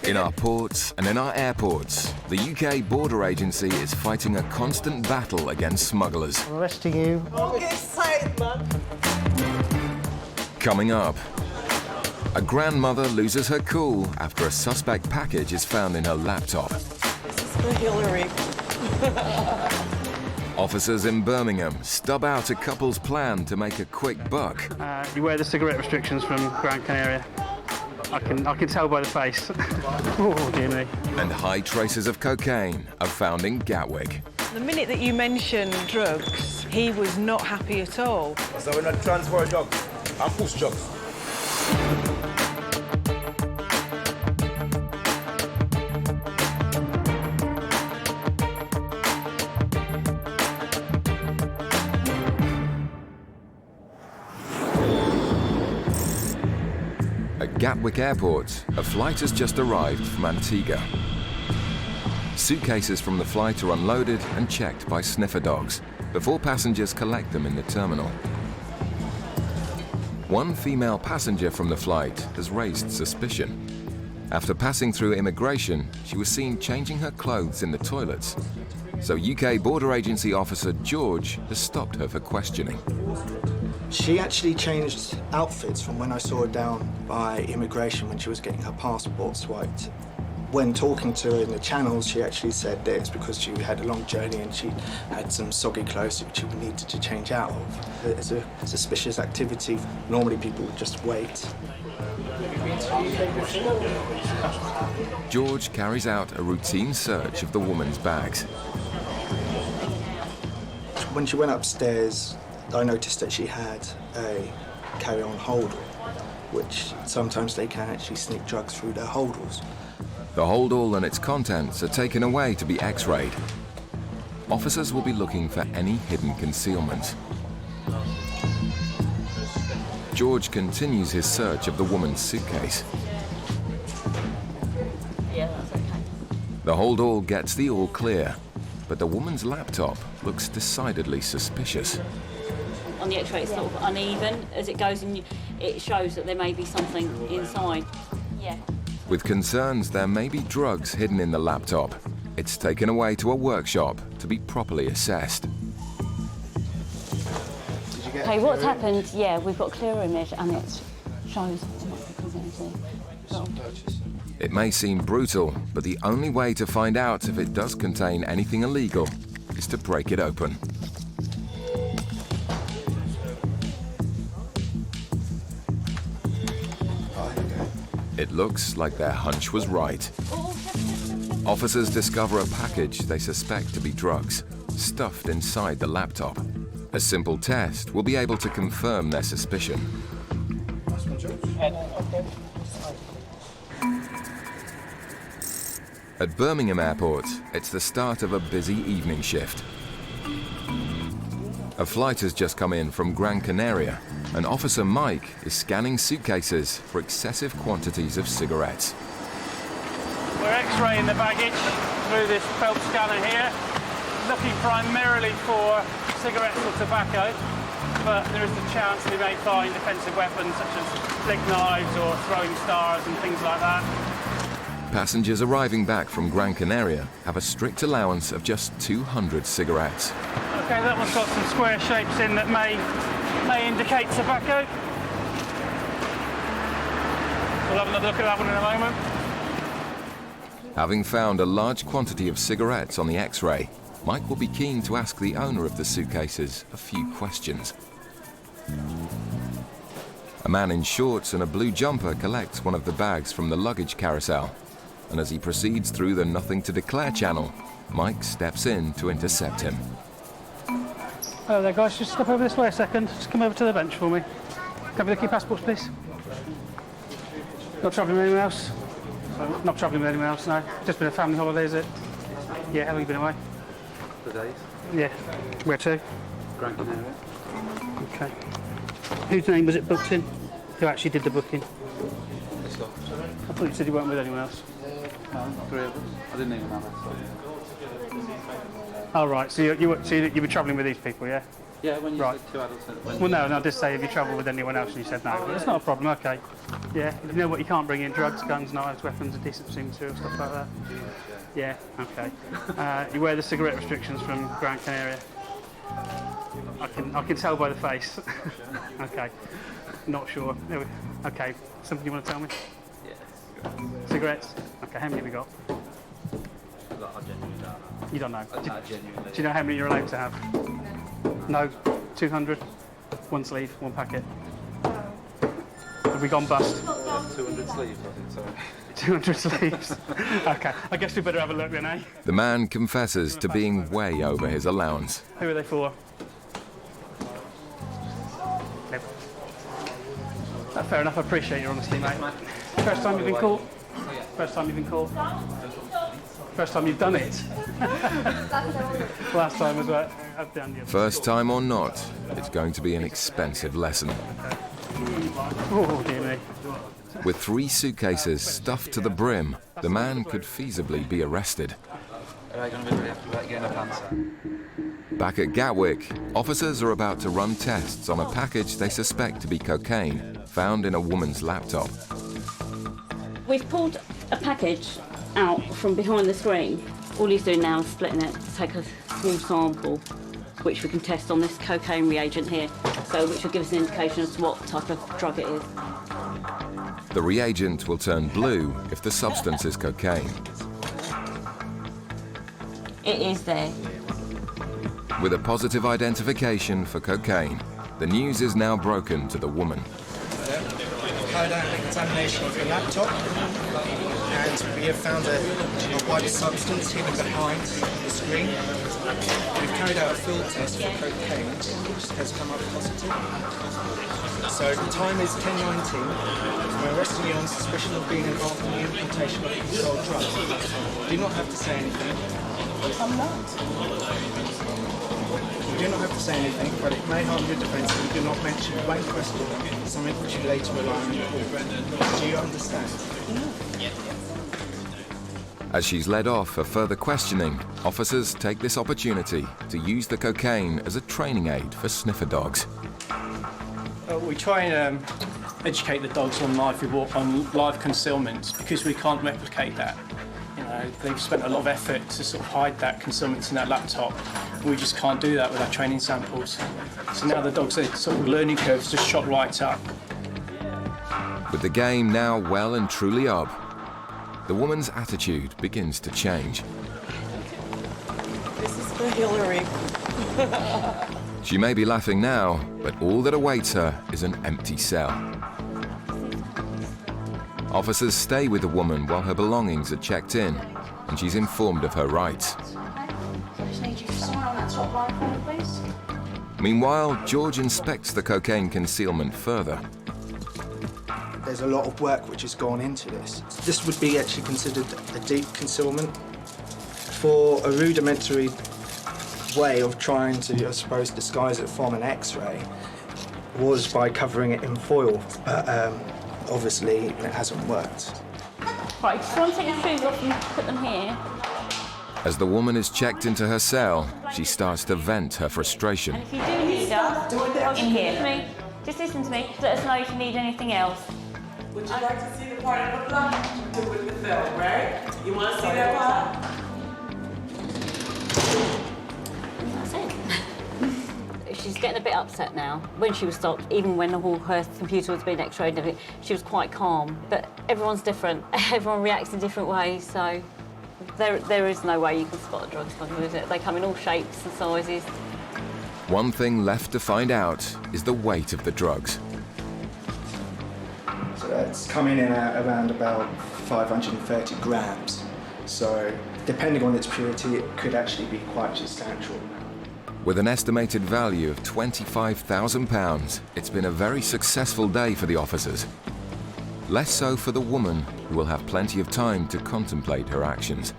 In our ports and in our airports, the UK Border Agency is fighting a constant battle against smugglers. I'm arresting you. Don't get excited, man. Coming up, a grandmother loses her cool after a suspect package is found in her laptop. This is for Hillary. Officers in Birmingham stub out a couple's plan to make a quick buck. You wear the cigarette restrictions from Gran Canaria. I can tell by the face. Oh, dear me. And high traces of cocaine are found in Gatwick. The minute that you mentioned drugs, he was not happy at all. So we're not transfer drugs. I'm push drugs. At Gatwick Airport, a flight has just arrived from Antigua. Suitcases from the flight are unloaded and checked by sniffer dogs before passengers collect them in the terminal. One female passenger from the flight has raised suspicion. After passing through immigration, she was seen changing her clothes in the toilets. So UK Border Agency officer George has stopped her for questioning. She actually changed outfits from when I saw her down by immigration when she was getting her passport swiped. When talking to her in the channels, she actually said that it's because she had a long journey and she had some soggy clothes that she needed to change out of. It's a suspicious activity. Normally people would just wait. George carries out a routine search of the woman's bags. When she went upstairs, I noticed that she had a carry-on holdall, which sometimes they can actually sneak drugs through their holdalls. The holdall and its contents are taken away to be x-rayed. Officers will be looking for any hidden concealment. George continues his search of the woman's suitcase. Yeah, that's okay. The holdall gets the all clear, but the woman's laptop looks decidedly suspicious. On the X-ray, it's sort of uneven. As it goes in, it shows that there may be something inside. Yeah. With concerns there may be drugs hidden in the laptop, it's taken away to a workshop to be properly assessed. Okay, what's happened? Yeah, we've got a clearer image, and it shows It may seem brutal, but the only way to find out if it does contain anything illegal is to break it open. It looks like their hunch was right. Officers discover a package they suspect to be drugs, stuffed inside the laptop. A simple test will be able to confirm their suspicion. At Birmingham Airport, it's the start of a busy evening shift. A flight has just come in from Gran Canaria, and Officer Mike is scanning suitcases for excessive quantities of cigarettes. We're X-raying the baggage through this belt scanner here, looking primarily for cigarettes or tobacco, but there is a chance we may find offensive weapons such as flick knives or throwing stars and things like that. Passengers arriving back from Gran Canaria have a strict allowance of just 200 cigarettes. Okay, that one's got some square shapes in that may indicate tobacco. We'll have another look at that one in a moment. Having found a large quantity of cigarettes on the X-ray, Mike will be keen to ask the owner of the suitcases a few questions. A man in shorts and a blue jumper collects one of the bags from the luggage carousel, and as he proceeds through the Nothing to Declare channel, Mike steps in to intercept him. Hello there, guys. Just step over this way a second. Just come over to the bench for me. Can we look at your passports, please? Not travelling with anyone else? Not travelling with anyone else, no. Just been a family holiday, is it? Yeah, how long have you been away? For days. Yeah. Where to? Gran Canaria. Okay. Whose name was it booked in? Who actually did the booking? I thought you said you weren't with anyone else. No, 3 of us. I didn't even know that. Oh, right. So you were travelling with these people, yeah? Yeah, when you Right. said 2 adults. Well, no, I just say, have you travelled with anyone else? And you said no. But it's not a problem, okay. Yeah, you know what you can't bring in? Drugs, guns, knives, weapons, adhesive material, stuff like that? Yeah, okay. You wear the cigarette restrictions from Gran Canaria? I can tell by the face. Okay, not sure. Okay, something you want to tell me? Yeah. Cigarettes? Okay, how many have you got? I genuinely don't know. You don't know? Genuinely. Do you know how many you're allowed to have? No? 200? One sleeve, one packet? Have we gone bust? 200 sleeves, I think so. 200 sleeves. Okay, I guess we better have a look then, eh? The man confesses to being way over his allowance. Who are they for? Fair enough, I appreciate your honesty, mate. First time you've been caught? First time you've been caught? First time you've done it? Last time was what? I've done you. First time or not, it's going to be an expensive lesson. Oh, dear me. With 3 suitcases stuffed to the brim, the man could feasibly be arrested. Are you going to be really happy about getting a answer? Back at Gatwick, officers are about to run tests on a package they suspect to be cocaine found in a woman's laptop. We've pulled a package out from behind the screen. All he's doing now is splitting it to take a small sample, which we can test on this cocaine reagent here, so which will give us an indication as to what type of drug it is. The reagent will turn blue if the substance is cocaine. It is there. With a positive identification for cocaine, the news is now broken to the woman. Carried out an examination of the laptop, and we have found a white substance hidden behind the screen. We've carried out a field test for cocaine, which has come up positive. So the time is 10:19. We're arresting you on suspicion of being involved in the importation of controlled drugs. You do not have to say anything. I'm not. You do not have to say anything, but it may harm your defence if you do not mention one question, something which you later rely on in court. Do you understand? As she's led off for further questioning, officers take this opportunity to use the cocaine as a training aid for sniffer dogs. We try and educate the dogs on live concealment because we can't replicate that. You know, they've spent a lot of effort to sort of hide that concealment in that laptop. We just can't do that with our training samples. So now the dogs, their sort of learning curves just shot right up. With the game now well and truly up, the woman's attitude begins to change. This is for Hillary. She may be laughing now, but all that awaits her is an empty cell. Officers stay with the woman while her belongings are checked in, and she's informed of her rights. Meanwhile, George inspects the cocaine concealment further. There's a lot of work which has gone into this. This would be actually considered a deep concealment. For a rudimentary way of trying to, I suppose, disguise it from an X-ray was by covering it in foil, but obviously it hasn't worked. Right, just want to take your shoes off and put them here. As the woman is checked into her cell, she starts to vent her frustration. And if you do need us, in here. Just listen to me. Let us know if you need anything else. Would you like to see the part of the block with the film, right? You want to see that part? That's it. She's getting a bit upset now. When she was stopped, even when all her computer was being x-rayed and everything, she was quite calm. But everyone's different. Everyone reacts in different ways, so there is no way you can spot a drug smuggler, is it? They come in all shapes and sizes. One thing left to find out is the weight of the drugs. So that's coming in at around about 530 grams. So depending on its purity, it could actually be quite substantial. With an estimated value of £25,000, it's been a very successful day for the officers. Less so for the woman, who will have plenty of time to contemplate her actions.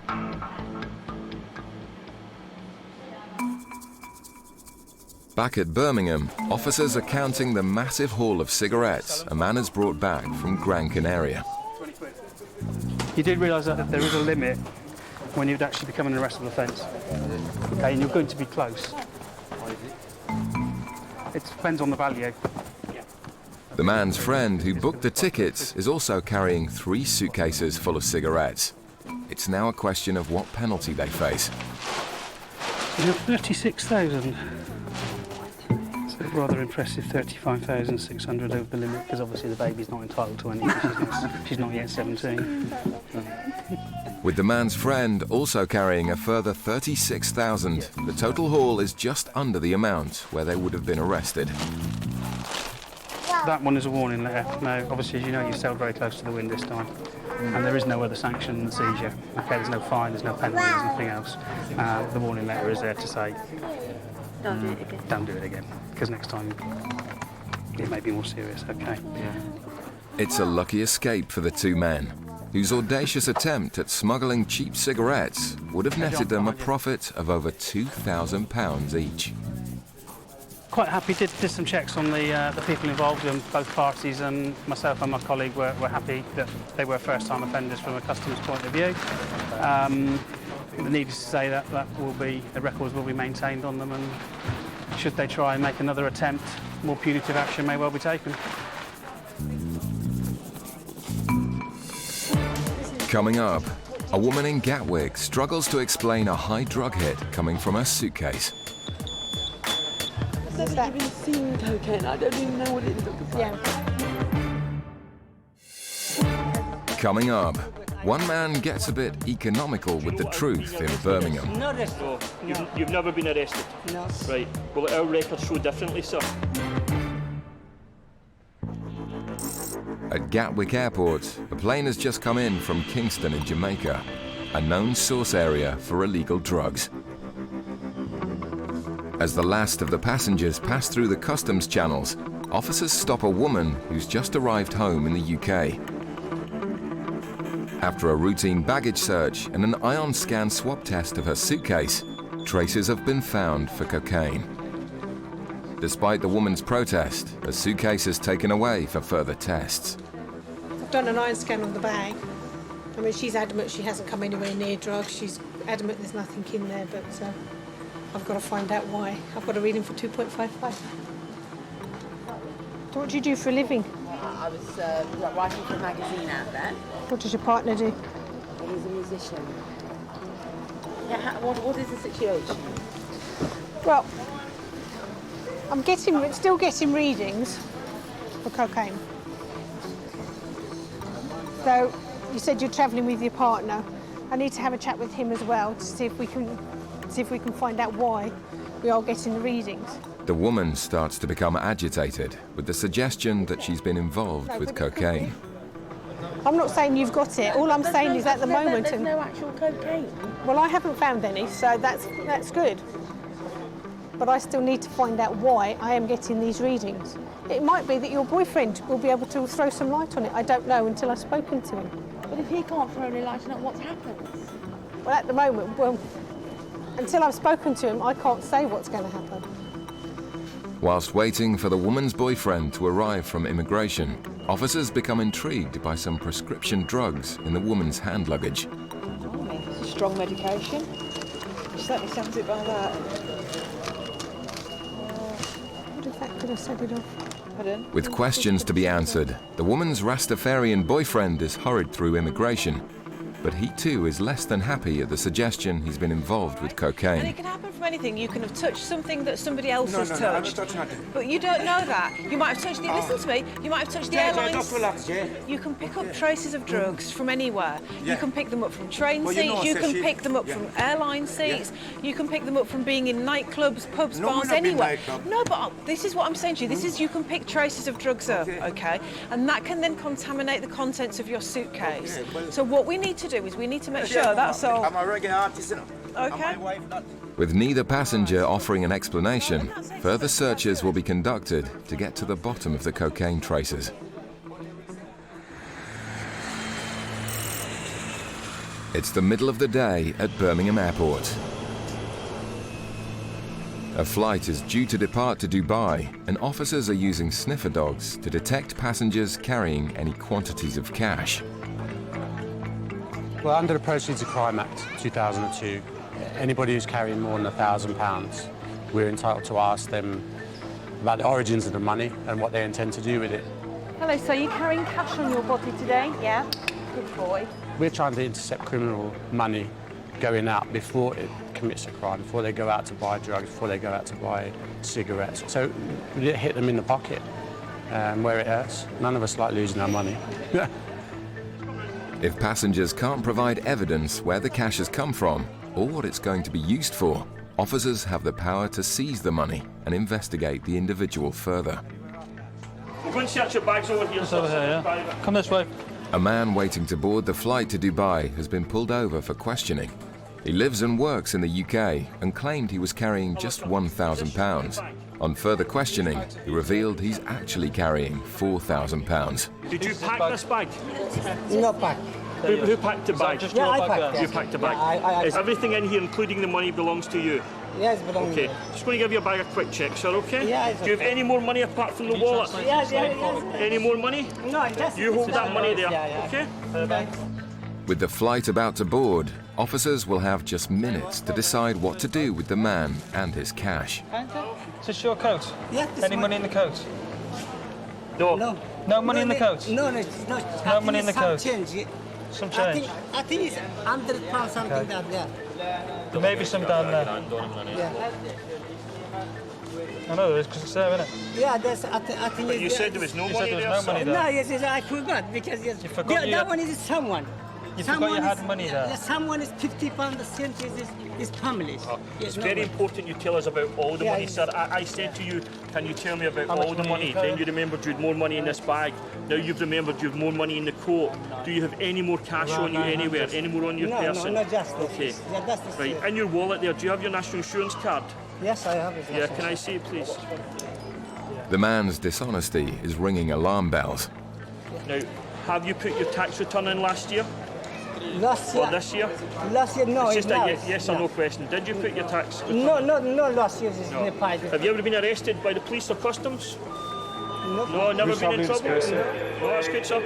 Back at Birmingham, officers are counting the massive haul of cigarettes a man has brought back from Gran Canaria. You did realise that there is a limit when you'd actually become an arrestable offence. Okay, and you're going to be close. It depends on the value. The man's friend who booked the tickets is also carrying 3 suitcases full of cigarettes. It's now a question of what penalty they face. You have 36,000. It's a rather impressive 35,600 over the limit, because obviously the baby's not entitled to any. She's not yet 17. With the man's friend also carrying a further 36,000, the total haul is just under the amount where they would have been arrested. That one is a warning letter. Now, obviously, as you know, you sailed very close to the wind this time, and there is no other sanction than seizure. Okay, there's no fine, there's no penalty, there's nothing else. The warning letter is there to say, Don't do it again. Don't do it again, because next time it may be more serious. Okay. It's a lucky escape for the 2 men, whose audacious attempt at smuggling cheap cigarettes would have netted them a profit of over £2,000 each. Quite happy, did some checks on the people involved, and both parties, and myself and my colleague were happy that they were first-time offenders from a customs point of view. Needless to say that the records will be maintained on them, and should they try and make another attempt, more punitive action may well be taken. Coming up, a woman in Gatwick struggles to explain a high drug hit coming from her suitcase. I've never even seen cocaine. I don't even know what it looks like. Yeah. Coming up, one man gets a bit economical with the truth in Birmingham. So, you've never been arrested? No. Right. Well, our records show differently, sir. At Gatwick Airport, a plane has just come in from Kingston in Jamaica, a known source area for illegal drugs. As the last of the passengers pass through the customs channels, officers stop a woman who's just arrived home in the UK. After a routine baggage search and an ion scan swab test of her suitcase, traces have been found for cocaine. Despite the woman's protest, her suitcase is taken away for further tests. I've done an ion scan on the bag. I mean, she's adamant she hasn't come anywhere near drugs. She's adamant there's nothing in there, but I've got to find out why. I've got a reading for 2.55. What do you do for a living? I was writing for a magazine out there. What does your partner do? He's a musician. Yeah, what is the situation? Well, I'm still getting readings for cocaine. So you said you're travelling with your partner. I need to have a chat with him as well to see if we can find out why we are getting the readings. The woman starts to become agitated with the suggestion that she's been involved with cocaine. I'm not saying you've got it. All I'm saying is at the moment... There's no actual cocaine. Well, I haven't found any, so that's good. But I still need to find out why I am getting these readings. It might be that your boyfriend will be able to throw some light on it. I don't know until I've spoken to him. But if he can't throw any light on it, what happens? Well, at the moment, until I've spoken to him, I can't say what's going to happen. Whilst waiting for the woman's boyfriend to arrive from immigration, officers become intrigued by some prescription drugs in the woman's hand luggage. It's a strong medication. It certainly sounds it by that. What if that could have set it off? Pardon? With questions to be answered, the woman's Rastafarian boyfriend is hurried through immigration, but he too is less than happy at the suggestion he's been involved with And cocaine. it can happen from anything. You can have touched something that somebody else has touched. No, I haven't touched nothing. But you don't know that. You might have touched the... Listen to me. You might have touched the airlines. Just relax, yeah? You can pick up traces of drugs from anywhere. Yeah. You can pick them up from train Well, seats. you know, You so can she- pick them up yeah. from airline seats. You can pick them up from being in nightclubs, pubs, No, bars, we're not in anywhere. nightclub. No, but this is what I'm saying to you. This is you can pick traces of drugs up, okay? And that can then contaminate the contents of your suitcase. Okay, well- So what we need to do is we need to make sure that's all. I'm a reggae artist, you know. Okay. And my wife not. With neither passenger offering an explanation, further searches will be conducted to get to the bottom of the cocaine traces. It's the middle of the day at Birmingham Airport. A flight is due to depart to Dubai, and officers are using sniffer dogs to detect passengers carrying any quantities of cash. Well, under the Proceeds of Crime Act 2002, Anybody who's carrying more than £1,000, we're entitled to ask them about the origins of the money and what they intend to do with it. Hello, so you're carrying cash on your body today? Yeah. Good boy. We're trying to intercept criminal money going out before it commits a crime, before they go out to buy drugs, before they go out to buy cigarettes. So we hit them in the pocket where it hurts. None of us like losing our money. If passengers can't provide evidence where the cash has come from or what it's going to be used for, officers have the power to seize the money and investigate the individual further. We'll go and search your bags over here. It's over here, yeah. Come this way. A man waiting to board the flight to Dubai has been pulled over for questioning. He lives and works in the UK and claimed he was carrying just £1,000. On further questioning, he revealed he's actually carrying £4,000. Did you pack this bag? No pack. Who packed the bag? Yeah, I packed. You packed the bag. Is everything in here, including the money, belongs to you? Yes, belongs to me. Okay. Just going to give your bag a quick check, sir, okay? Yeah, Do you have any more money apart from the wallet? Yes. Any more money? No, just... You hold that money there, Yeah. okay? With the flight about to board, officers will have just minutes to decide what to do with the man and his cash. Is this your coat? Yeah, Any money in the coat? No. No money in the coat? No, it's not. No money in the coat? Change. Some change? I think it's £100 something down there. There may be some down there. Yeah. I know there is, because it's there, isn't it? Yeah, that's, I think But you it's said there was no You money said there there, was no money there. No, yes, I forgot, because yes, forgot you that had- one is someone. You forgot you had money there. Yeah, someone is £50, the cent is family. It's very important you tell us about all the money, sir. I said to you, can you tell me about How much all the money money? you carry? Then you remembered you had more money in this bag. Now you've remembered you have more money in the coat. Do you have any more cash on you anywhere? Any more on your person? No, just this. Okay. Yeah, that's the Right, in your wallet there, do you have your national insurance card? Yes, I have it. Yeah, can I see it, please? The man's dishonesty is ringing alarm bells. Now, have you put your tax return in last year? Last year? Or this year? Last year, no. It's just now a it's- yes or no question. Did you put your tax return? No, last year is in the pipe. Have you ever been arrested by the police or customs? No. No, never been in trouble? No, that's good, sir.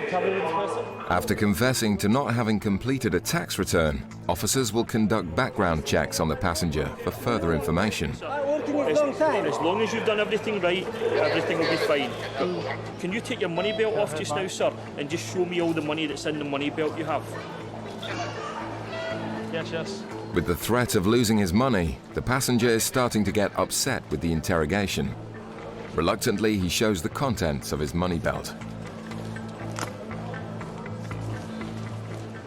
After confessing to not having completed a tax return, officers will conduct background checks on the passenger for further information. I worked in a long time. As long as you've done everything right, everything will be fine. Can you take your money belt off just now, sir, and just show me all the money that's in the money belt you have? Yes. With the threat of losing his money, the passenger is starting to get upset with the interrogation. Reluctantly, he shows the contents of his money belt.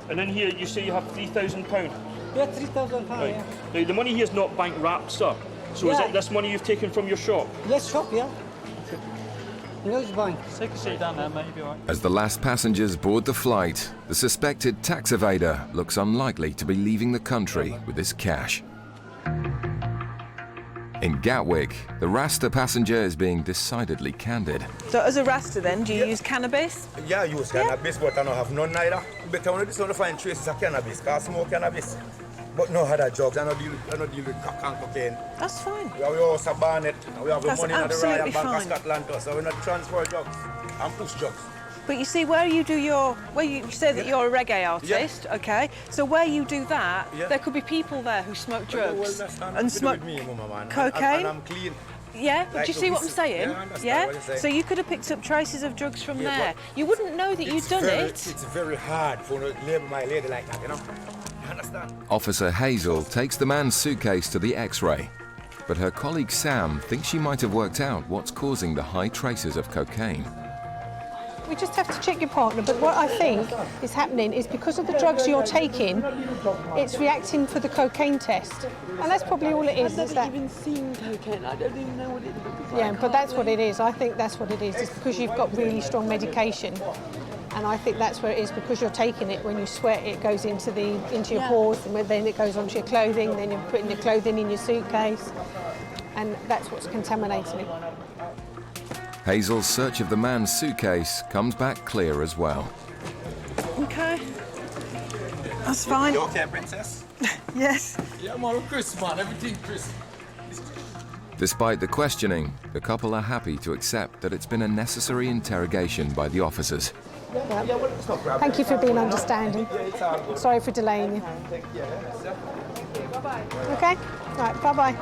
And in here, you say you have £3,000. Yeah, £3,000, Right. yeah. Now, the money here is not bank wrapped, sir. So is Yeah. it this money you've taken from your shop? Yes, shop, yeah. No, it's bank. Take a seat down there, mate. You'll be all right. As the last passengers board the flight, the suspected tax evader looks unlikely to be leaving the country with his cash. In Gatwick, the Rasta passenger is being decidedly candid. So as a Rasta then, do you use cannabis? Yeah, I use cannabis, but I don't have none neither. Better when I find traces of cannabis, because I smoke cannabis. But no other drugs, I don't deal with crack and cocaine. That's fine. We also ban it, and we have the That's money in the absolutely Royal Bank of fine. Scotland too, so we not transfer drugs and push drugs. But you see, where you do your, where you say that you're a reggae artist, okay? So where you do that, there could be people there who smoke drugs and smoke cocaine. And I'm clean. Yeah, but Like do you see what I'm saying? Yeah, I understand what you're saying. So you could have picked up traces of drugs from there. You wouldn't know that you'd done it. It's very hard for to label my lady like that, you know? You understand? Officer Hazel takes the man's suitcase to the X-ray, but her colleague Sam thinks she might have worked out what's causing the high traces of cocaine. We just have to check your partner, but what I think is happening is because of the drugs you're taking, it's reacting for the cocaine test. And that's probably all it is. I've never even seen cocaine. I don't even know what it is. Yeah, but that's what it is. I think that's what it is. It's because you've got really strong medication. And I think that's where it is, because you're taking it. When you sweat, it goes into your pores, and then it goes onto your clothing, then you're putting your clothing in your suitcase. And that's what's contaminating it. Hazel's search of the man's suitcase comes back clear as well. Okay. That's fine. You okay, princess? Yes. Yeah, man, Chris, man, everything Chris. Despite the questioning, the couple are happy to accept that it's been a necessary interrogation by the officers. Thank you for being understanding. Sorry for delaying you. Bye-bye. Okay? Right, bye-bye.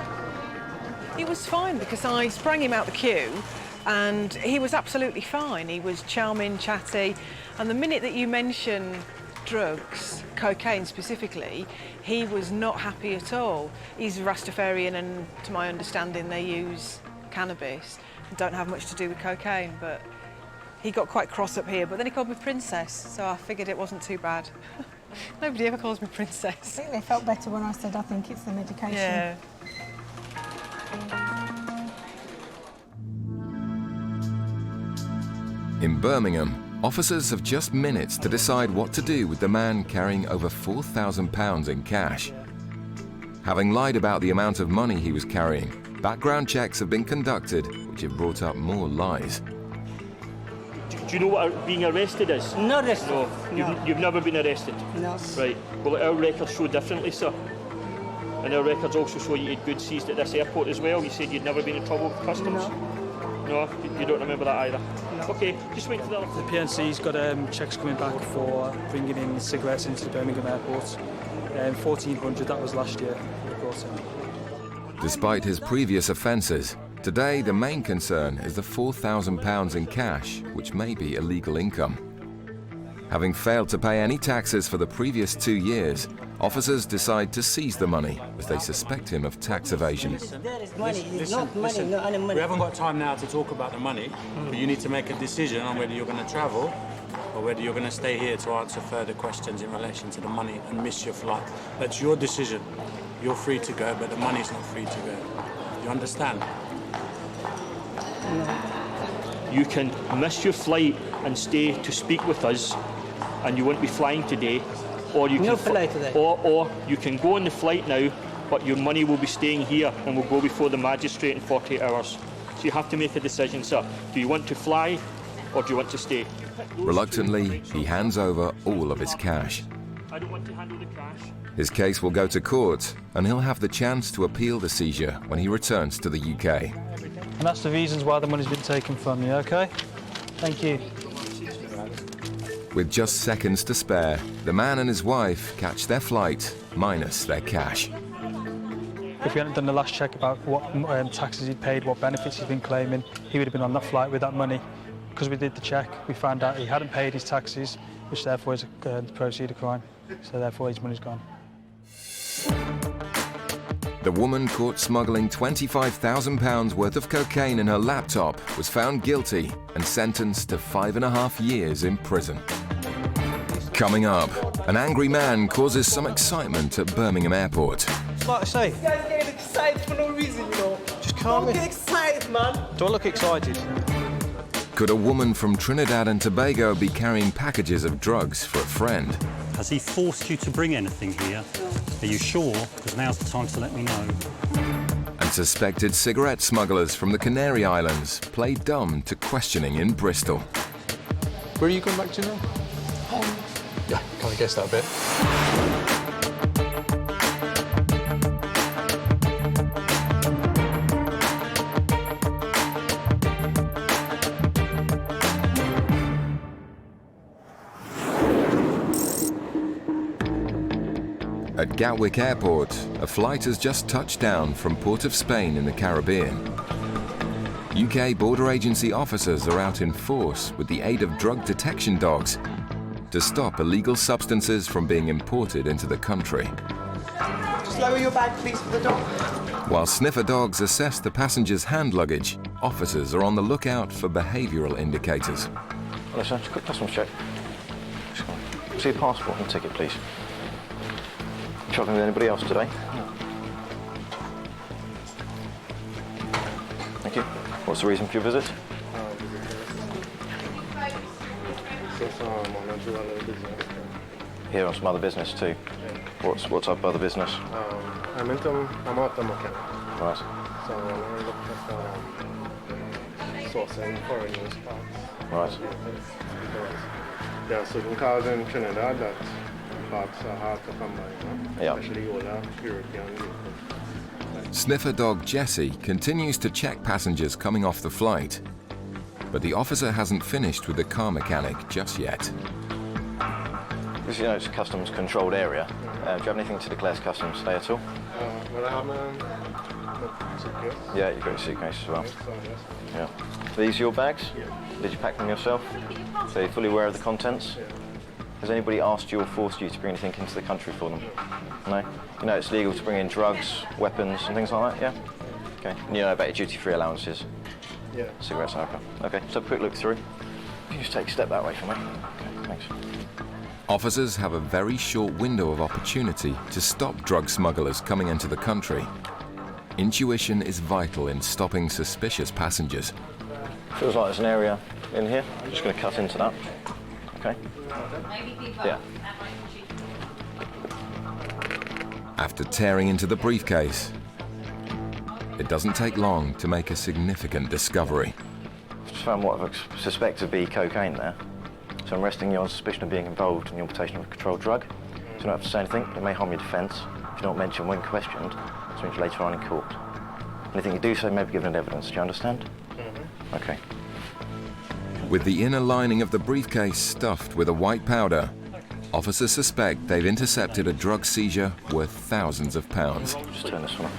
He was fine because I sprang him out the queue and he was absolutely fine. He was charming, chatty, and the minute that you mention drugs, cocaine specifically, he was not happy at all. He's Rastafarian and to my understanding they use cannabis and don't have much to do with cocaine, but he got quite cross up here, but then he called me Princess, so I figured it wasn't too bad. Nobody ever calls me Princess. I think they felt better when I said I think it's the medication. Yeah. In Birmingham, officers have just minutes to decide what to do with the man carrying over £4,000 in cash. Having lied about the amount of money he was carrying, background checks have been conducted, which have brought up more lies. Do you know what being arrested is? Not arrested. No, you've never been arrested? No. Right. Well, our records show differently, sir. And our records also show you had goods seized at this airport as well. You said you'd never been in trouble with customs? No, you don't remember that either? No. OK, just wait for the... The PNC's got checks coming back for bringing in cigarettes into the Birmingham airport. 1,400, that was last year. Despite his previous offences, today the main concern is the £4,000 in cash, which may be illegal income. Having failed to pay any taxes for the previous 2 years, officers decide to seize the money as they suspect him of tax evasion. There is money. It's not money, no any money. We haven't got time now to talk about the money, but you need to make a decision on whether you're going to travel or whether you're going to stay here to answer further questions in relation to the money and miss your flight. That's your decision. You're free to go, but the money's not free to go. You understand? No. You can miss your flight and stay to speak with us, and you won't be flying today, or you can flight today. Or you can go on the flight now, but your money will be staying here and will go before the magistrate in 48 hours. So you have to make a decision, sir. Do you want to fly, or do you want to stay? Reluctantly, he hands over all of his cash. I don't want to handle the cash. His case will go to court, and he'll have the chance to appeal the seizure when he returns to the UK. And that's the reasons why the money's been taken from you, OK? Thank you. With just seconds to spare, the man and his wife catch their flight, minus their cash. If we hadn't done the last check about what taxes he'd paid, what benefits he'd been claiming, he would have been on that flight with that money. Because we did the check, we found out he hadn't paid his taxes, which therefore is the proceed of crime. So therefore his money's gone. The woman caught smuggling £25,000 worth of cocaine in her laptop was found guilty and sentenced to 5.5 years in prison. Coming up, an angry man causes some excitement at Birmingham Airport. Like I say, You guys getting excited for no reason, you know. just calm Don't me. get excited, man. Don't look excited. Could a woman from Trinidad and Tobago be carrying packages of drugs for a friend? Has he forced you to bring anything here? Are you sure? Because now's the time to let me know. And suspected cigarette smugglers from the Canary Islands play dumb to questioning in Bristol. Where are you going back to now? Home. Yeah, kind of guessed that a bit. At Gatwick Airport, a flight has just touched down from Port of Spain in the Caribbean. UK border agency officers are out in force with the aid of drug detection dogs to stop illegal substances from being imported into the country. Just lower your bag, please, for the dog. While sniffer dogs assess the passengers' hand luggage, officers are on the lookout for behavioural indicators. Listen, just a quick customs check. See your passport and ticket, please. Travelling with anybody else today? No. Thank you. What's the reason for your visit? Here on some other business too. What type of other business? I'm auto mechanic. Right. So I look at sourcing foreign use parts. Right. There are certain cars in Trinidad that parts are hard to come by, Yeah. Especially older European vehicles. Sniffer dog Jessie continues to check passengers coming off the flight, but the officer hasn't finished with the car mechanic just yet. This is, it's a customs controlled area. Do you have anything to declare to customs today at all? But I have my suitcase. Yeah, you've got your suitcase as well. Yes, yes. Yeah. Are these your bags? Yeah. Did you pack them yourself? So you're fully aware of the contents? Yeah. Has anybody asked you or forced you to bring anything into the country for them? No? You know it's legal to bring in drugs, weapons and things like that, yeah? Okay. And you know about your duty-free allowances? Yeah. Cigarettes and alcohol. Okay, so quick look through. Can you just take a step that way for me? Okay, thanks. Officers have a very short window of opportunity to stop drug smugglers coming into the country. Intuition is vital in stopping suspicious passengers. Feels like there's an area in here. I'm just going to cut into that. Okay? Yeah. After tearing into the briefcase, it doesn't take long to make a significant discovery. Just found what I suspect to be cocaine there. So I'm arresting you on suspicion of being involved in the importation of a controlled drug. So you don't have to say anything. It may harm your defence. If you don't mention when questioned, this means later on in court. Anything you do say may be given as evidence. Do you understand? Mm-hmm. Okay. With the inner lining of the briefcase stuffed with a white powder, officers suspect they've intercepted a drug seizure worth thousands of pounds. Just turn this one off.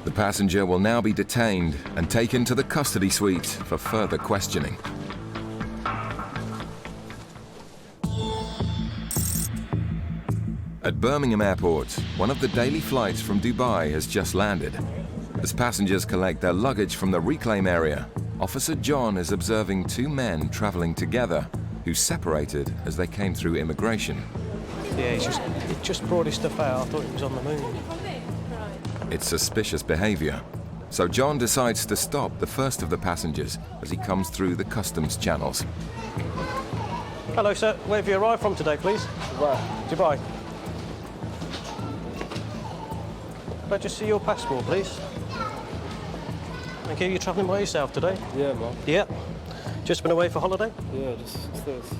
The passenger will now be detained and taken to the custody suite for further questioning. At Birmingham Airport, one of the daily flights from Dubai has just landed. As passengers collect their luggage from the reclaim area, Officer John is observing two men travelling together who separated as they came through immigration. Yeah, he just brought his stuff out. I thought he was on the moon. It's suspicious behaviour, so John decides to stop the first of the passengers as he comes through the customs channels. Hello, sir. Where have you arrived from today, please? Dubai. Could I just see your passport, please? Thank you. You're travelling by yourself today? Yeah, man. Yeah. Just been away for holiday? Yeah, just 6 days.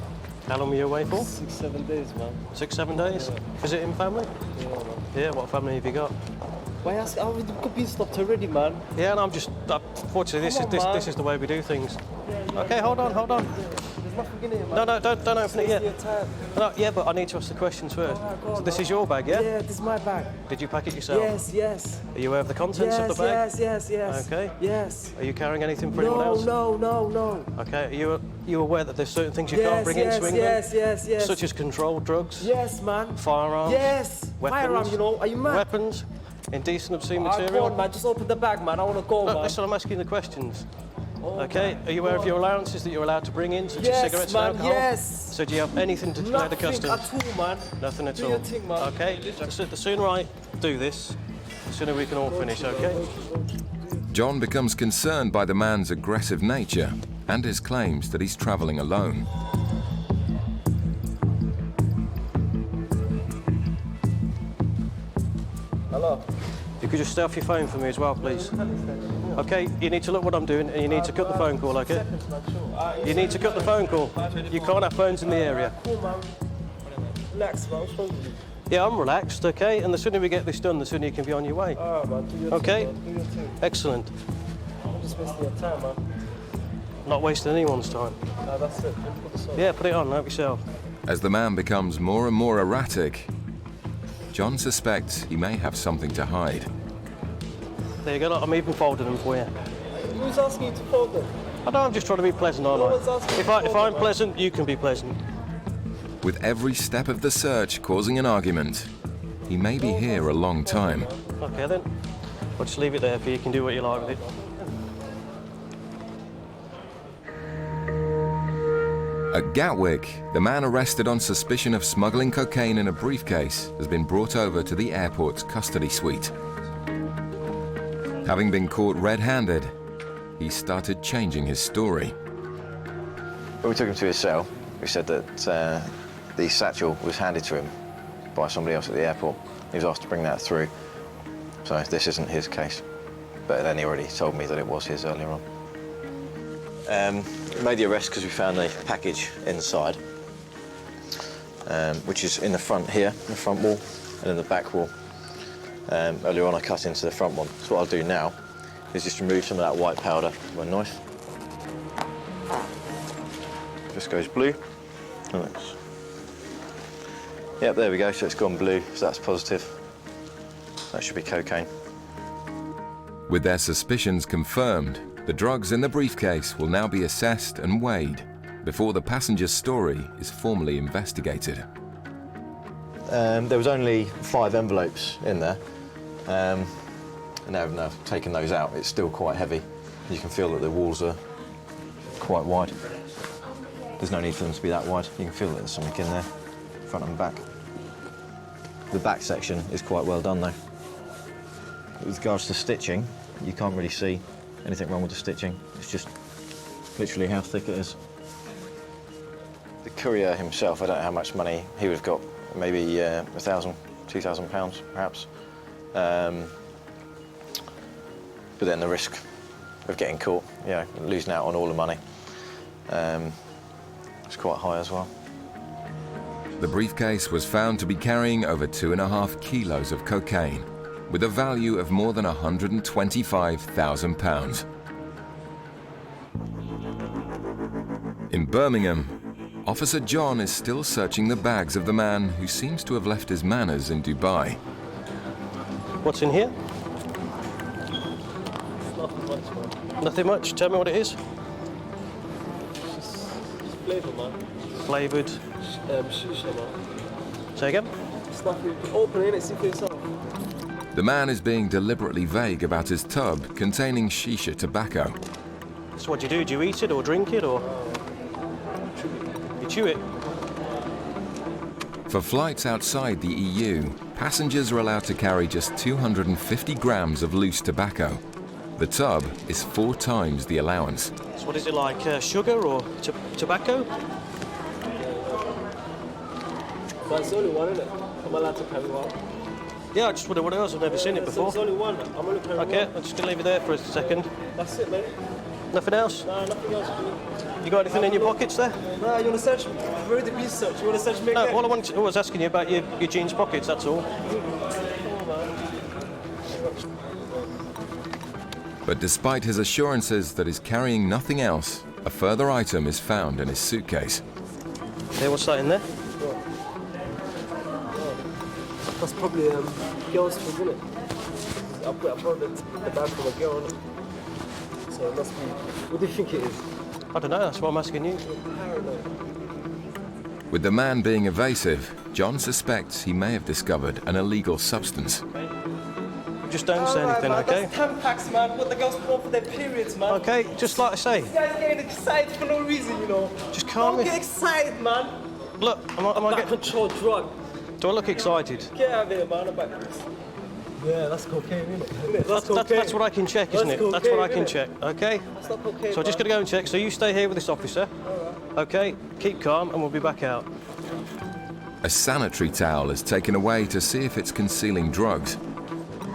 How long were you away for? 6, 7 days, man. 6, 7 days? Yeah. Visiting family? Yeah, man. Yeah, what family have you got? Why ask? I would could be stopped already, man. Yeah, and I'm just... Fortunately, this is the way we do things. Okay, hold on. There's nothing in here, man. No, don't open it yet. Your time. No, yeah, but I need to ask the questions first. So this is your bag, yeah? Yeah, this is my bag. Did you pack it yourself? Yes. Are you aware of the contents of the bag? Yes. Okay. Yes. Are you carrying anything for anyone else? No. Okay. Are you aware that there's certain things you can't bring into England? Yes. Such as controlled drugs? Yes, man. Firearms? Yes. Weapons? Firearm, you know. Are you mad? Weapons? Indecent, obscene material? Come on, man. Just open the bag, man. I want to go, man. Listen, I'm asking the questions. Oh, okay. Are you aware of your allowances that you're allowed to bring in, such as cigarettes and alcohol? Yes. So do you have anything to clear the customs? Nothing at all, man. Nothing at Do all. your thing, man. Okay. The sooner I do this, the sooner we can all finish, okay? John becomes concerned by the man's aggressive nature and his claims that he's travelling alone. Hello. You could just stay off your phone for me as well, please. Okay, you need to look what I'm doing and you need to cut the phone call, okay? You need to cut the phone call. You can't have phones in the area. Relax, man. Yeah, I'm relaxed, okay? And the sooner we get this done, the sooner you can be on your way. Alright, man. Do your okay? thing, man. Do your thing. Excellent. I'm just wasting your time, man. Not wasting anyone's time. That's it. Put this on. Yeah, put it on, help yourself. As the man becomes more and more erratic, John suspects he may have something to hide. There you go, look, I'm even folding them for you. Who's asking you to fold them? I know, I'm just trying to be pleasant, aren't I? If I'm pleasant, you can be pleasant. With every step of the search causing an argument, he may be here a long time. Okay then, I'll just leave it there for you, you can do what you like with it. At Gatwick, the man arrested on suspicion of smuggling cocaine in a briefcase has been brought over to the airport's custody suite. Having been caught red-handed, he started changing his story. When we took him to his cell, we said that the satchel was handed to him by somebody else at the airport. He was asked to bring that through. So this isn't his case. But then he already told me that it was his earlier on. We made the arrest because we found a package inside, which is in the front here, the front wall, and in the back wall. Earlier on I cut into the front one. So what I'll do now is just remove some of that white powder with my knife. This goes blue. Yep, there we go, so it's gone blue, so that's positive. That should be cocaine. With their suspicions confirmed, the drugs in the briefcase will now be assessed and weighed before the passenger's story is formally investigated. There was only 5 envelopes in there. And now I've taken those out, it's still quite heavy. You can feel that the walls are quite wide. There's no need for them to be that wide. You can feel that there's something in there, front and back. The back section is quite well done though. With regards to stitching, you can't really see anything wrong with the stitching. It's just literally how thick it is. The courier himself, I don't know how much money he would have got, maybe £1,000, £2,000 perhaps. But then the risk of getting caught, you know, losing out on all the money, it's quite high as well. The briefcase was found to be carrying over 2.5 kilos of cocaine, with a value of more than £125,000. In Birmingham, Officer John is still searching the bags of the man who seems to have left his manners in Dubai. What's in here? Nothing much, man. Nothing much. Tell me what it is. It's flavour, man. Flavoured. Shisha, man. Say again? It's nothing. Open it, see for yourself. The man is being deliberately vague about his tub containing shisha tobacco. So what do? Do you eat it or drink it or? You chew it? For flights outside the EU, passengers are allowed to carry just 250 grams of loose tobacco. The tub is 4 times the allowance. So what is it like, sugar or tobacco? But it's only one, isn't it? I'm allowed to carry one. Yeah, I just wonder what else. I've never seen it before. There's only one. I'm only carrying Okay, one. I'm just going to leave it there for a second. That's it, mate. Nothing else? No, nothing else. You got anything in your pockets there? No, you want to search? I've already been searched. You want to search me again? No, all I was asking you about your jeans pockets, that's all. But despite his assurances that he's carrying nothing else, a further item is found in his suitcase. Yeah, what's that in there? That's probably girl's food, isn't it? I brought the bag from a girl, innit? So it must be. What do you think it is? I don't know, that's what I'm asking you. With the man being evasive, John suspects he may have discovered an illegal substance. Just don't say anything, man, okay? That's Tampax, man. What the girls put on for their periods, man. Okay, just like I say. These guys getting excited for no reason, you know. Just calm Don't me. get excited, man. Look, am I getting... controlled drug. Do I look excited? Get out of here, man. Yeah, that's cocaine, isn't it? That's what I can check, isn't it? That's what I can check, okay? That's not cocaine, So I'm just going to go and check. So you stay here with this officer. Okay, keep calm and we'll be back out. A sanitary towel is taken away to see if it's concealing drugs.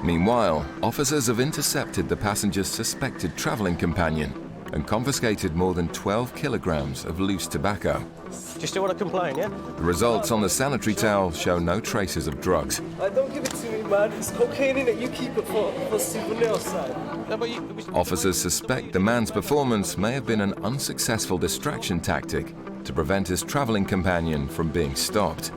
Meanwhile, officers have intercepted the passenger's suspected travelling companion and confiscated more than 12 kilograms of loose tobacco. Do you still want to complain, yeah? The results on the sanitary towel show no traces of drugs. Don't give it to me, man. It's cocaine in it. You keep it for souvenir side. No, but Officers suspect the man's performance may have been an unsuccessful distraction tactic to prevent his travelling companion from being stopped.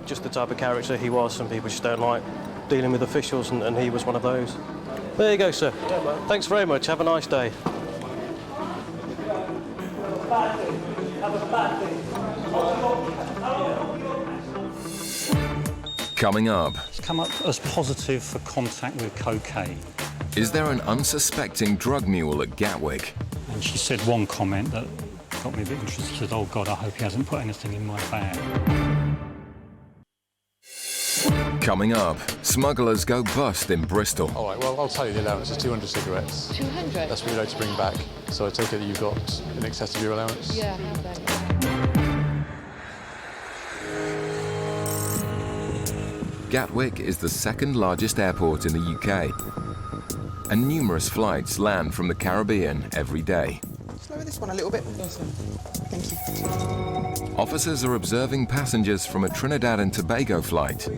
Just the type of character he was. Some people just don't like dealing with officials, and he was one of those. There you go, sir. Yeah, man. Thanks very much. Have a nice day. Have a bad day. Coming up, It's come up as positive for contact with cocaine. is there an unsuspecting drug mule at Gatwick? And she said one comment that got me a bit interested. She said, "Oh God, I hope he hasn't put anything in my bag." Coming up, smugglers go bust in Bristol. All right, well, I'll tell you the allowance is 200 cigarettes. 200? That's what you're allowed to bring back. So I take it that you've got in excess of your allowance? Yeah, I have that. Gatwick is the second largest airport in the UK, and numerous flights land from the Caribbean every day. Slow this one a little bit. Thank you. Officers are observing passengers from a Trinidad and Tobago flight,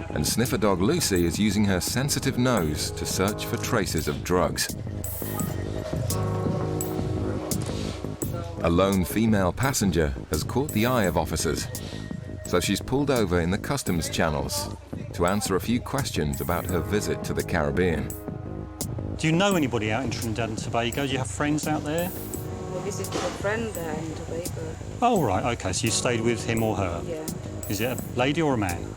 and sniffer dog Lucy is using her sensitive nose to search for traces of drugs. A lone female passenger has caught the eye of officers, so she's pulled over in the customs channels to answer a few questions about her visit to the Caribbean. Do you know anybody out in Trinidad and Tobago? Do you have friends out there? This is a friend in Tobago. Oh, right, OK, so you stayed with him or her? Yeah. Is it a lady or a man?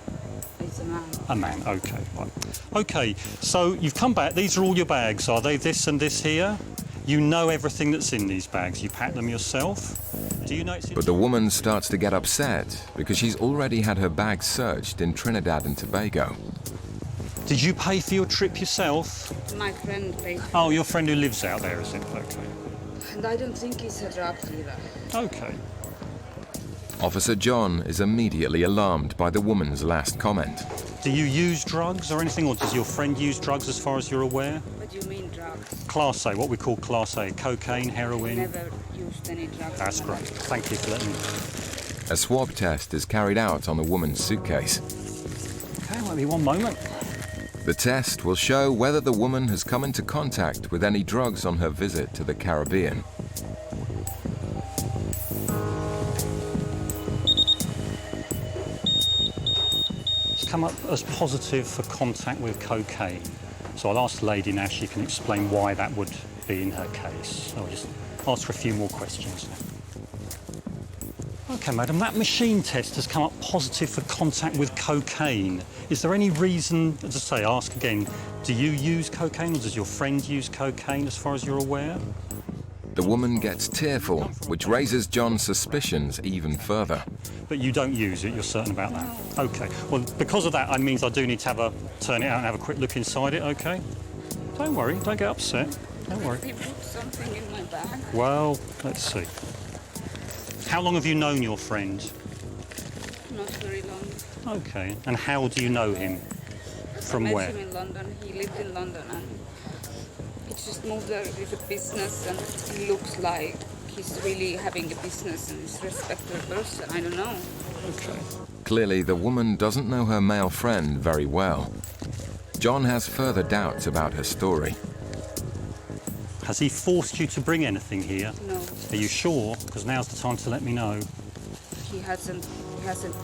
It's a man. A man, OK, right. OK, so you've come back. These are all your bags, are they? This and this here? You know everything that's in these bags. You pack them yourself? Do you know it's... But the woman starts to get upset because she's already had her bag searched in Trinidad and Tobago. Did you pay for your trip yourself? My friend paid. Oh, your friend who lives out there, is it? OK. And I don't think he's a drug dealer. OK. Officer John is immediately alarmed by the woman's last comment. Do you use drugs or anything, or does your friend use drugs as far as you're aware? What do you mean drugs? Class A, what we call Class A, cocaine, heroin? Never used any drugs. That's great. Thank you for letting me know. A swab test is carried out on the woman's suitcase. OK, wait me one moment. The test will show whether the woman has come into contact with any drugs on her visit to the Caribbean. It's come up as positive for contact with cocaine. So I'll ask the lady now if she can explain why that would be in her case. I'll just ask her a few more questions. OK, madam, that machine test has come up positive for contact with cocaine. Is there any reason, as I say, ask again, do you use cocaine or does your friend use cocaine as far as you're aware? The woman gets tearful, which raises John's suspicions even further. But you don't use it, you're certain about that? OK. Well, because of that, it means I do need to turn it out and have a quick look inside it, OK? Don't worry, don't get upset. Don't worry. He put something in my bag. Well, let's see. How long have you known your friend? Not very long. OK. And how do you know him? From I met where? him in London. He lived in London and he just moved there with a business and he looks like he's really having a business and he's a respected person. I don't know. OK. Clearly, the woman doesn't know her male friend very well. John has further doubts about her story. Has he forced you to bring anything here? No. Are you sure? Because now's the time to let me know. He hasn't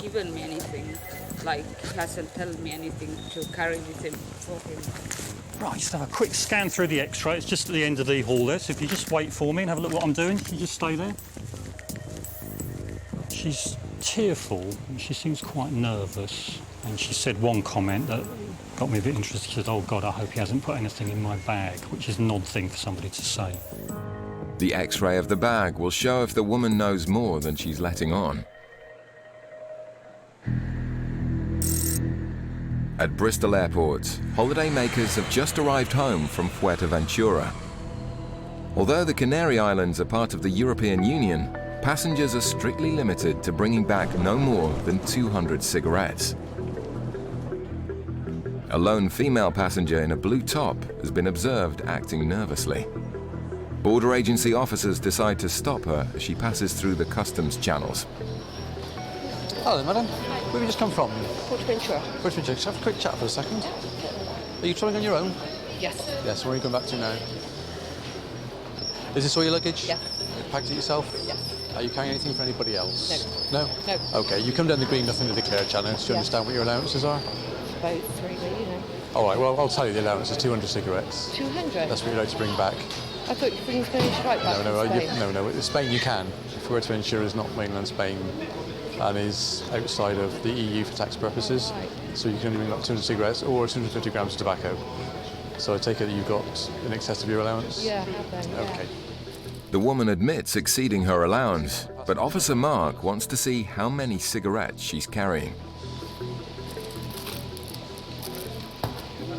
given me anything. Like, he hasn't told me anything to carry with him for him. Right, just have a quick scan through the X-ray. It's just at the end of the hall there, so if you just wait for me and have a look what I'm doing, can you just stay there? She's tearful and she seems quite nervous. And she said one comment that got me a bit interested. She said, "Oh God, I hope he hasn't put anything in my bag," which is an odd thing for somebody to say. The X-ray of the bag will show if the woman knows more than she's letting on. At Bristol Airport, holidaymakers have just arrived home from Fuerteventura. Although the Canary Islands are part of the European Union, passengers are strictly limited to bringing back no more than 200 cigarettes. A lone female passenger in a blue top has been observed acting nervously. Border agency officers decide to stop her as she passes through the customs channels. Hello, madam. Where have you just come from? Fuerteventura. Fuerteventura. Just have a quick chat for a second. Are you travelling on your own? Yes. Yes, where are you going back to now? Is this all your luggage? Yeah. You packed it yourself? Yeah. Are you carrying anything for anybody else? No. No? No. OK, you come down the green, nothing to declare channel. Do you understand what your allowances are? About 3, you know. All right, well, I'll tell you the allowance is 200 cigarettes. 200? That's what you're allowed to bring back. I thought you were bringing Spanish right back No, to Spain. no. In Spain you can. Fuerteventura is not mainland Spain and is outside of the EU for tax purposes. Right. So you can only bring up 200 cigarettes or 250 grams of tobacco. So I take it that you've got in excess of your allowance? Yeah, I have then, yeah. OK. The woman admits exceeding her allowance, but Officer Mark wants to see how many cigarettes she's carrying.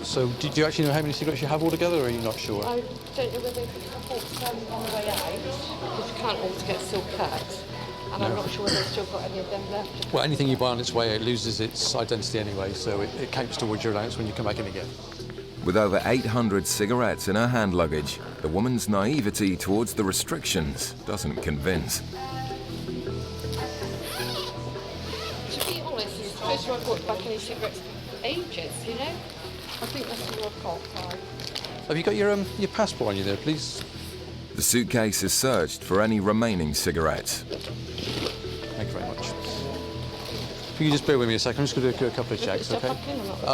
So do you actually know how many cigarettes you have altogether, or are you not sure? I don't know whether you bought some on the way out, because you can't always get still cut. And No. I'm not sure whether they've still got any of them left. Well, anything you buy on its way, it loses its identity anyway, so it counts towards your allowance when you come back in again. With over 800 cigarettes in her hand luggage, the woman's naivety towards the restrictions doesn't convince. To be honest, it's the first time I've bought back any cigarettes for ages, you know? I think that's all I've got, right? Have you got your passport on you there, please? The suitcase is searched for any remaining cigarettes. Thank you very much. If you just bear with me a second, I'm just going to do a couple of checks, okay?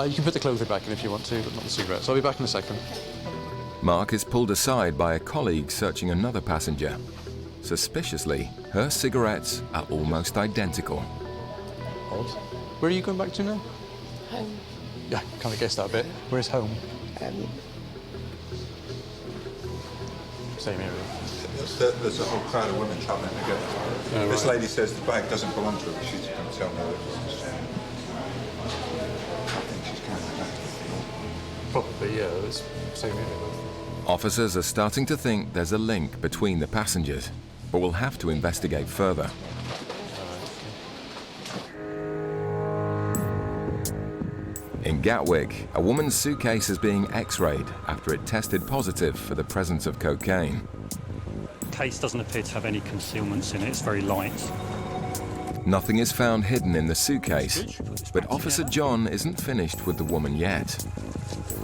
You can put the clothing back in if you want to, but not the cigarettes. I'll be back in a second. Mark is pulled aside by a colleague searching another passenger. Suspiciously, her cigarettes are almost identical. Odd. Where are you going back to now? Home. Yeah, kind of guessed that a bit. Where's home? Same area. There's a whole crowd of women travelling together. This lady says the bag doesn't belong to her, but she's going to tell me that. I think she's coming back. Probably, yeah, it's same area. Officers are starting to think there's a link between the passengers, but will have to investigate further. In Gatwick, a woman's suitcase is being x-rayed after it tested positive for the presence of cocaine. The case doesn't appear to have any concealments in it, it's very light. Nothing is found hidden in the suitcase, but Officer John isn't finished with the woman yet.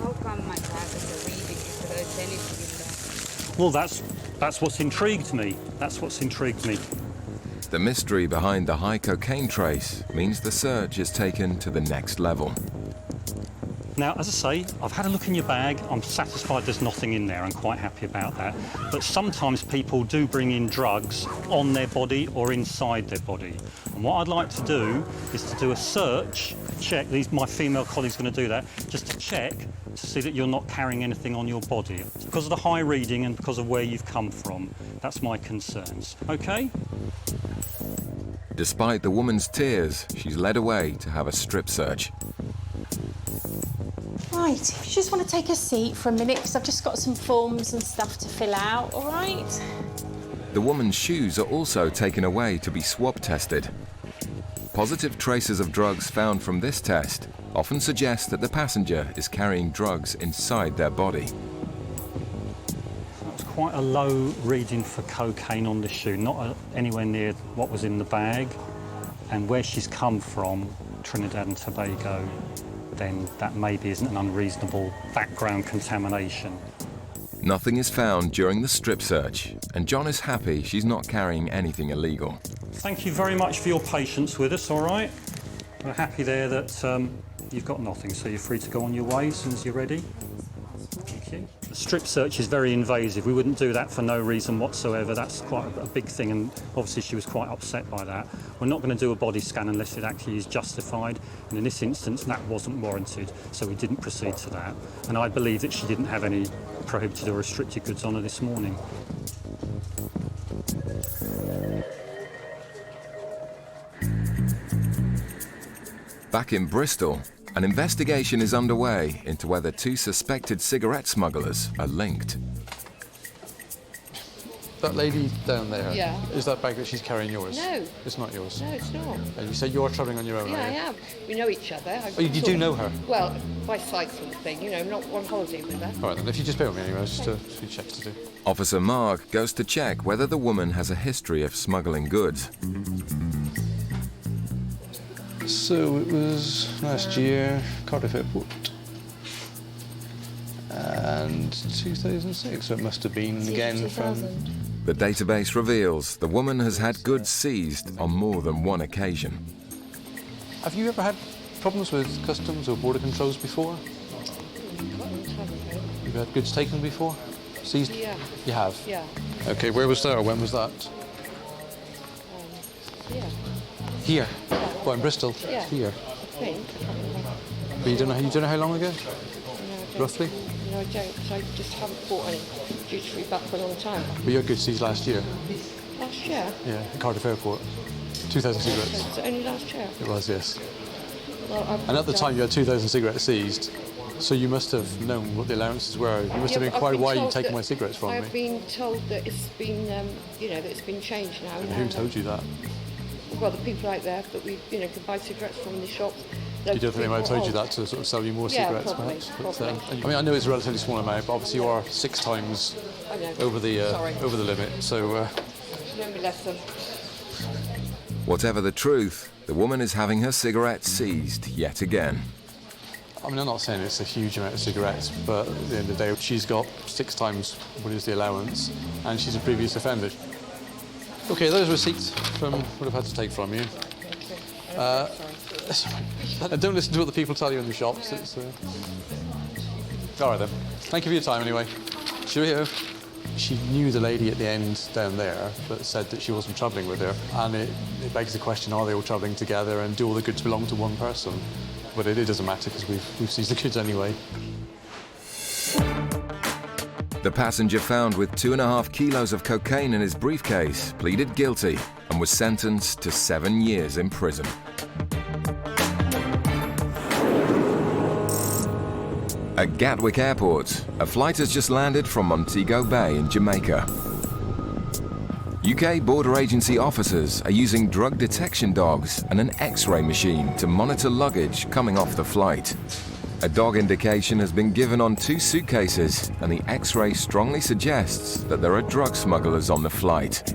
How come my bag is reading if there's anything in there? Well, that's what's intrigued me. That's what's intrigued me. The mystery behind the high cocaine trace means the search is taken to the next level. Now, as I say, I've had a look in your bag. I'm satisfied there's nothing in there. I'm quite happy about that. But sometimes people do bring in drugs on their body or inside their body. And what I'd like to do is to do a search, check. My female colleague's going to do that, just to check to see that you're not carrying anything on your body. Because of the high reading and because of where you've come from, that's my concerns. OK? Despite the woman's tears, she's led away to have a strip search. Right, if you just want to take a seat for a minute, because I've just got some forms and stuff to fill out, all right? The woman's shoes are also taken away to be swab tested. Positive traces of drugs found from this test often suggest that the passenger is carrying drugs inside their body. That's quite a low reading for cocaine on the shoe, not anywhere near what was in the bag. And where she's come from, Trinidad and Tobago, then that maybe isn't an unreasonable background contamination. Nothing is found during the strip search, and John is happy she's not carrying anything illegal. Thank you very much for your patience with us, all right? We're happy there that you've got nothing, so you're free to go on your way as soon as you're ready. Thank you. The strip search is very invasive. We wouldn't do that for no reason whatsoever. That's quite a big thing, and obviously she was quite upset by that. We're not going to do a body scan unless it actually is justified, and in this instance that wasn't warranted, so we didn't proceed to that. And I believe that she didn't have any prohibited or restricted goods on her this morning. Back in Bristol, an investigation is underway into whether two suspected cigarette smugglers are linked. That lady down there, Yeah. is that bag that she's carrying yours? No. It's not yours? No, it's not. And you say you're travelling on your own, Yeah, are I you? am. We know each other. Oh, you do know her? Well, by sight sort of thing, you know, not on holiday with her. All right, then, if you just bear with me anyway, just a few checks to do. Officer Mark goes to check whether the woman has a history of smuggling goods. So it was last year, Cardiff Airport. And 2006, so it must have been again from... The database reveals the woman has had goods seized on more than one occasion. Have you ever had problems with customs or border controls before? You've had goods taken before? Seized? Yeah. You have? Yeah. Okay, where was that or when was that? Yeah. Here? What, in Bristol? Yeah. Here? I think. I can't remember. But you don't know how long ago? No, I don't. Roughly? No, I don't, because I just haven't bought any duty-free back for a long time. But your goods seized last year? Last year? Yeah, at Cardiff Airport. 2,000 cigarettes. Was it only last year? It was, yes. Well, And at the time you had 2,000 cigarettes seized, so you must have known what the allowances were. You must have inquired why you've taken my cigarettes from me. I've been told that it's been, you know, that it's been changed now. And who told you that? Well, the people out there that we, you know, can buy cigarettes from in the shops. You don't think they might have told you that to sort of sell you more Yeah, cigarettes, probably, perhaps? probably. I mean, I know it's a relatively small amount, but obviously you are 6 times I know. over the Sorry. limit. So. Learn my lesson. Whatever the truth, the woman is having her cigarettes seized yet again. I mean, I'm not saying it's a huge amount of cigarettes, but at the end of the day, she's got 6 times what is the allowance, and she's a previous offender. OK, those receipts from what I've had to take from you. And don't listen to what the people tell you in the shops. All right then. Thank you for your time anyway. Cheerio. She knew the lady at the end down there, but said that she wasn't travelling with her. And it begs the question, are they all travelling together and do all the goods belong to one person? But it doesn't matter because we've seized the goods anyway. The passenger found with 2.5 kilos of cocaine in his briefcase pleaded guilty and was sentenced to 7 years in prison. At Gatwick Airport, a flight has just landed from Montego Bay in Jamaica. UK border agency officers are using drug detection dogs and an X-ray machine to monitor luggage coming off the flight. A dog indication has been given on 2 suitcases, and the X-ray strongly suggests that there are drug smugglers on the flight.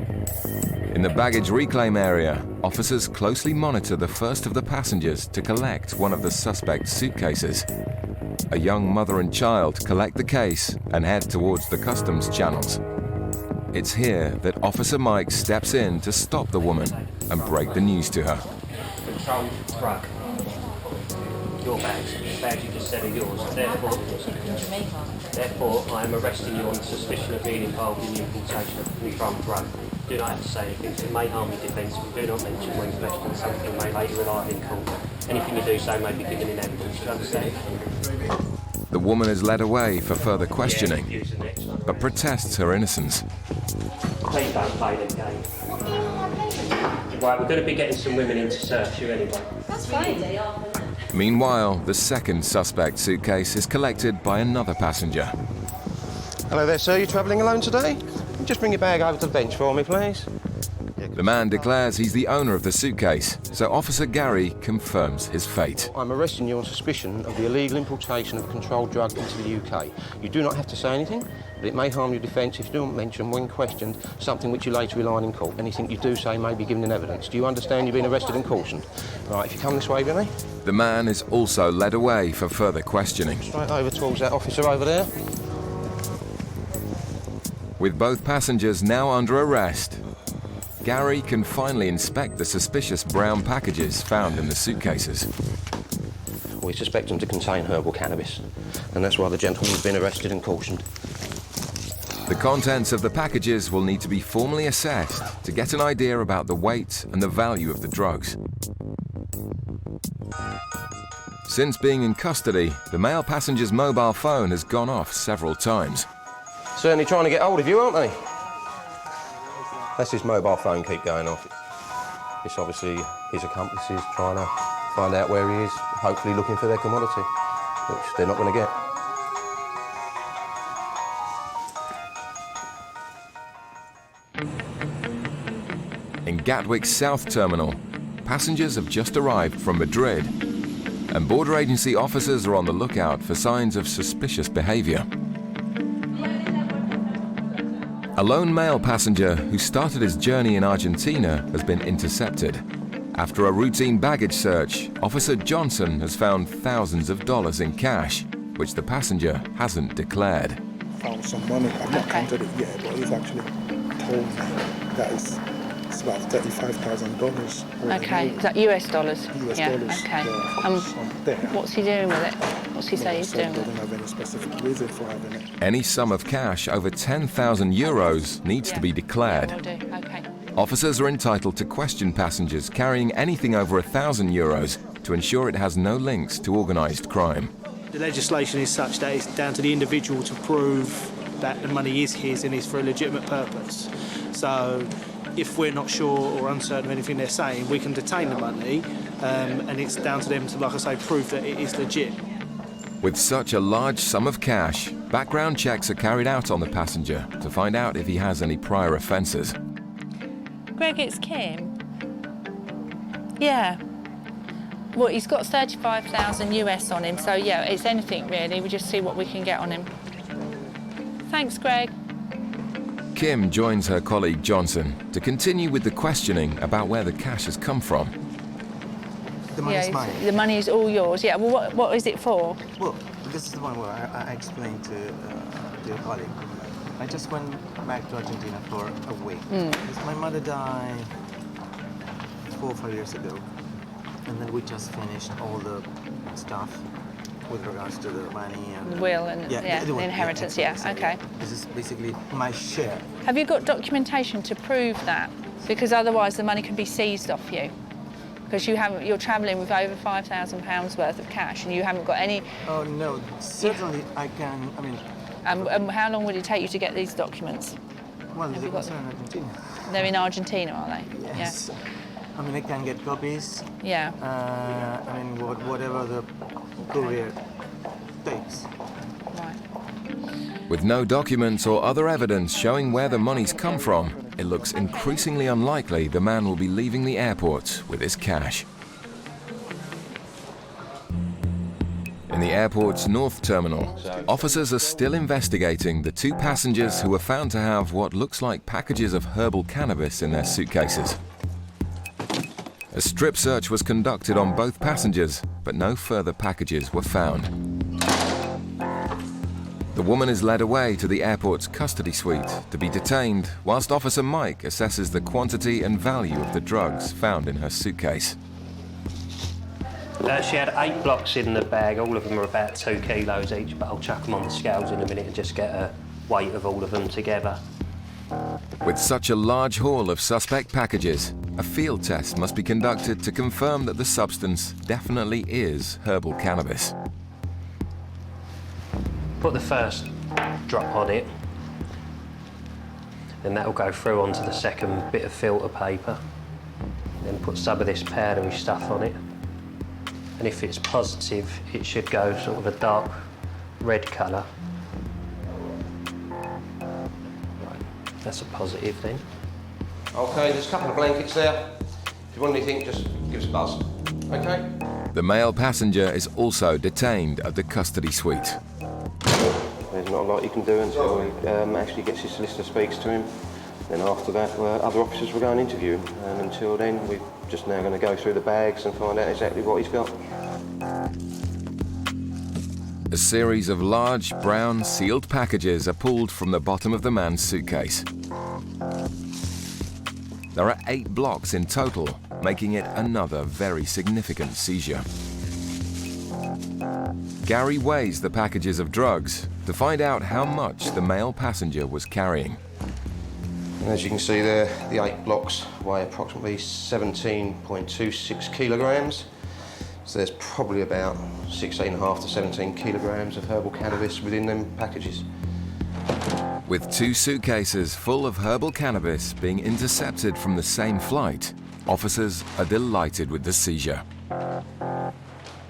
In the baggage reclaim area, officers closely monitor the first of the passengers to collect one of the suspect's suitcases. A young mother and child collect the case and head towards the customs channels. It's here that Officer Mike steps in to stop the woman and break the news to her. Controlled drug. Your bags. The bags you just said are yours. Therefore, I am arresting you on suspicion of being involved in the importation of controlled drug. Do not have to say anything, so it may harm your defence. Do not mention when questioned. Something may later rely in court. Anything you do say may be given in evidence. Do you understand? The woman is led away for further questioning, but protests her innocence. Please don't play them games. Right, we're going to be getting some women in to search you anyway. That's fine. Meanwhile, the second suspect suitcase is collected by another passenger. Hello there, sir. You travelling alone today? Just bring your bag over to the bench for me, please. The man declares he's the owner of the suitcase, so Officer Gary confirms his fate. I'm arresting you on suspicion of the illegal importation of a controlled drug into the UK. You do not have to say anything, but it may harm your defence if you don't mention, when questioned, something which you later rely on in court. Anything you do say may be given in evidence. Do you understand you've been arrested and cautioned? Right, if you come this way, Billy. The man is also led away for further questioning. Straight over towards that officer over there. With both passengers now under arrest, Gary can finally inspect the suspicious brown packages found in the suitcases. We suspect them to contain herbal cannabis, and that's why the gentleman's been arrested and cautioned. The contents of the packages will need to be formally assessed to get an idea about the weight and the value of the drugs. Since being in custody, the male passenger's mobile phone has gone off several times. Certainly trying to get hold of you, aren't they? That's his mobile phone keep going off. It's obviously his accomplices trying to find out where he is, hopefully looking for their commodity, which they're not going to get. In Gatwick's South Terminal, passengers have just arrived from Madrid, and border agency officers are on the lookout for signs of suspicious behaviour. A lone male passenger who started his journey in Argentina has been intercepted. After a routine baggage search, Officer Johnson has found thousands of dollars in cash, which the passenger hasn't declared. Found some money. I've not counted it yet, but he's actually told me that it's about $35,000. Okay, is that US dollars? US yeah, dollars. okay. There. What's he doing with it? What's he say he's doing with it? Doesn't have any specific reason for having it. Any sum of cash over 10,000 euros needs to be declared. Yeah, will do. Okay. Officers are entitled to question passengers carrying anything over 1,000 euros to ensure it has no links to organised crime. The legislation is such that it's down to the individual to prove that the money is his and is for a legitimate purpose. So if we're not sure or uncertain of anything they're saying, we can detain the money, and it's down to them to, like I say, prove that it is legit. With such a large sum of cash, background checks are carried out on the passenger to find out if he has any prior offences. Greg, it's Kim. Yeah. Well, he's got 35,000 US on him, so yeah, it's anything really. We just see what we can get on him. Thanks, Greg. Kim joins her colleague Johnson to continue with the questioning about where the cash has come from. The money's mine. The money is all yours. Yeah. Well, what is it for? Well, this is the one where I explained to your colleague. I just went back to Argentina for a week. Because my mother died 4 or 5 years ago. And then we just finished all the stuff with regards to the money and The will and the will, inheritance. exactly. Okay. This is basically my share. Have you got documentation to prove that? Because otherwise the money can be seized off you. Because you're travelling with over £5,000 worth of cash and you haven't got any. Oh no, certainly I can. I mean. And how long would it take you to get these documents? Well, they're in Argentina. They're in Argentina, are they? Yes. Yeah. I mean, I can get copies. Yeah. I mean, whatever the courier takes. Right. With no documents or other evidence showing where the money's come from, it looks increasingly unlikely the man will be leaving the airport with his cash. In the airport's North Terminal, officers are still investigating the 2 passengers who were found to have what looks like packages of herbal cannabis in their suitcases. A strip search was conducted on both passengers, but no further packages were found. The woman is led away to the airport's custody suite to be detained, whilst Officer Mike assesses the quantity and value of the drugs found in her suitcase. She had 8 blocks in the bag, all of them are about 2 kilos each, but I'll chuck them on the scales in a minute and just get a weight of all of them together. With such a large haul of suspect packages, a field test must be conducted to confirm that the substance definitely is herbal cannabis. Put the first drop on it, then that'll go through onto the second bit of filter paper. Then put some of this powdery stuff on it. And if it's positive, it should go sort of a dark red colour. Right, that's a positive then. Okay, there's a couple of blankets there. If you want anything, just give us a buzz. Okay? The male passenger is also detained at the custody suite. There's not a lot you can do until he actually gets his solicitor, speaks to him. Then after that, other officers will go and interview him. And until then, we're just now going to go through the bags and find out exactly what he's got. A series of large, brown, sealed packages are pulled from the bottom of the man's suitcase. There are 8 blocks in total, making it another very significant seizure. Gary weighs the packages of drugs to find out how much the male passenger was carrying. And as you can see there, the 8 blocks weigh approximately 17.26 kilograms. So there's probably about 16.5 to 17 kilograms of herbal cannabis within them packages. With 2 suitcases full of herbal cannabis being intercepted from the same flight, officers are delighted with the seizure.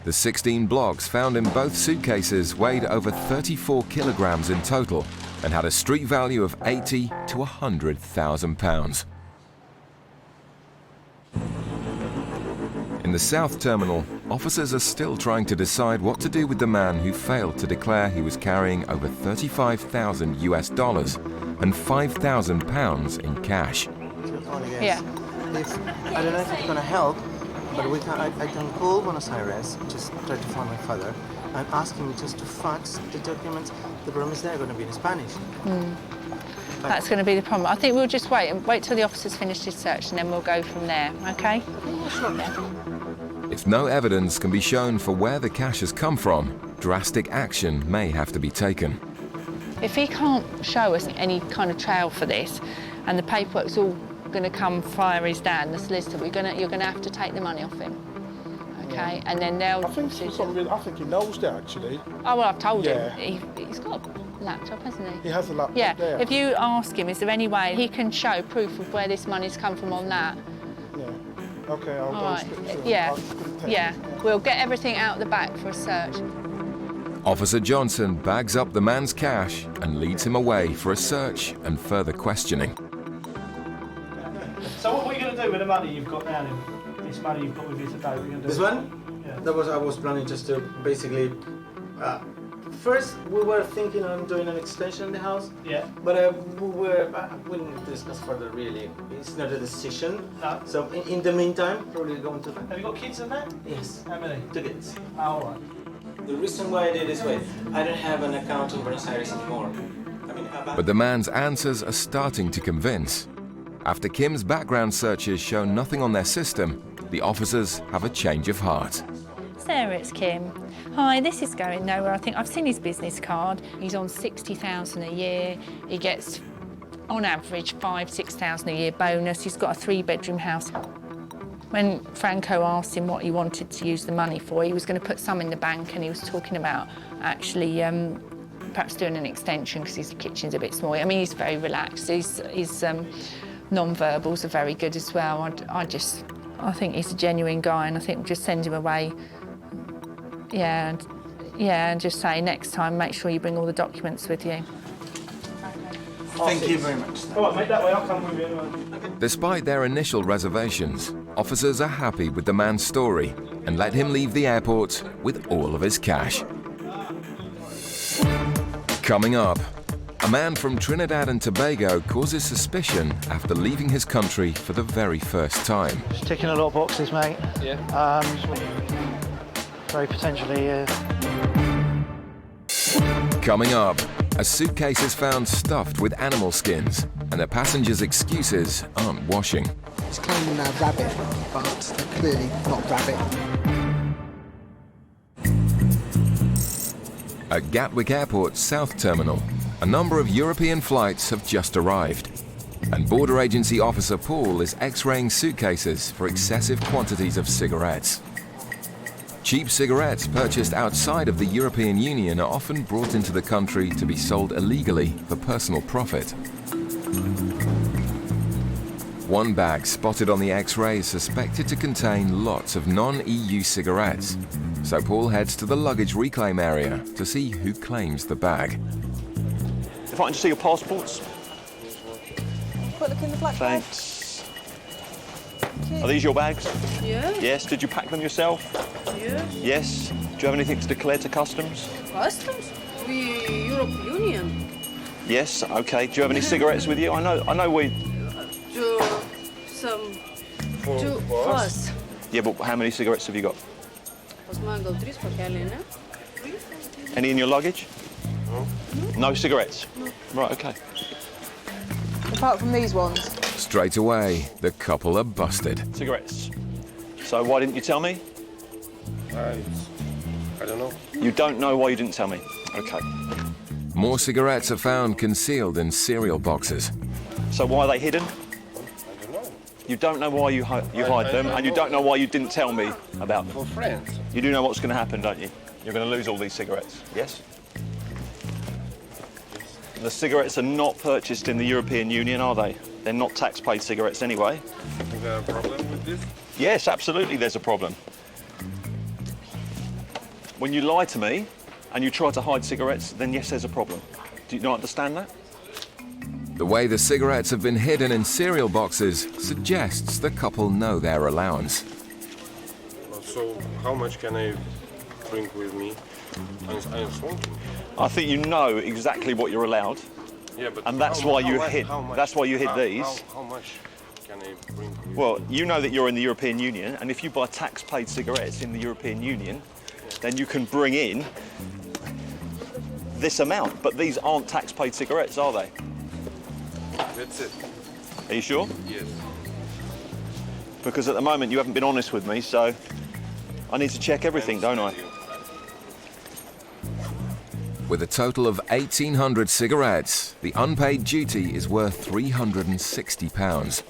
The 16 blocks found in both suitcases weighed over 34 kilograms in total and had a street value of £80,000 to £100,000. In the South Terminal, officers are still trying to decide what to do with the man who failed to declare he was carrying over $35,000 and £5,000 in cash. Yeah. I don't know if it's going to help, but I can call Buenos Aires, just try to find my father, and ask him just to fax the documents. The problem is they're going to be in Spanish. That's going to be the problem. I think we'll just wait till the officers finish this search and then we'll go from there, okay? If no evidence can be shown for where the cash has come from, drastic action may have to be taken. If he can't show us any kind of trail for this and the paperwork's all going to come via his dad, the solicitor, you're going to have to take the money off him. Okay, and then they'll... I think he knows that, actually. Oh, well, I've told him. He's got a laptop, hasn't he? He has a laptop there. If you ask him, is there any way he can show proof of where this money's come from on that? Yeah. Okay, I'll go speak to him. Yeah. We'll get everything out the back for a search. Officer Johnson bags up the man's cash and leads him away for a search and further questioning. So what are you going to do with the money you've got now then? This money you've got with you today, what are you going to do? This one? Yeah. I was planning just to basically... first, we were thinking on doing an extension in the house. Yeah. But we didn't discuss further, really. It's not a decision. No. So in the meantime, probably going to... Have you got kids in that? Yes. How many? 2 kids. Oh, all right. The reason why I did it this way, I don't have an account in Buenos Aires anymore. But the man's answers are starting to convince. After Kim's background searches show nothing on their system, the officers have a change of heart. Sarah, it's Kim. Hi, this is going nowhere. I think I've seen his business card. He's on 60,000 a year. He gets, on average, 6,000 a year bonus. He's got a 3-bedroom house. When Franco asked him what he wanted to use the money for, he was going to put some in the bank, and he was talking about actually perhaps doing an extension because his kitchen's a bit small. I mean, he's very relaxed. His non-verbals are very good as well. I think he's a genuine guy, and I think we'll just send him away. Yeah, and just say next time, make sure you bring all the documents with you. Thank you very much. All right, mate, that way I'll come with you. Despite their initial reservations, officers are happy with the man's story and let him leave the airport with all of his cash. Coming up, a man from Trinidad and Tobago causes suspicion after leaving his country for the very first time. Just ticking a lot of boxes, mate. Yeah. Very potentially. Coming up, a suitcase is found stuffed with animal skins, and the passenger's excuses aren't washing. He's claiming they're rabbit, but they're clearly not rabbit. At Gatwick Airport's South Terminal, a number of European flights have just arrived, and Border Agency Officer Paul is x-raying suitcases for excessive quantities of cigarettes. Cheap cigarettes purchased outside of the European Union are often brought into the country to be sold illegally for personal profit. One bag spotted on the X-ray is suspected to contain lots of non-EU cigarettes, so Paul heads to the luggage reclaim area to see who claims the bag. If I can just see your passports. Quick look in the black bag. Thanks. Are these your bags? Yeah. Yes. Did you pack them yourself? Yes. Yes. Do you have anything to declare to customs? Customs? We European Union. Yes. Okay. Do you have any cigarettes with you? I know we. Some. For us. Yeah, but how many cigarettes have you got? Any in your luggage? No. No cigarettes? No. Right, okay. Apart from these ones. Straight away, the couple are busted. Cigarettes. So why didn't you tell me? I don't know. You don't know why you didn't tell me? Okay. More cigarettes are found concealed in cereal boxes. So why are they hidden? I don't know. You don't know why you hide them, and you don't know why you didn't tell me about them. For friends. You do know what's going to happen, don't you? You're going to lose all these cigarettes, yes? The cigarettes are not purchased in the European Union, are they? They're not tax-paid cigarettes anyway. Is there a problem with this? Yes, absolutely there's a problem. When you lie to me and you try to hide cigarettes, then yes, there's a problem. Do you not understand that? The way the cigarettes have been hidden in cereal boxes suggests the couple know their allowance. So how much can I bring with me? I'm smoking. I think you know exactly what you're allowed. Yeah, but and that's why you hid. That's why you hid these. How much can I bring with me? Well, you know that you're in the European Union, and if you buy tax-paid cigarettes in the European Union, then you can bring in this amount. But these aren't tax-paid cigarettes, are they? That's it. Are you sure? Yes. Because at the moment you haven't been honest with me, so I need to check everything, don't I? With a total of 1,800 cigarettes, the unpaid duty is worth £360.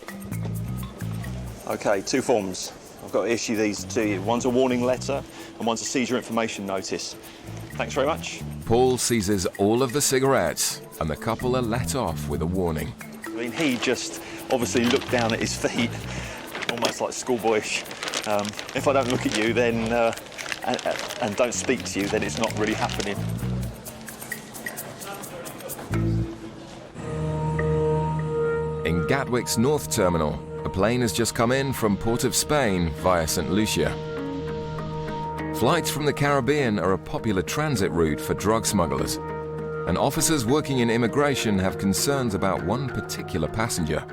Okay, 2 forms. I've got to issue these to you. One's a warning letter and one's a seizure information notice. Thanks very much. Paul seizes all of the cigarettes and the couple are let off with a warning. I mean, he just obviously looked down at his feet, almost like schoolboyish. If I don't look at you then and don't speak to you, then it's not really happening. In Gatwick's North Terminal, a plane has just come in from Port of Spain via St. Lucia. Flights from the Caribbean are a popular transit route for drug smugglers, and officers working in immigration have concerns about one particular passenger.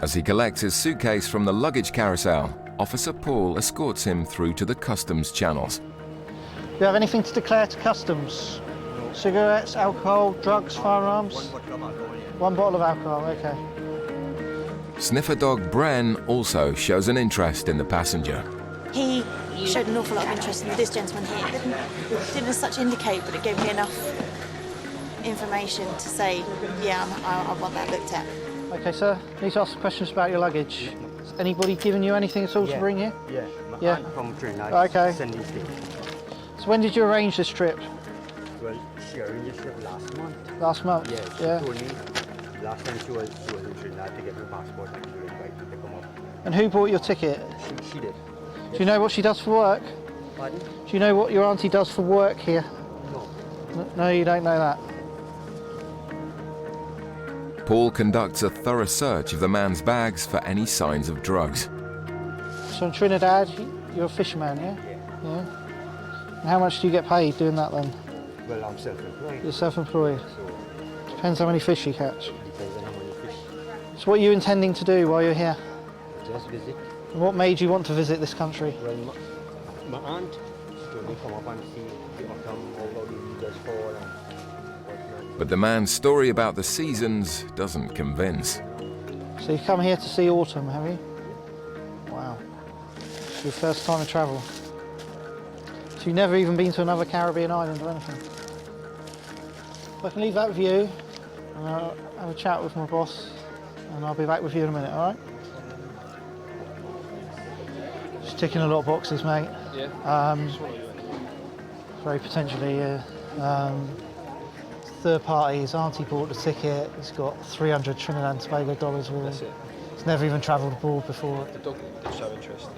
As he collects his suitcase from the luggage carousel, Officer Paul escorts him through to the customs channels. Do you have anything to declare to customs? Cigarettes, alcohol, drugs, firearms? One bottle of alcohol, okay. Sniffer dog Bren also shows an interest in the passenger. He showed an awful lot of interest in this gentleman here. Didn't as such indicate, but it gave me enough information to say, yeah, I want that looked at. Okay, sir. Need to ask some questions about your luggage. Has anybody given you anything at all to bring here? Yeah. Yeah. Aunt from Trinidad. Okay. Send these things. So when did you arrange this trip? Well, she arranged this trip last month. Last month? Yeah. She told me last time she was in Trinidad to get her passport and she was invited to come up. And who bought your ticket? She did. Do you know what she does for work? Pardon? Do you know what your auntie does for work here? No. No, you don't know that. Paul conducts a thorough search of the man's bags for any signs of drugs. So in Trinidad, you're a fisherman, yeah? Yeah. And how much do you get paid doing that then? Well, I'm self-employed. You're self-employed. Depends how many fish you catch. Depends on how many fish. So what are you intending to do while you're here? Just visit. And what made you want to visit this country? Well, my aunt told me come up and see the autumn, how the leaves fall and whatnot. But the man's story about the seasons doesn't convince. So you've come here to see autumn, have you? Wow. It's your first time of travel. So you've never even been to another Caribbean island or anything? I can leave that with you, and I'll have a chat with my boss, and I'll be back with you in a minute, all right? Just ticking a lot of boxes, mate. Yeah. Very potentially, third party, his auntie bought the ticket, he's got 300 Trinidad and Tobago dollars with That's him. it. He's never even travelled abroad before. The dog did show interest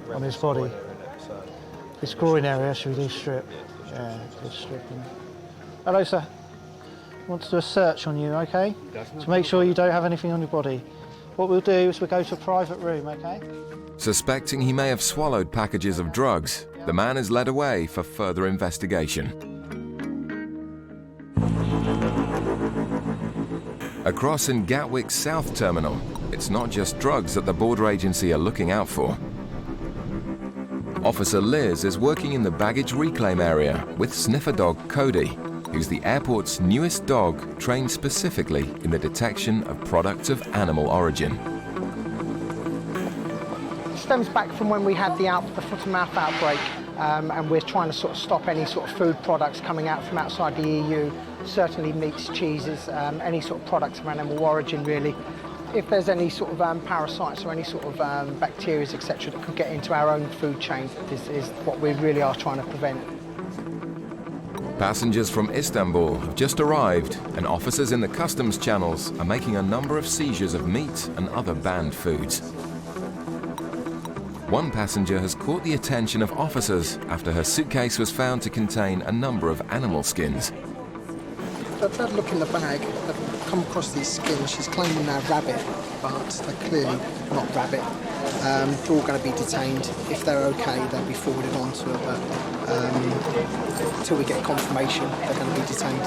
in On his body. His groin area, should we do strip? Yeah, do stripping. Hello, sir. I want to do a search on you, okay? To make sure you don't have anything on your body. What we'll do is we'll go to a private room, okay? Suspecting he may have swallowed packages of drugs, the man is led away for further investigation. Across in Gatwick's South Terminal, it's not just drugs that the border agency are looking out for. Officer Liz is working in the baggage reclaim area with sniffer dog Cody, who's the airport's newest dog trained specifically in the detection of products of animal origin. It stems back from when we had the foot-and-mouth outbreak, and we're trying to sort of stop any sort of food products coming out from outside the EU, certainly meats, cheeses, any sort of products of animal origin really. If there's any sort of parasites or any sort of bacteria, etc., that could get into our own food chain, this is what we really are trying to prevent. Passengers from Istanbul have just arrived, and officers in the customs channels are making a number of seizures of meat and other banned foods. One passenger has caught the attention of officers after her suitcase was found to contain a number of animal skins. I've had a look in the bag. I've come across these skins. She's claiming they're rabbit, but they're clearly not rabbit. They're all going to be detained. If they're okay, they'll be forwarded on to her, but until we get confirmation, they're going to be detained.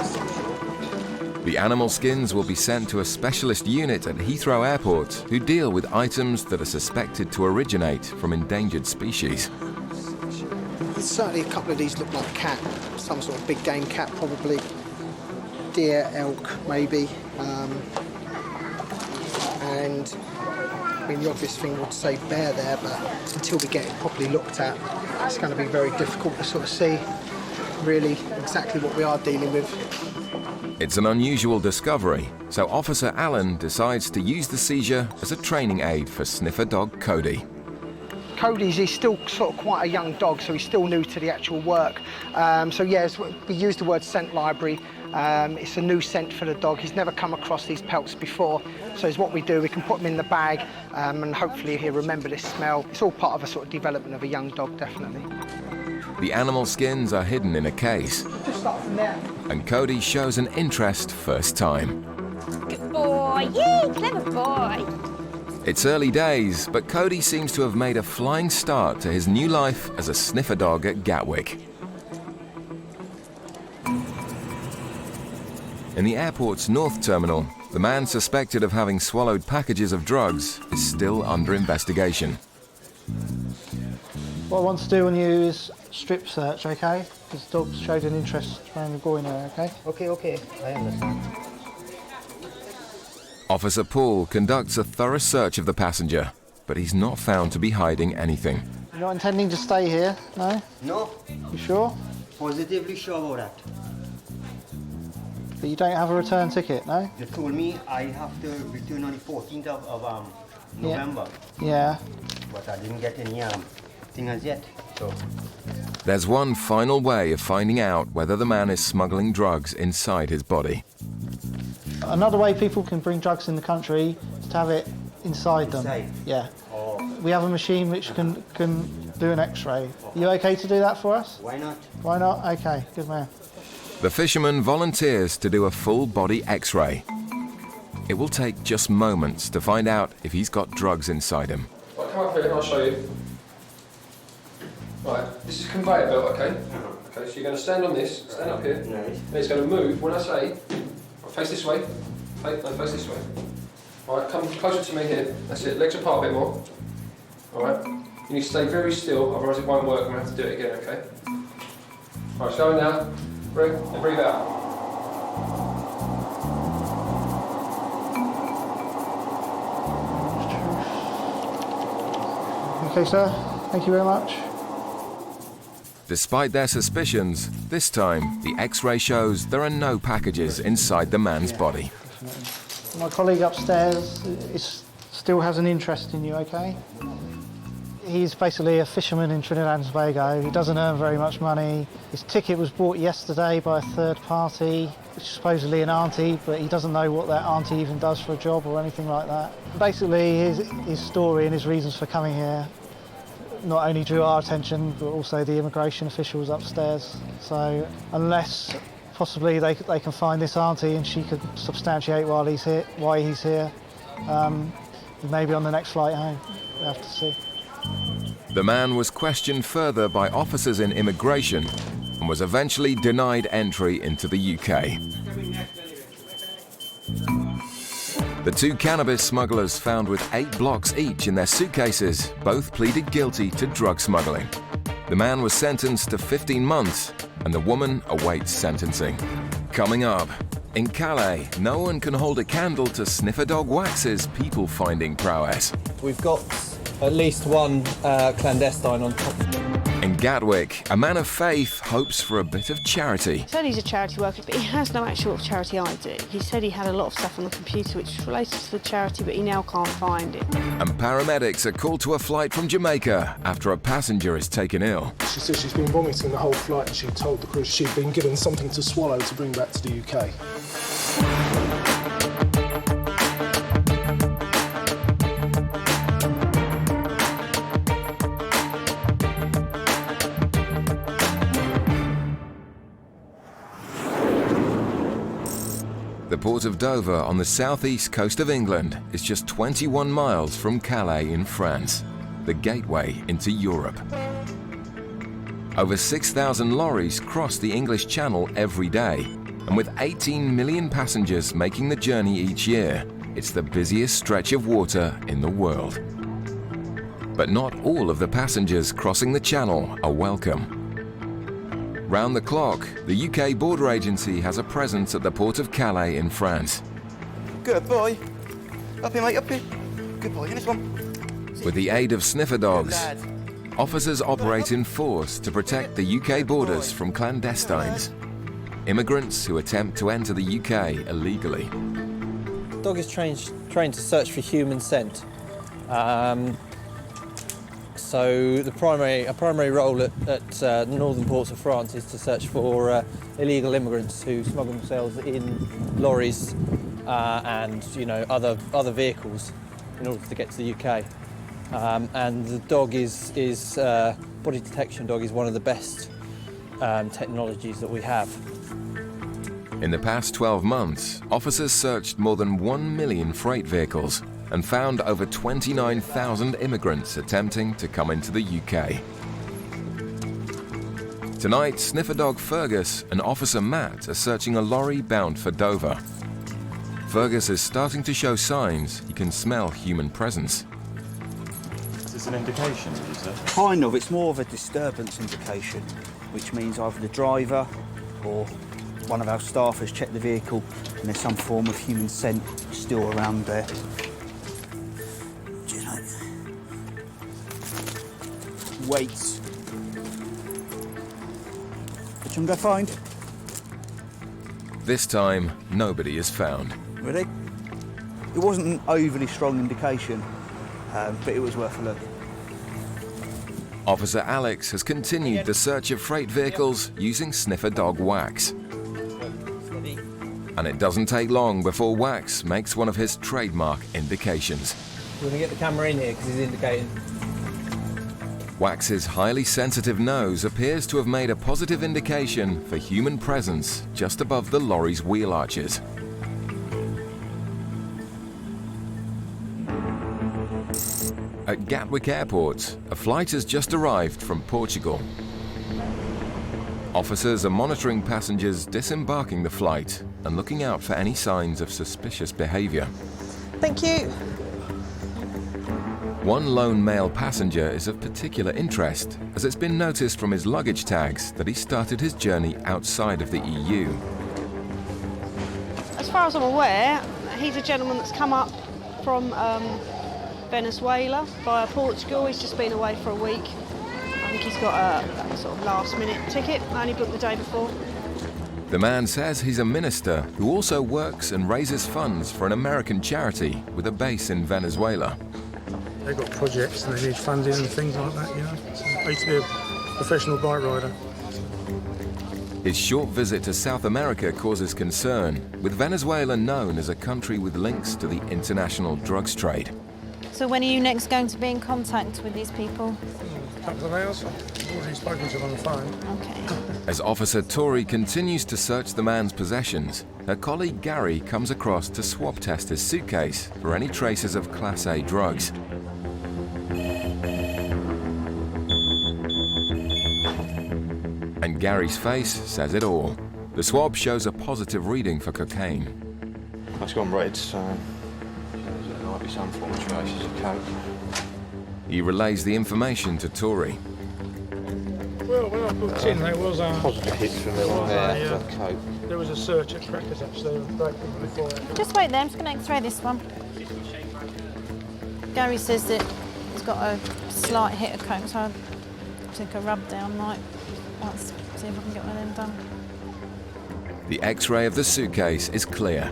The animal skins will be sent to a specialist unit at Heathrow Airport who deal with items that are suspected to originate from endangered species. Certainly a couple of these look like cat, some sort of big game cat probably. Deer, elk, maybe, and I mean the obvious thing would say bear there, but until we get it properly looked at, it's going to be very difficult to sort of see really exactly what we are dealing with. It's an unusual discovery, so Officer Allen decides to use the seizure as a training aid for sniffer dog Cody. Cody's still sort of quite a young dog, so he's still new to the actual work. So yes, we use the word scent library. It's a new scent for the dog. He's never come across these pelts before. So it's what we do. We can put him in the bag and hopefully he'll remember this smell. It's all part of a sort of development of a young dog, definitely. The animal skins are hidden in a case. Just start from there. And Cody shows an interest first time. Good boy, yay, clever boy. It's early days, but Cody seems to have made a flying start to his new life as a sniffer dog at Gatwick. In the airport's North Terminal, the man suspected of having swallowed packages of drugs is still under investigation. What I want to do on you is strip search, okay? Because the dog showed an interest around the groin area, okay? Okay, I understand. Officer Paul conducts a thorough search of the passenger, but he's not found to be hiding anything. You're not intending to stay here, no? No. You sure? Positively sure about that. But you don't have a return ticket, no? They told me I have to return on the 14th of November. Yeah. But I didn't get any thing as yet. So. There's one final way of finding out whether the man is smuggling drugs inside his body. Another way people can bring drugs in the country is to have it inside them. Yeah. Oh. We have a machine which can do an X-ray. Are you okay to do that for us? Why not? Why not? Okay, good man. The fisherman volunteers to do a full-body X-ray. It will take just moments to find out if he's got drugs inside him. Right, come up here and I'll show you. Right, this is a conveyor belt, okay? Okay, so you're going to stand on this, stand up here, and it's going to move when I say, face this way, no, face this way. Alright, come closer to me here, that's it, legs apart a bit more. Alright, you need to stay very still, otherwise it won't work, I'm going to have to do it again, okay? Alright, so now, breathe, and breathe out. Okay, sir. Thank you very much. Despite their suspicions, this time the X-ray shows there are no packages inside the man's body. My colleague upstairs still has an interest in you, okay? He's basically a fisherman in Trinidad and Tobago. He doesn't earn very much money. His ticket was bought yesterday by a third party, which is supposedly an auntie, but he doesn't know what that auntie even does for a job or anything like that. Basically, his story and his reasons for coming here not only drew our attention, but also the immigration officials upstairs. So unless possibly they can find this auntie and she could substantiate why he's here, he may be on the next flight home. We'll have to see. The man was questioned further by officers in immigration and was eventually denied entry into the UK. The two cannabis smugglers found with 8 blocks each in their suitcases both pleaded guilty to drug smuggling. The man was sentenced to 15 months and the woman awaits sentencing. Coming up, in Calais, no one can hold a candle to Sniffer Dog Wax's people-finding prowess. We've got at least one clandestine on top. In Gatwick, a man of faith hopes for a bit of charity. He said he's a charity worker, but he has no actual charity ID. He said he had a lot of stuff on the computer which is related to the charity, but he now can't find it. And paramedics are called to a flight from Jamaica after a passenger is taken ill. She said she's been vomiting the whole flight and she told the crew she'd been given something to swallow to bring back to the UK. The port of Dover on the southeast coast of England is just 21 miles from Calais in France, the gateway into Europe. Over 6,000 lorries cross the English Channel every day, and with 18 million passengers making the journey each year, it's the busiest stretch of water in the world. But not all of the passengers crossing the Channel are welcome. Round the clock, the UK Border Agency has a presence at the port of Calais in France. Good boy. Up here, mate, up here. Good boy, in this one. With the aid of sniffer dogs, officers operate in force to protect the UK borders from clandestines, immigrants who attempt to enter the UK illegally. The dog is trained to search for human scent. So a primary role at the northern ports of France is to search for illegal immigrants who smuggle themselves in lorries and other vehicles in order to get to the UK. And the dog is body detection dog is one of the best technologies that we have. In the past 12 months, officers searched more than 1 million freight vehicles and found over 29,000 immigrants attempting to come into the UK. Tonight, sniffer dog Fergus and Officer Matt are searching a lorry bound for Dover. Fergus is starting to show signs he can smell human presence. Is this an indication, is it? Kind of. It's more of a disturbance indication, which means either the driver or one of our staff has checked the vehicle and there's some form of human scent still around there. Cheers, mate. Wait. Which one go find? This time, nobody is found. Ready? It wasn't an overly strong indication, but it was worth a look. Officer Alex has continued the search of freight vehicles using sniffer dog Wax. And it doesn't take long before Wax makes one of his trademark indications. We're going to get the camera in here because he's indicating. Wax's highly sensitive nose appears to have made a positive indication for human presence just above the lorry's wheel arches. At Gatwick Airport, a flight has just arrived from Portugal. Officers are monitoring passengers disembarking the flight and looking out for any signs of suspicious behaviour. Thank you. One lone male passenger is of particular interest, as it's been noticed from his luggage tags that he started his journey outside of the EU. As far as I'm aware, he's a gentleman that's come up from Venezuela via Portugal. He's just been away for a week. I think he's got a sort of last-minute ticket, only booked the day before. The man says he's a minister who also works and raises funds for an American charity with a base in Venezuela. They've got projects and they need funding and things like that, you know. So I used to be a professional bike rider. His short visit to South America causes concern, with Venezuela known as a country with links to the international drugs trade. So when are you next going to be in contact with these people? A couple of hours. I've already spoken to them on the phone. Okay. As Officer Tori continues to search the man's possessions, her colleague Gary comes across to swab test his suitcase for any traces of Class A drugs. And Gary's face says it all. The swab shows a positive reading for cocaine. That's gone red, so there might be some form of traces of coke. He relays the information to Tori. Well, when I booked in, there was a positive hits from coke. There was a search at Crackers actually before. Just wait there, I'm just going to X-ray this one. Gary says that he's got a slight hit of coke, so I'll take a rub down, like, once, see if I can get one of them done. The X-ray of the suitcase is clear.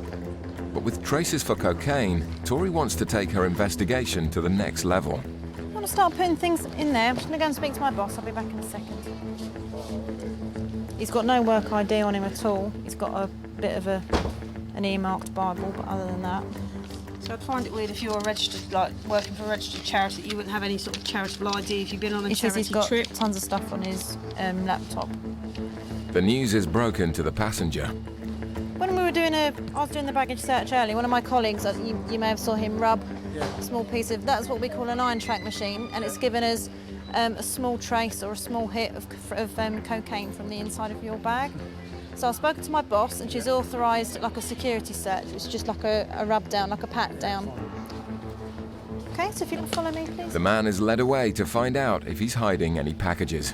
But with traces for cocaine, Tori wants to take her investigation to the next level. I want to start putting things in there. I'm just going to go and speak to my boss. I'll be back in a second. He's got no work ID on him at all. He's got a bit of an earmarked Bible, but other than that. So I'd find it weird if you're registered, like working for a registered charity, that you wouldn't have any sort of charitable ID if you've been on a He says charity he's got trip. tons of stuff on his laptop. The news is broken to the passenger. When we were I was doing the baggage search earlier, one of my colleagues, you may have saw him rub a small piece of, that's what we call an iron track machine, and it's given us a small trace or a small hit of cocaine from the inside of your bag. So I've spoken to my boss and she's authorised like a security search. It's just like a rub down, like a pat down. Okay, so if you can follow me, please. The man is led away to find out if he's hiding any packages.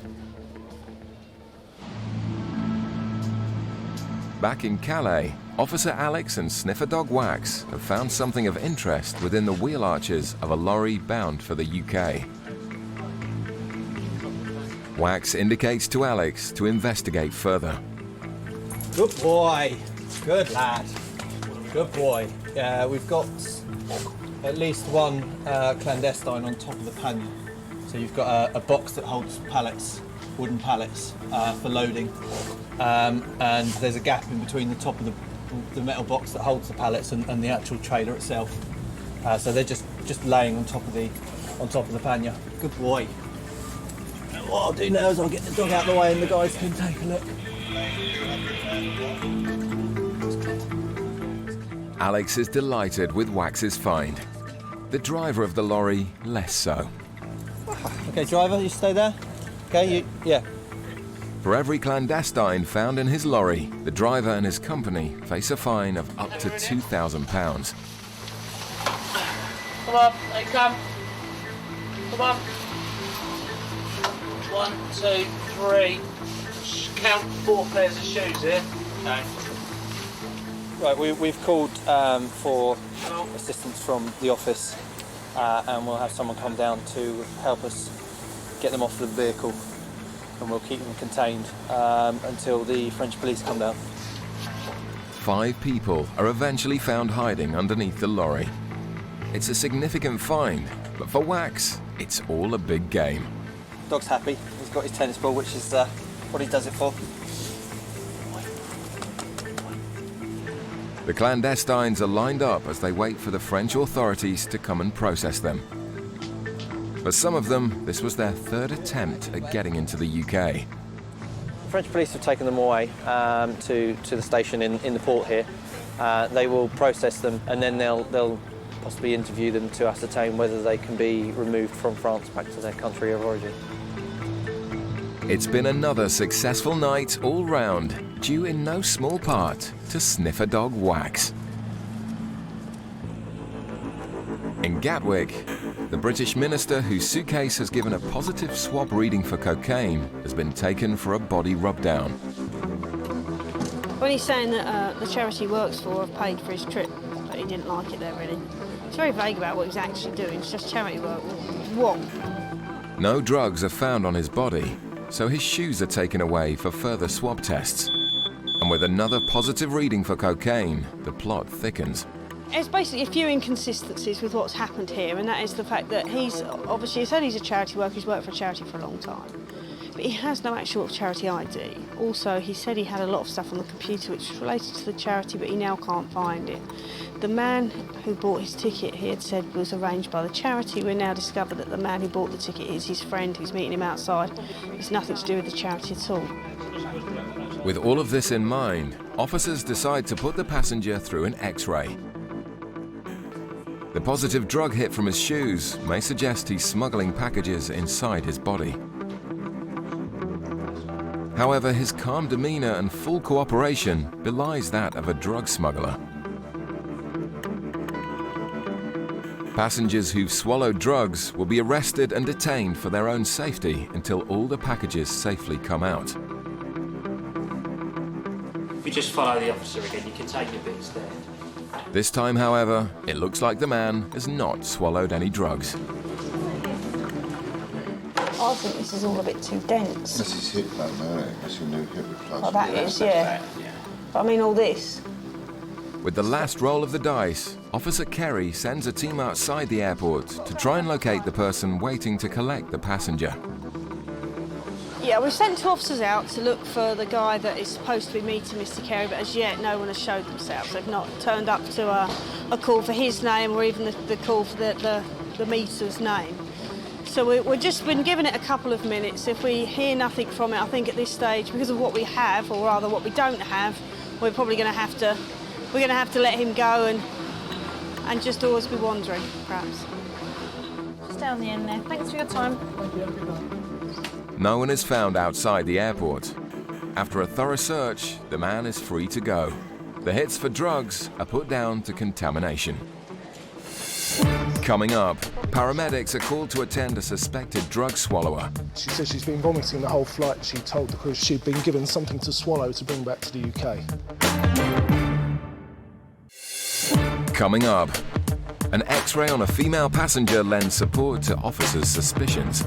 Back in Calais, Officer Alex and Sniffer Dog Wax have found something of interest within the wheel arches of a lorry bound for the UK. Wax indicates to Alex to investigate further. Good boy. Good lad. Good boy. We've got at least one clandestine on top of the pannier. So you've got a box that holds pallets, wooden pallets for loading. And there's a gap in between the top of the metal box that holds the pallets and the actual trailer itself. So they're just laying on top of the pannier. Good boy. And what I'll do now is I'll get the dog out of the way and the guys can take a look. Alex is delighted with Wax's find. The driver of the lorry, less so. Okay, driver, you stay there. Okay, yeah. For every clandestine found in his lorry, the driver and his company face a fine of up to £2,000. Come on, they come. Come on. 1, 2, 3. Count 4 pairs of shoes here. Okay. Right, we've called for assistance from the office, and we'll have someone come down to help us get them off the vehicle, and we'll keep them contained until the French police come down. 5 people are eventually found hiding underneath the lorry. It's a significant find, but for Wax, it's all a big game. Dog's happy. He's got his tennis ball, which is what he does it for. The clandestines are lined up as they wait for the French authorities to come and process them. For some of them, this was their 3rd attempt at getting into the UK. The French police have taken them away to the station in the port here. They will process them, and then they'll possibly interview them to ascertain whether they can be removed from France back to their country of origin. It's been another successful night all round, due in no small part to sniffer dog Wax. In Gatwick, the British minister whose suitcase has given a positive swab reading for cocaine has been taken for a body rub-down. When he's saying that the charity he works for have paid for his trip, but he didn't like it there really. It's very vague about what he's actually doing. It's just charity work. What? No drugs are found on his body, so his shoes are taken away for further swab tests. And with another positive reading for cocaine, the plot thickens. There's basically a few inconsistencies with what's happened here, and that is the fact that he's obviously, he said he's a charity worker, he's worked for a charity for a long time, but he has no actual charity ID. Also, he said he had a lot of stuff on the computer which was related to the charity, but he now can't find it. The man who bought his ticket, he had said, was arranged by the charity. We now discovered that the man who bought the ticket is his friend who's meeting him outside. It's nothing to do with the charity at all. With all of this in mind, officers decide to put the passenger through an X-ray. The positive drug hit from his shoes may suggest he's smuggling packages inside his body. However, his calm demeanor and full cooperation belies that of a drug smuggler. Passengers who've swallowed drugs will be arrested and detained for their own safety until all the packages safely come out. If you just follow the officer again, you can take your bits there. This time, however, it looks like the man has not swallowed any drugs. I think this is all a bit too dense. This is hip though, no? That's your new hip replacement. Oh, that is, yeah. But I mean, all this. With the last roll of the dice, Officer Kerry sends a team outside the airport to try and locate the person waiting to collect the passenger. Yeah, we've sent 2 officers out to look for the guy that is supposed to be meeting Mr. Carey, but as yet no one has showed themselves. They've not turned up to a call for his name or even the call for the meter's name. So we've just been given it a couple of minutes. If we hear nothing from it, I think at this stage, because of what we have, or rather what we don't have, we're probably going to have to let him go and just always be wandering, perhaps. Just down the end there. Thanks for your time. No one is found outside the airport. After a thorough search, the man is free to go. The hits for drugs are put down to contamination. Coming up, paramedics are called to attend a suspected drug swallower. She said she's been vomiting the whole flight. She told the crew she'd been given something to swallow to bring back to the UK. Coming up, an X-ray on a female passenger lends support to officers' suspicions.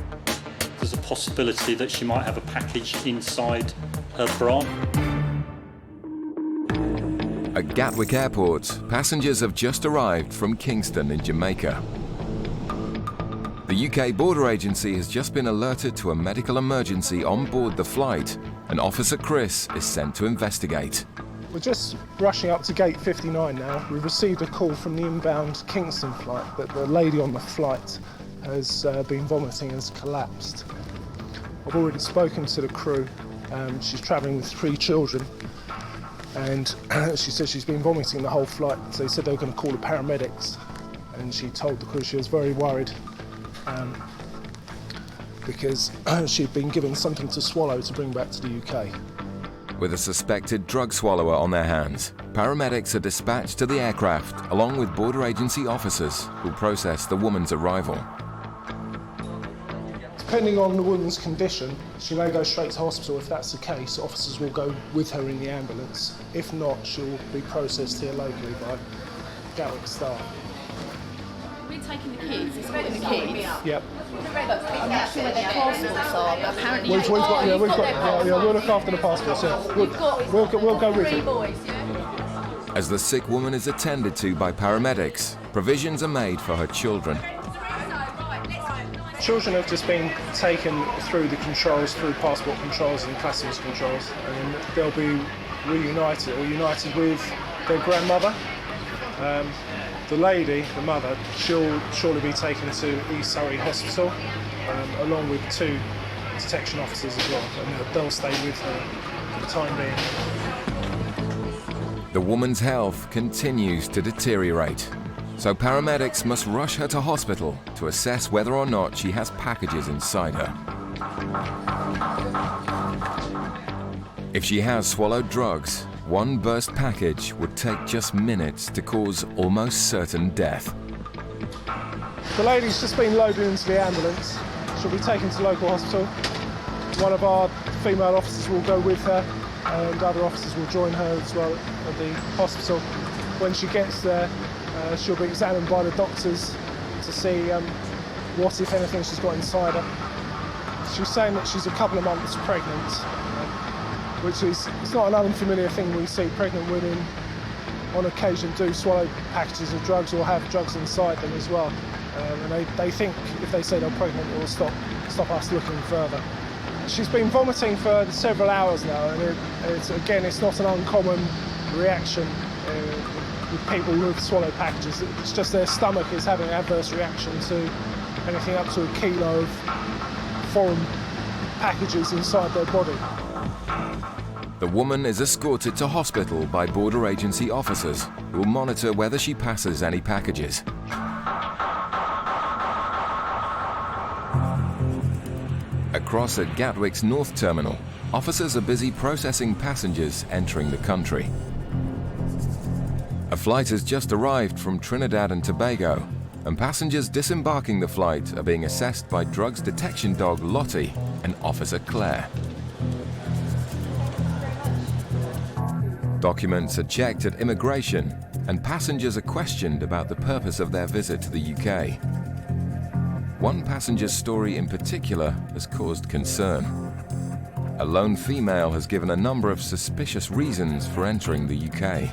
There's a possibility that she might have a package inside her bra. At Gatwick Airport, passengers have just arrived from Kingston in Jamaica. The UK Border Agency has just been alerted to a medical emergency on board the flight, and Officer Chris is sent to investigate. We're just rushing up to gate 59 now. We've received a call from the inbound Kingston flight that the lady on the flight has been vomiting and has collapsed. I've already spoken to the crew. She's travelling with 3 children, and she said she's been vomiting the whole flight. So they said they were going to call the paramedics, and she told the crew she was very worried because she'd been given something to swallow to bring back to the UK. With a suspected drug swallower on their hands, paramedics are dispatched to the aircraft along with border agency officers who process the woman's arrival. Depending on the woman's condition, she may go straight to hospital. If that's the case, officers will go with her in the ambulance. If not, she'll be processed here locally by Gatwick staff. We're taking the kids, escorting the kids. Yep. I'm not sure where their passports are, but apparently We'll look after the passports. Yeah. We'll go with you. boys, yeah? As the sick woman is attended to by paramedics, provisions are made for her children. Children have just been taken through the controls, through passport controls and customs controls, and they'll be reunited or united with their grandmother. The lady, the mother, she'll surely be taken to East Surrey Hospital, along with 2 detection officers as well, and they'll stay with her for the time being. The woman's health continues to deteriorate, so paramedics must rush her to hospital to assess whether or not she has packages inside her. If she has swallowed drugs, one burst package would take just minutes to cause almost certain death. The lady's just been loaded into the ambulance. She'll be taken to local hospital. One of our female officers will go with her, and other officers will join her as well at the hospital. When she gets there, she'll be examined by the doctors to see what, if anything, she's got inside her. She's saying that she's a couple of months pregnant, which is, it's not an unfamiliar thing. We see pregnant women on occasion do swallow packages of drugs or have drugs inside them as well. And they think if they say they're pregnant, it will stop us looking further. She's been vomiting for several hours now, and it's not an uncommon reaction with people who have swallowed packages. It's just their stomach is having an adverse reaction to anything up to a kilo of foreign packages inside their body. The woman is escorted to hospital by border agency officers who will monitor whether she passes any packages. Across at Gatwick's North Terminal, officers are busy processing passengers entering the country. A flight has just arrived from Trinidad and Tobago, and passengers disembarking the flight are being assessed by drugs detection dog Lottie and Officer Claire. Documents are checked at immigration, and passengers are questioned about the purpose of their visit to the UK. One passenger's story in particular has caused concern. A lone female has given a number of suspicious reasons for entering the UK.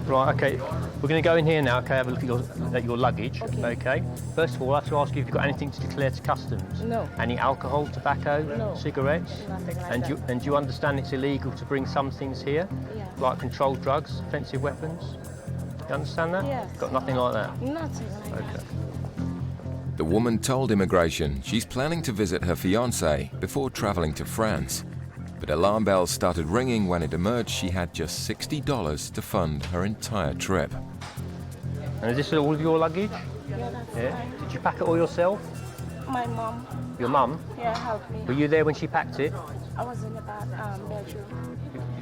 Right, okay, we're going to go in here now, okay, have a look at your luggage, okay. First of all, I have to ask you if you've got anything to declare to customs. No. Any alcohol, tobacco, No. cigarettes? Nothing like and that. do you understand it's illegal to bring some things here? Yeah. Like controlled drugs, offensive weapons? You understand that? Yes. Got nothing like that? Nothing like that. Okay. The woman told immigration she's planning to visit her fiancé before traveling to France. But alarm bells started ringing when it emerged she had just $60 to fund her entire trip. And is this all of your luggage? Yeah, that's Yeah. fine. Did you pack it all yourself? My mom, Your mum? yeah, helped me. Were you there when she packed it? I was in the bedroom.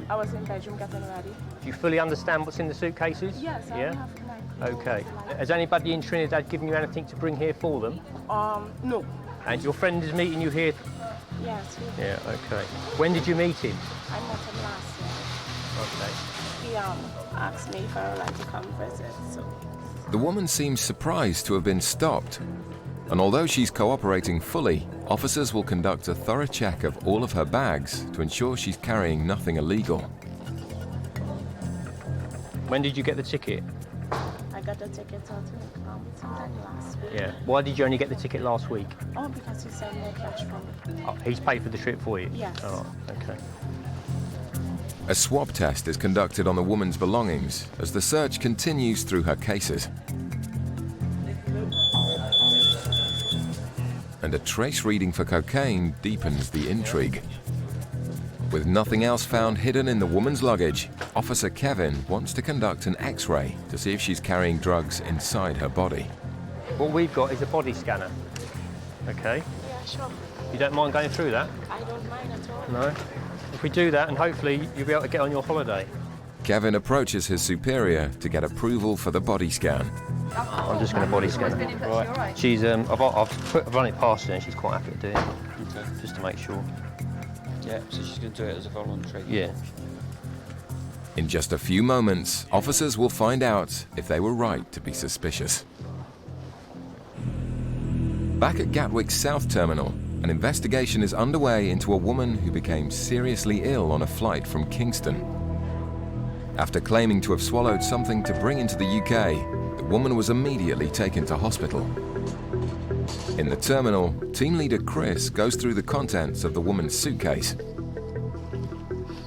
I was in bedroom getting ready. Do you fully understand what's in the suitcases? Yes, I Yeah? have my Okay. Has anybody in Trinidad given you anything to bring here for them? No. And your friend is meeting you here? Yes, Yeah, okay. When did you meet him? I met him last Okay. year. He asked me if I would like to come visit, so. The woman seems surprised to have been stopped. And although she's cooperating fully, officers will conduct a thorough check of all of her bags to ensure she's carrying nothing illegal. When did you get the ticket? I got the ticket sometime last week. Yeah. Why did you only get the ticket last week? Oh, because he sent me a cash for me. Oh, he's paid for the trip for you? Yes. Oh, okay. A swab test is conducted on the woman's belongings as the search continues through her cases. And a trace reading for cocaine deepens the intrigue. With nothing else found hidden in the woman's luggage, Officer Kevin wants to conduct an X-ray to see if she's carrying drugs inside her body. What we've got is a body scanner. Okay. Yeah, sure. You don't mind going through that? I don't mind at all. No. If we do that, and hopefully you'll be able to get on your holiday. Kevin approaches his superior to get approval for the body scan. I'm just going to body scan her. Right. She's I've run it past her and she's quite happy to do it. Okay. Just to make sure. Yeah, so she's going to do it as a voluntary. Yeah. In just a few moments, officers will find out if they were right to be suspicious. Back at Gatwick's South Terminal, an investigation is underway into a woman who became seriously ill on a flight from Kingston. After claiming to have swallowed something to bring into the UK, the woman was immediately taken to hospital. In the terminal, team leader Chris goes through the contents of the woman's suitcase.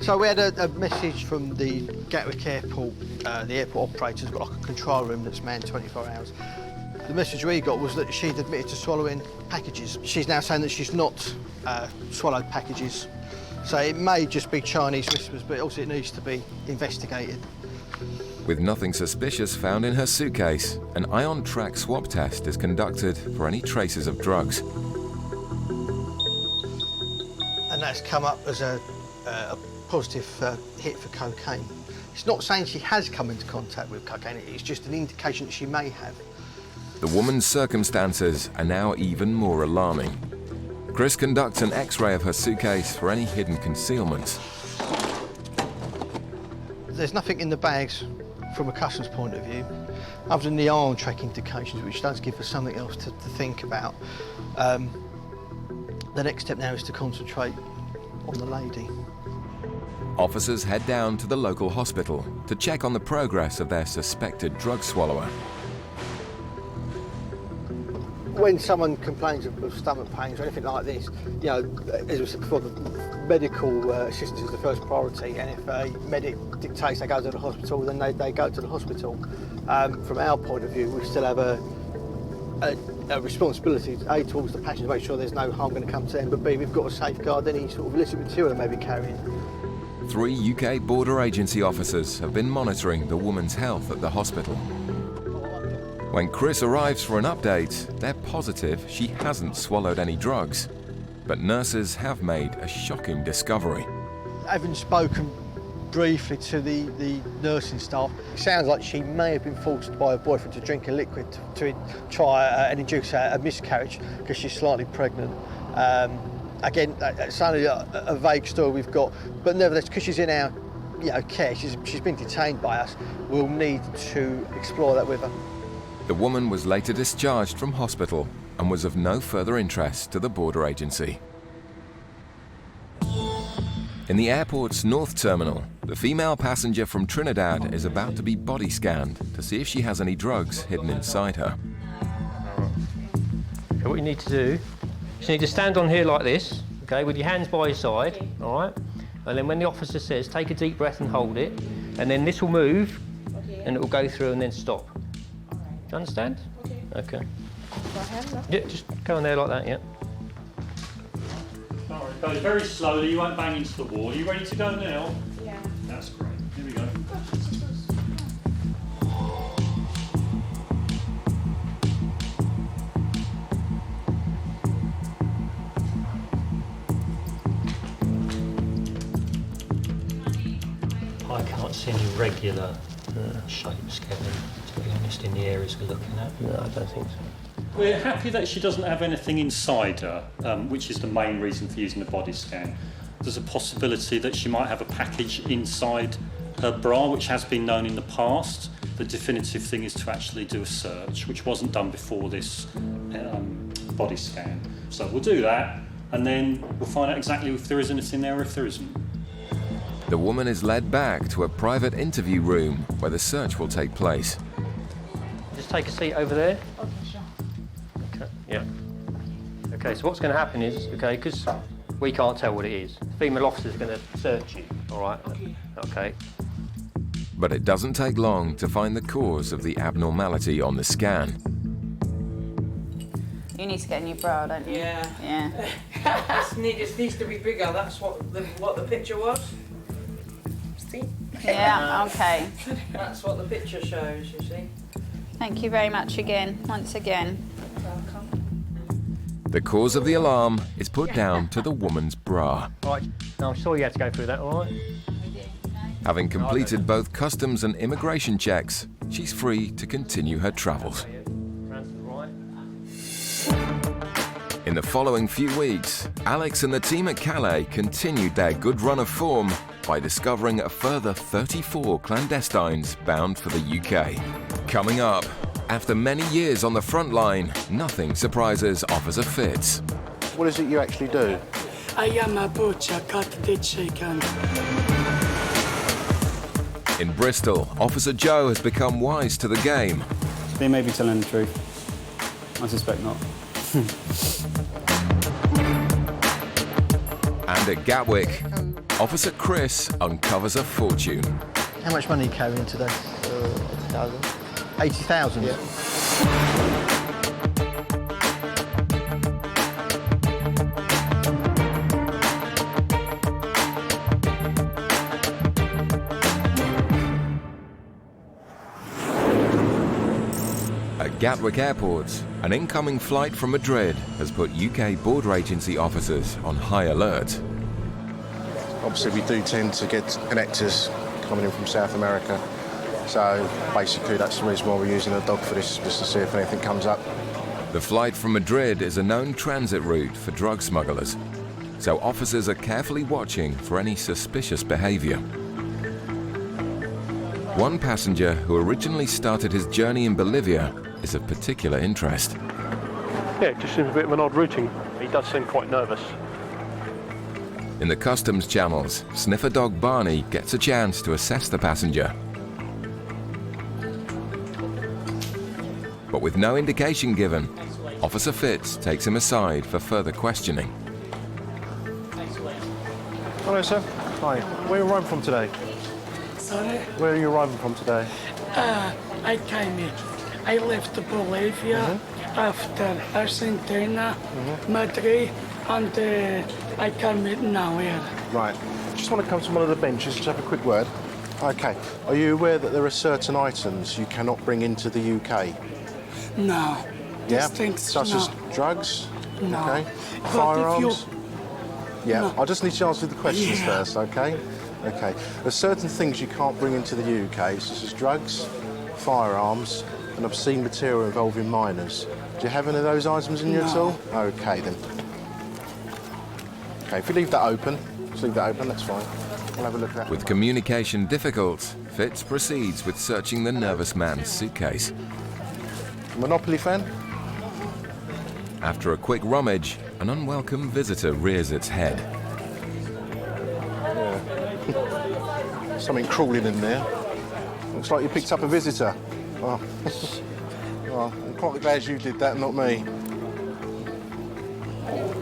So we had a message from the Gatwick Airport, the airport operator's got like a control room that's manned 24 hours. The message we got was that she'd admitted to swallowing packages. She's now saying that she's not swallowed packages. So it may just be Chinese whispers, but also it needs to be investigated. With nothing suspicious found in her suitcase, an ion track swab test is conducted for any traces of drugs. And that's come up as a positive hit for cocaine. It's not saying she has come into contact with cocaine, it's just an indication that she may have. The woman's circumstances are now even more alarming. Chris conducts an X-ray of her suitcase for any hidden concealments. There's nothing in the bags from a customs point of view, other than the ion track indications, which does give us something else to think about. The next step now is to concentrate on the lady. Officers head down to the local hospital to check on the progress of their suspected drug swallower. When someone complains of stomach pains or anything like this, you know, as we said before, the medical assistance is the first priority, and if a medic dictates they go to the hospital, then they go to the hospital. From our point of view, we still have a responsibility, A, towards the passenger to make sure there's no harm going to come to them, but B, we've got to safeguard any sort of illicit material they may be carrying. 3 UK Border Agency officers have been monitoring the woman's health at the hospital. When Chris arrives for an update, they're positive she hasn't swallowed any drugs. But nurses have made a shocking discovery. Having spoken briefly to the nursing staff, it sounds like she may have been forced by her boyfriend to drink a liquid to try and induce a miscarriage because she's slightly pregnant. Again, it's only a vague story we've got, but nevertheless, because she's in our care, she's been detained by us, we'll need to explore that with her. The woman was later discharged from hospital and was of no further interest to the border agency. In the airport's North Terminal, the female passenger from Trinidad is about to be body scanned to see if she has any drugs hidden inside her. Okay, what you need to do is you need to stand on here like this, okay, with your hands by your side, all right? And then when the officer says, take a deep breath and hold it, and then this will move, and it will go through and then stop. Do you understand? Okay. Yeah, just go on there like that, yeah. Alright, go very slowly, you won't bang into the wall. Are you ready to go now? Yeah. That's great. Here we go. I can't see any regular shapes, Kevin, to be honest, in the areas we're looking at. No, I don't think so. We're happy that she doesn't have anything inside her, which is the main reason for using the body scan. There's a possibility that she might have a package inside her bra, which has been known in the past. The definitive thing is to actually do a search, which wasn't done before this body scan. So we'll do that, and then we'll find out exactly if there is anything there or if there isn't. The woman is led back to a private interview room where the search will take place. Just take a seat over there. Okay, sure. Okay, yeah. Okay, so what's going to happen is, okay, because we can't tell what it is, the female officer's going to search you, all right? Okay. But it doesn't take long to find the cause of the abnormality on the scan. You need to get a new bra, don't you? Yeah. Yeah. It needs to be bigger. That's what the picture was. See? Yeah, okay. That's what the picture shows, you see. Thank you very much again, once again. The cause of the alarm is put down to the woman's bra. Right, now I'm sorry you had to go through that, all right? Having completed both customs and immigration checks, she's free to continue her travels. In the following few weeks, Alex and the team at Calais continued their good run of form by discovering a further 34 clandestines bound for the UK. Coming up, after many years on the front line, nothing surprises Officer Fitz. What is it you actually do? I am a butcher, cut the chicken. In Bristol, Officer Joe has become wise to the game. They may be telling the truth. I suspect not. And at Gatwick, Officer Chris uncovers a fortune. How much money are you carrying today? 80,000. 80,000? Yeah. At Gatwick Airport, an incoming flight from Madrid has put UK border agency officers on high alert. Obviously, we do tend to get connectors coming in from South America. So basically, that's the reason why we're using a dog for this, just to see if anything comes up. The flight from Madrid is a known transit route for drug smugglers, so officers are carefully watching for any suspicious behaviour. One passenger who originally started his journey in Bolivia is of particular interest. Yeah, it just seems a bit of an odd routing. He does seem quite nervous. In the customs channels, sniffer dog Barney gets a chance to assess the passenger. But with no indication given, Officer Fitz takes him aside for further questioning. Hello, sir. Hi. Where are you arriving from today? Sorry? Where are you arriving from today? I came in. I left Bolivia after Argentina, Madrid, and I came in now here. Right. Just want to come to one of the benches, just have a quick word. Okay. Are you aware that there are certain items you cannot bring into the UK? No. Yeah? These things, Such no. as drugs? No. Okay. But Firearms? Yeah. No. I just need to answer the questions first, okay? Okay. There's certain things you can't bring into the UK, such as drugs, firearms, and obscene material involving minors. Do you have any of those items in you at all? Okay, then. Okay, if you leave that open, that's fine. We'll have a look at that. With communication difficult, Fitz proceeds with searching the nervous man's suitcase. Monopoly fan? After a quick rummage, an unwelcome visitor rears its head. Yeah. Something crawling in there. Looks like you picked up a visitor. Oh. Well, I'm quite glad you did that, not me.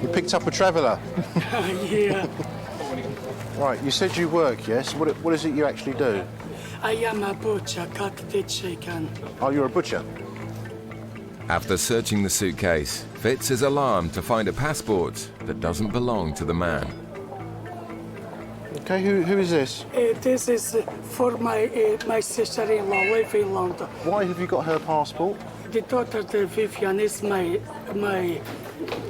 You picked up a traveller. Yeah. Right, you said you work, yes? What is it you actually do? I am a butcher, cut the chicken. Oh, you're a butcher? After searching the suitcase, Fitz is alarmed to find a passport that doesn't belong to the man. Okay, who is this? This is for my sister-in-law living in London. Why have you got her passport? The daughter, the Vivian, is my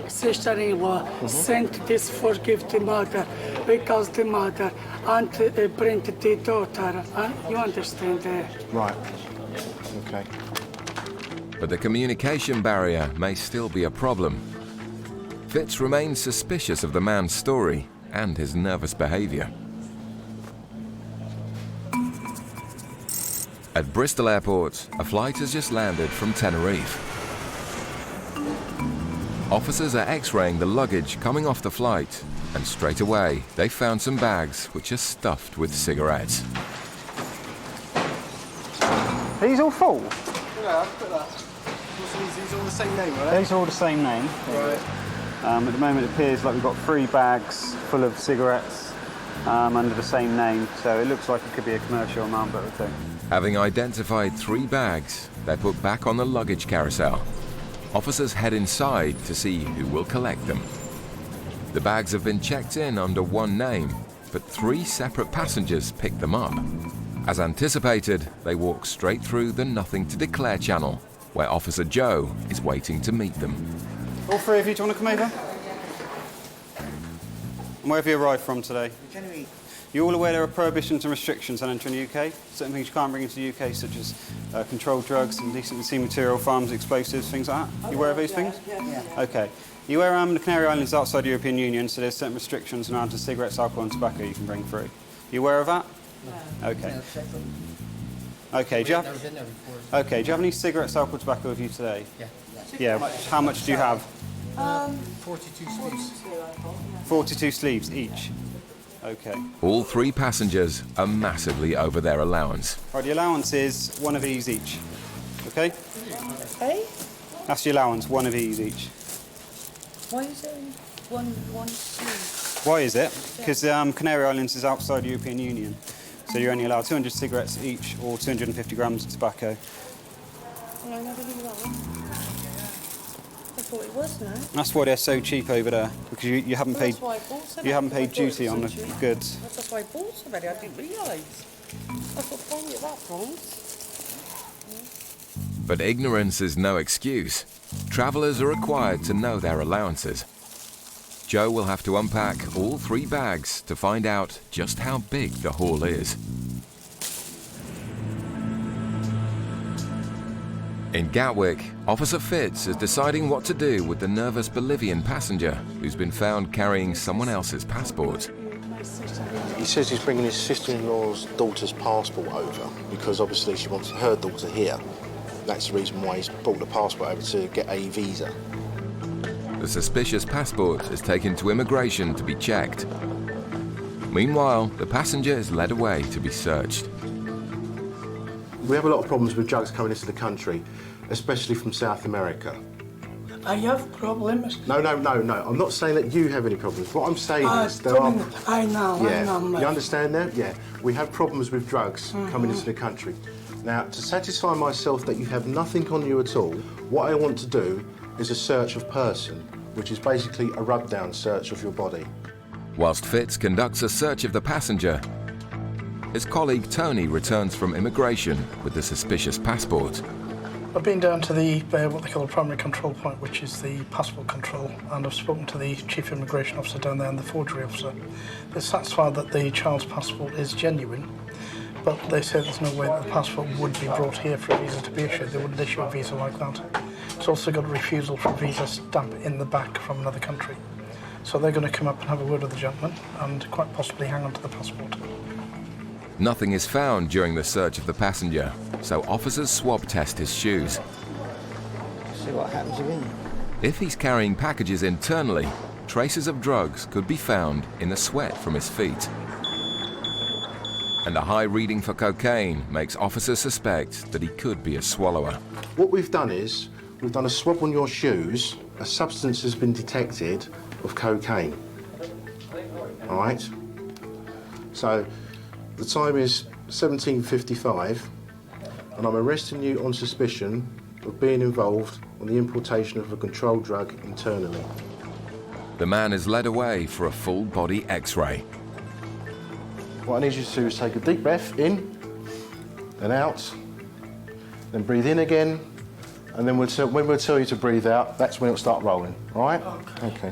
sister-in-law. Sent this for give the mother because the mother and bring the daughter. You understand that? Right. Okay. But the communication barrier may still be a problem. Fitz remains suspicious of the man's story and his nervous behaviour. At Bristol Airport, a flight has just landed from Tenerife. Officers are x-raying the luggage coming off the flight, and straight away they found some bags which are stuffed with cigarettes. These all full? Yeah, I've got that. These all the same name, right? These are all the same name. Right. At the moment, it appears like we've got 3 bags full of cigarettes under the same name, so it looks like it could be a commercial amount, but we'll see. Having identified 3 bags, they're put back on the luggage carousel. Officers head inside to see who will collect them. The bags have been checked in under one name, but 3 separate passengers picked them up. As anticipated, they walk straight through the Nothing to Declare channel, where Officer Joe is waiting to meet them. All 3 of you, do you want to come over? And where have you arrived from today? You're all aware there are prohibitions and restrictions on entering the UK? Certain things you can't bring into the UK, such as controlled drugs, indecent sea material, firearms, explosives, things like that? You aware of those things? Yeah. Okay. You aware the Canary Islands is outside the European Union, so there's certain restrictions around to cigarettes, alcohol and tobacco you can bring through. You aware of that? No. Okay. Okay, do you have any cigarettes, alcohol, tobacco with you today? Yeah. How much do you have? 42 sleeves. 42 sleeves each. Okay. All 3 passengers are massively over their allowance. Right, the allowance is one of these each. Okay? Hey? That's the allowance, one of these each. Why is it one sleeve? Why is it? Because Canary Islands is outside the European Union. So you're only allowed 200 cigarettes each or 250 grams of tobacco. Well, I never knew that one. I thought it was now. That's why they're so cheap over there, because you haven't paid duty on the goods. That's why I bought so many. I didn't realise. I thought probably at that price. But ignorance is no excuse. Travellers are required to know their allowances. Joe will have to unpack all 3 bags to find out just how big the haul is. In Gatwick, Officer Fitz is deciding what to do with the nervous Bolivian passenger who's been found carrying someone else's passport. He says he's bringing his sister-in-law's daughter's passport over because obviously she wants her daughter here. That's the reason why he's brought the passport over, to get a visa. The suspicious passport is taken to immigration to be checked. Meanwhile, the passenger is led away to be searched. We have a lot of problems with drugs coming into the country, especially from South America. I have problems. No. I'm not saying that you have any problems. What I'm saying is there are... I know. You understand that? Yeah. We have problems with drugs coming into the country. Now, to satisfy myself that you have nothing on you at all, what I want to do is a search of person, which is basically a rub-down search of your body. Whilst Fitz conducts a search of the passenger, his colleague Tony returns from immigration with the suspicious passport. I've been down to the what they call the primary control point, which is the passport control, and I've spoken to the chief immigration officer down there and the forgery officer. They're satisfied that the child's passport is genuine, but they say there's no way that the passport would be brought here for a visa to be issued. They wouldn't issue a visa like that. It's also got a refusal for a visa stamp in the back from another country. So they're going to come up and have a word with the gentleman and quite possibly hang on to the passport. Nothing is found during the search of the passenger, so officers swab test his shoes. See what happens again. If he's carrying packages internally, traces of drugs could be found in the sweat from his feet. And a high reading for cocaine makes officers suspect that he could be a swallower. What we've done is, we've done a swab on your shoes. A substance has been detected of cocaine. All right? So, the time is 17:55, and I'm arresting you on suspicion of being involved in the importation of a controlled drug internally. The man is led away for a full-body X-ray. What I need you to do is take a deep breath in and out, then breathe in again, and then when we'll tell you to breathe out, that's when it'll start rolling, all right? Okay.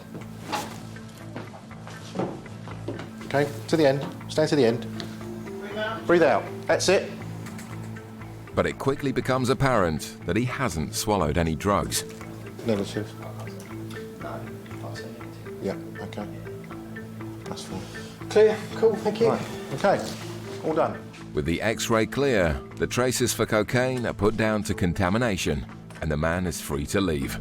Okay, to the end. Stay to the end. Breathe out. That's it. But it quickly becomes apparent that he hasn't swallowed any drugs. Negative. Yeah, okay. That's fine. Clear. Cool, thank you. Right. Okay, all done. With the X-ray clear, the traces for cocaine are put down to contamination, and the man is free to leave.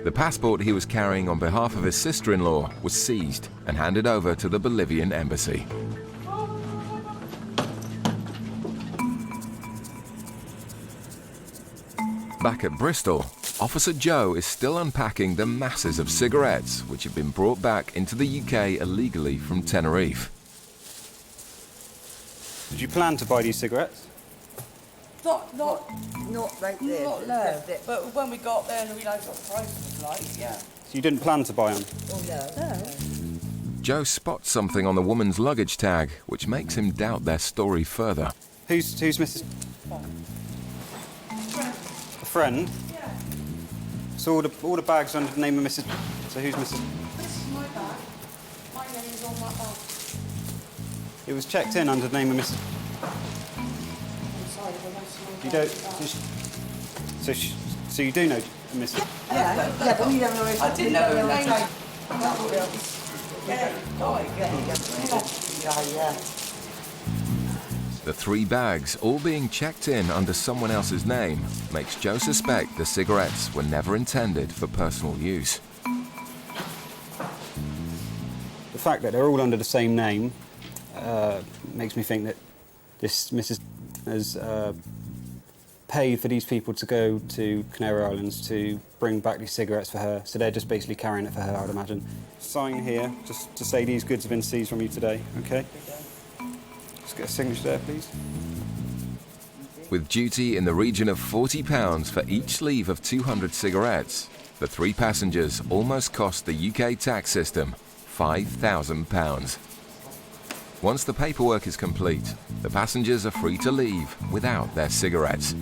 The passport he was carrying on behalf of his sister-in-law was seized and handed over to the Bolivian embassy. Back at Bristol, Officer Joe is still unpacking the masses of cigarettes which have been brought back into the UK illegally from Tenerife. Did you plan to buy these cigarettes? Not right there. Not there. But when we got there and realised what the price was like, yeah. So you didn't plan to buy them? Oh, no. Joe spots something on the woman's luggage tag which makes him doubt their story further. Who's Mrs. A friend? Yeah. So all the bags are under the name of Mrs. So who's Mrs. This is my bag. My pennies on that bag? It was checked in under the name of Mr. Inside of the rest of You don't. So you do know Mr. Yeah, but we don't know his I didn't know her name. Yeah. The 3 bags, all being checked in under someone else's name, makes Joe suspect the cigarettes were never intended for personal use. The fact that they're all under the same name makes me think that this Mrs. has paid for these people to go to Canary Islands to bring back these cigarettes for her, so they're just basically carrying it for her, I would imagine. Sign here, just to say these goods have been seized from you today, OK? Just get a signature there, please. With duty in the region of £40 for each sleeve of 200 cigarettes, the 3 passengers almost cost the UK tax system £5,000. Once the paperwork is complete, the passengers are free to leave without their cigarettes.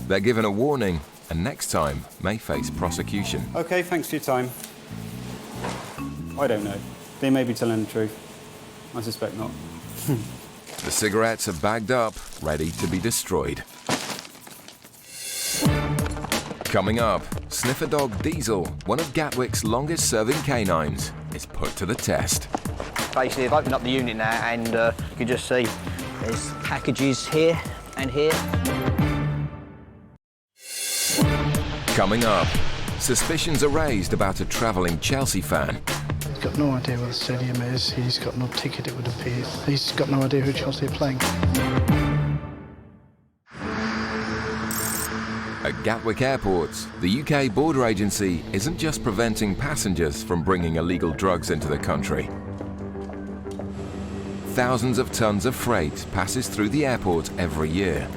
They're given a warning and next time may face prosecution. OK, thanks for your time. I don't know. They may be telling the truth. I suspect not. The cigarettes are bagged up, ready to be destroyed. Coming up, Sniffer Dog Diesel, one of Gatwick's longest-serving canines, is put to the test. Basically, I've opened up the unit now and you can just see there's packages here and here. Coming up, suspicions are raised about a travelling Chelsea fan. He's got no idea where the stadium is. He's got no ticket, it would appear. He's got no idea who Chelsea are playing. At Gatwick Airport, the UK border agency isn't just preventing passengers from bringing illegal drugs into the country. Thousands of tons of freight passes through the airport every year.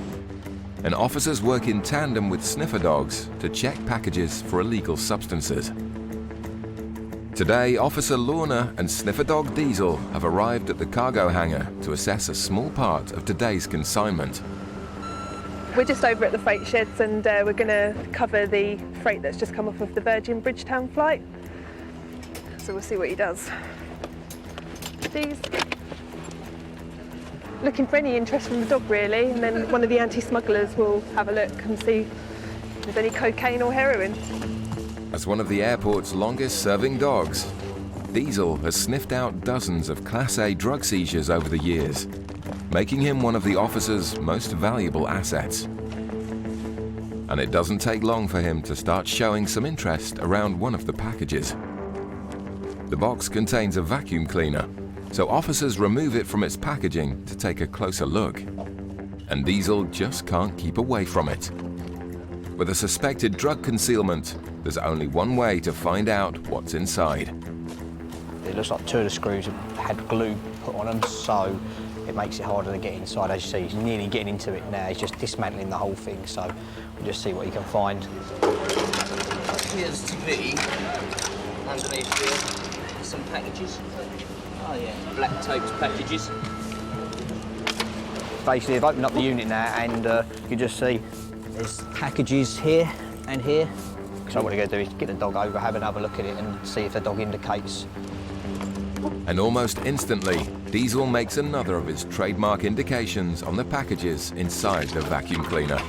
And officers work in tandem with sniffer dogs to check packages for illegal substances. Today, Officer Lorna and Sniffer Dog Diesel have arrived at the cargo hangar to assess a small part of today's consignment. We're just over at the freight sheds and we're going to cover the freight that's just come off of the Virgin Bridgetown flight. So we'll see what he does. These. Looking for any interest from the dog really, and then one of the anti-smugglers will have a look and see if there's any cocaine or heroin. As one of the airport's longest-serving dogs, Diesel has sniffed out dozens of Class A drug seizures over the years, making him one of the officer's most valuable assets. And it doesn't take long for him to start showing some interest around one of the packages. The box contains a vacuum cleaner, so officers remove it from its packaging to take a closer look. And Diesel just can't keep away from it. With a suspected drug concealment, there's only one way to find out what's inside. It looks like 2 of the screws had glue put on them, so it makes it harder to get inside. As you see, he's nearly getting into it now. He's just dismantling the whole thing, so we'll just see what he can find. Appears to be underneath here some packages. Oh yeah, black taped packages. Basically, I've opened up the unit now and you can just see there's packages here and here. So what we're going to do is get the dog over, have another look at it and see if the dog indicates. And almost instantly, Diesel makes another of his trademark indications on the packages inside the vacuum cleaner.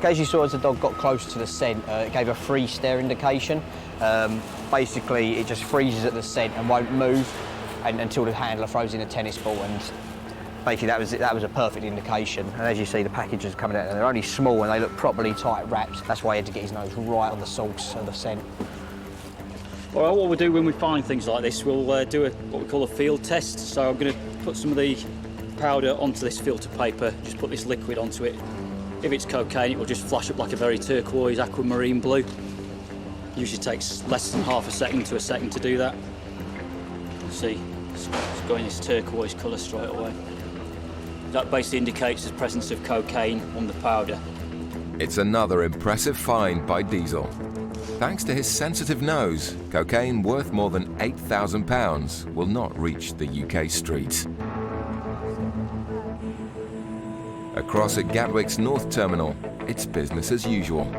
As you saw, as the dog got close to the scent, it gave a freeze stare indication. Basically, it just freezes at the scent and won't move until the handler throws in a tennis ball, and basically that was a perfect indication. And as you see, the packages coming out, and they're only small and they look properly tight wrapped. That's why he had to get his nose right on the source of the scent. All right, what we'll do when we find things like this, we'll do what we call a field test. So I'm going to put some of the powder onto this filter paper, just put this liquid onto it. If it's cocaine, it will just flash up like a very turquoise aquamarine blue. Usually takes less than half a second to a second to do that. See, it's going this turquoise colour straight away. That basically indicates the presence of cocaine on the powder. It's another impressive find by Diesel. Thanks to his sensitive nose, cocaine worth more than £8,000 will not reach the UK streets. Across at Gatwick's North Terminal, it's business as usual.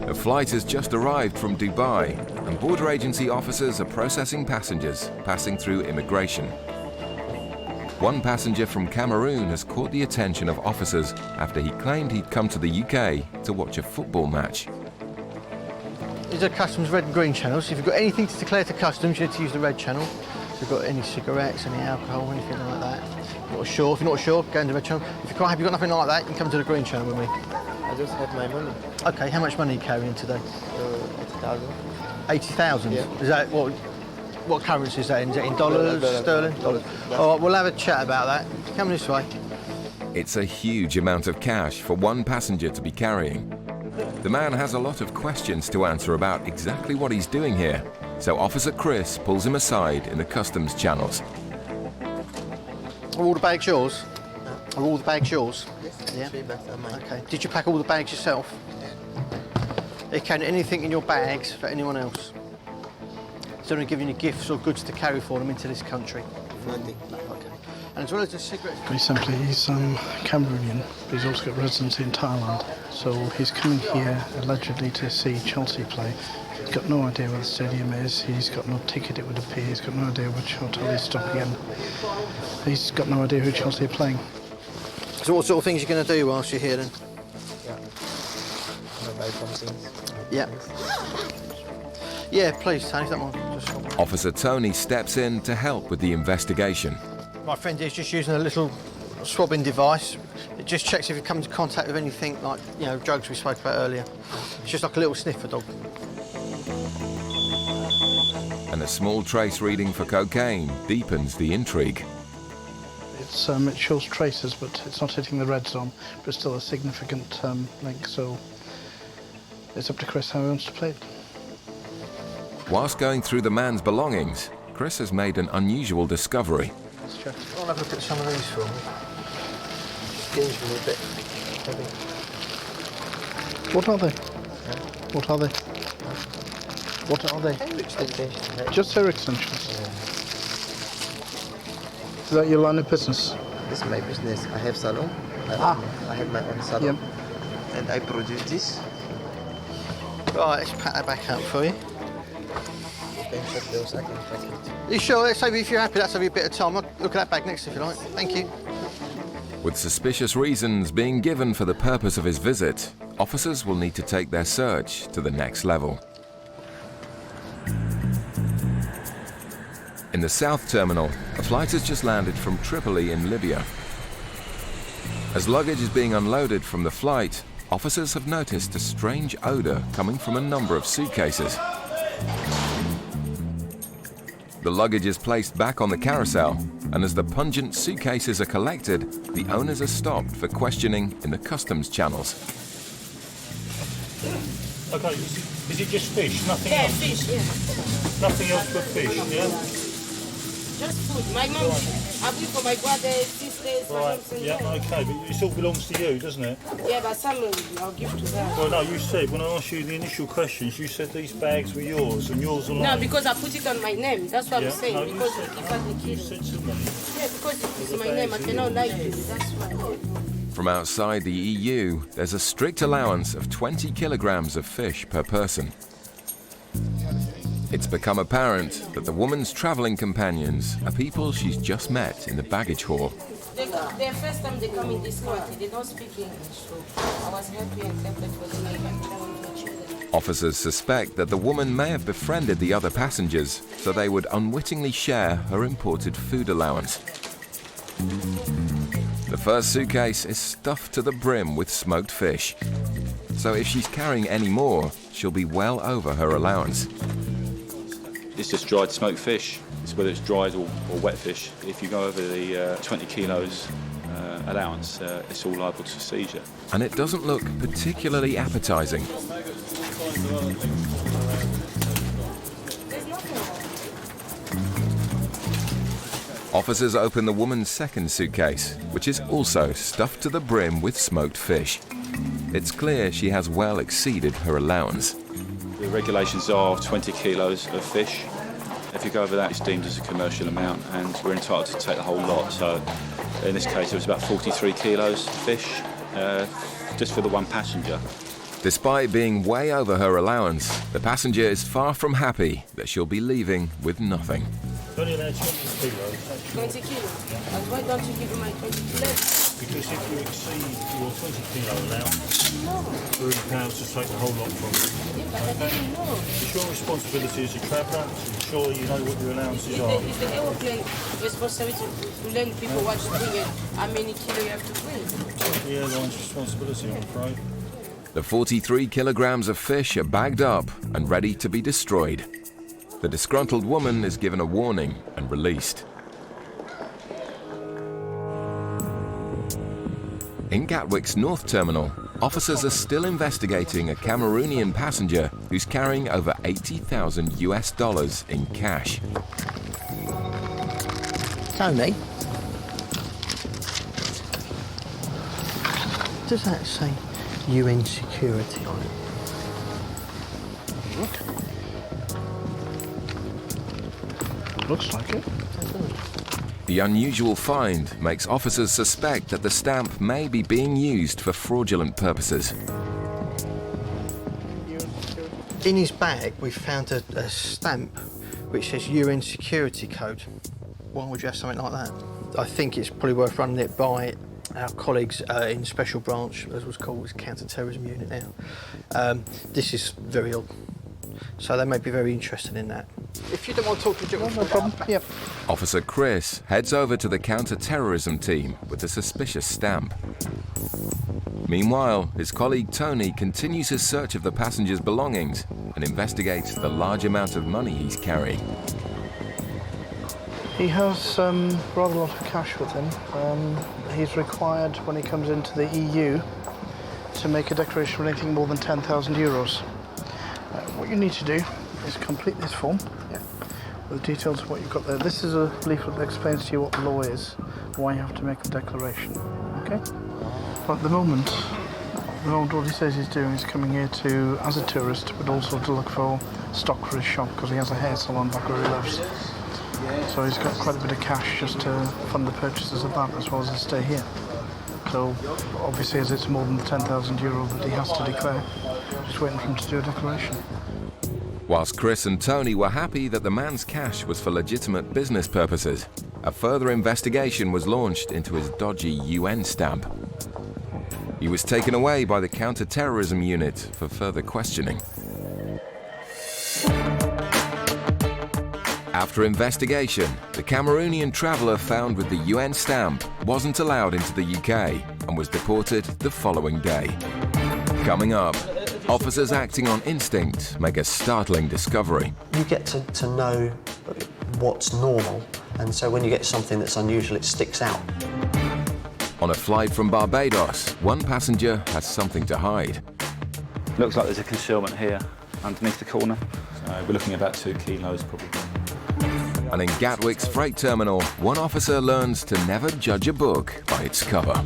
A flight has just arrived from Dubai, and border agency officers are processing passengers passing through immigration. One passenger from Cameroon has caught the attention of officers after he claimed he'd come to the UK to watch a football match. These are customs red and green channels. If you've got anything to declare to customs, you need to use the red channel. If you've got any cigarettes, any alcohol, anything like that. If you're not sure, go into the red channel. If you're quite happy you've got nothing like that, you can come to the green channel with me. I just have my money. Okay, how much money are you carrying today? 80,000. 80,000? Yeah. Is that what currency is that in? Is it in dollars, sterling? Dollars. All right, we'll have a chat about that. Come this way. It's a huge amount of cash for one passenger to be carrying. The man has a lot of questions to answer about exactly what he's doing here, so Officer Chris pulls him aside in the customs channels. Are all the bags yours? Are all the bags yours? Yes, Yeah. 3 bags are mine. Okay. Did you pack all the bags yourself? Yeah. You can't anything in your bags for anyone else? Is there anyone giving you gifts or goods to carry for them into this country? Nothing. No, okay. And as well as the cigarettes... Very simply, he's Cameroonian, but he's also got residency in Thailand. So he's coming here allegedly to see Chelsea play. He's got no idea where the stadium is, he's got no ticket, it would appear, he's got no idea which hotel he's stopping in. He's got no idea who Chelsea are playing. So what sort of things are you going to do whilst you're here then? Yeah. I'm gonna buy some things. Yeah. Yeah, please, Tony, don't mind. Just... Officer Tony steps in to help with the investigation. My friend here is just using a little swabbing device. It just checks if you come into contact with anything like, you know, drugs we spoke about earlier. It's just like a little sniffer dog. And a small trace reading for cocaine deepens the intrigue. It shows traces, but it's not hitting the red zone, but it's still a significant link, so it's up to Chris how he wants to play it. Whilst going through the man's belongings, Chris has made an unusual discovery. I'll have a look at some of these for me. Just me a bit. What are they? What are they? What are they? Extensions. Just hair extensions. Is that your line of business? This is my business. I have salon. I have my own salon. And I produce this. Right, let's pack that back up for you. You can check those, I can check it. You sure? Let's say if you're happy, that's a bit of time. Look at that bag next if you like. Thank you. With suspicious reasons being given for the purpose of his visit, officers will need to take their search to the next level. In the South Terminal, a flight has just landed from Tripoli in Libya. As luggage is being unloaded from the flight, officers have noticed a strange odour coming from a number of suitcases. The luggage is placed back on the carousel, and as the pungent suitcases are collected, the owners are stopped for questioning in the customs channels. Okay, is it just fish, nothing Yeah, else? fish, yeah. Nothing else but fish, yeah? Just food. My mom, I bring for my brothers, sisters, my Right, moms and yeah, okay, but it all belongs to you, doesn't it? Yeah, but some I'll give to her. Well, no, you said, when I asked you the initial questions, you said these bags were yours and yours alone. No, because I put it on my name. That's what Yeah, I'm saying. no, you because said- it gives us the key. You said to me. Yeah, because it's my name. I cannot lie to you. That's why. From outside the EU, there's a strict allowance of 20 kilograms of fish per person. It's become apparent that the woman's travelling companions are people she's just met in the baggage hall. The first time they come in this country, they don't speak English. So I was happy and kept it for them. Officers suspect that the woman may have befriended the other passengers so they would unwittingly share her imported food allowance. The first suitcase is stuffed to the brim with smoked fish. So if she's carrying any more, she'll be well over her allowance. It's just dried smoked fish. It's whether it's dried or wet fish. If you go over the 20 kilos allowance, it's all liable to seizure. And it doesn't look particularly appetizing. Officers open the woman's second suitcase, which is also stuffed to the brim with smoked fish. It's clear she has well exceeded her allowance. The regulations are 20 kilos of fish. If you go over that, it's deemed as a commercial amount, and we're entitled to take the whole lot. So in this case, it was about 43 kilos of fish, just for the one passenger. Despite being way over her allowance, the passenger is far from happy that she'll be leaving with nothing. Only allowed 20 kilos. 20 kilos. And why don't you give me my 20 kilos? Because if you exceed your 20 kilo allowance, £3 to take the whole lot from you. Yeah, but I didn't know. It's your responsibility as a traveller to ensure you know what your allowances are. It's the aeroplane responsibility to learn people what to bring and how many kilos you have to bring. It's not the airline's responsibility, I'm afraid. The 43 kilograms of fish are bagged up and ready to be destroyed. The disgruntled woman is given a warning and released. In Gatwick's North Terminal, officers are still investigating a Cameroonian passenger who's carrying over $80,000 in cash. Tony, does that say UN security on it? Looks like it. The unusual find makes officers suspect that the stamp may be being used for fraudulent purposes. In his bag, we found a stamp which says UN security code. Why would you have something like that? I think it's probably worth running it by our colleagues in Special Branch, as was called, it's Counter-Terrorism Unit now. This is very odd. So they may be very interested in that. If you don't want to talk to Jim, no problem. Yep. Officer Chris heads over to the counter-terrorism team with the suspicious stamp. Meanwhile, his colleague Tony continues his search of the passenger's belongings and investigates the large amount of money he's carrying. He has rather a lot of cash with him. He's required, when he comes into the EU, to make a declaration for anything more than 10,000 euros. What you need to do is complete this form with the details of what you've got there. This is a leaflet that explains to you what the law is, why you have to make the declaration. Okay? But at the moment what he says he's doing is coming here to, as a tourist, but also to look for stock for his shop, because he has a hair salon back where he lives. So he's got quite a bit of cash just to fund the purchases of that as well as his stay here. So obviously, as it's more than the 10,000 euro that he has to declare, just waiting for him to do a declaration. Whilst Chris and Tony were happy that the man's cash was for legitimate business purposes, a further investigation was launched into his dodgy UN stamp. He was taken away by the counter-terrorism unit for further questioning. After investigation, the Cameroonian traveller found with the UN stamp wasn't allowed into the UK and was deported the following day. Coming up, officers acting on instinct make a startling discovery. You get to know what's normal, and so when you get something that's unusual, it sticks out. On a flight from Barbados, one passenger has something to hide. Looks like there's a concealment here underneath the corner. So we're looking at about 2 kilos probably. And in Gatwick's freight terminal, one officer learns to never judge a book by its cover.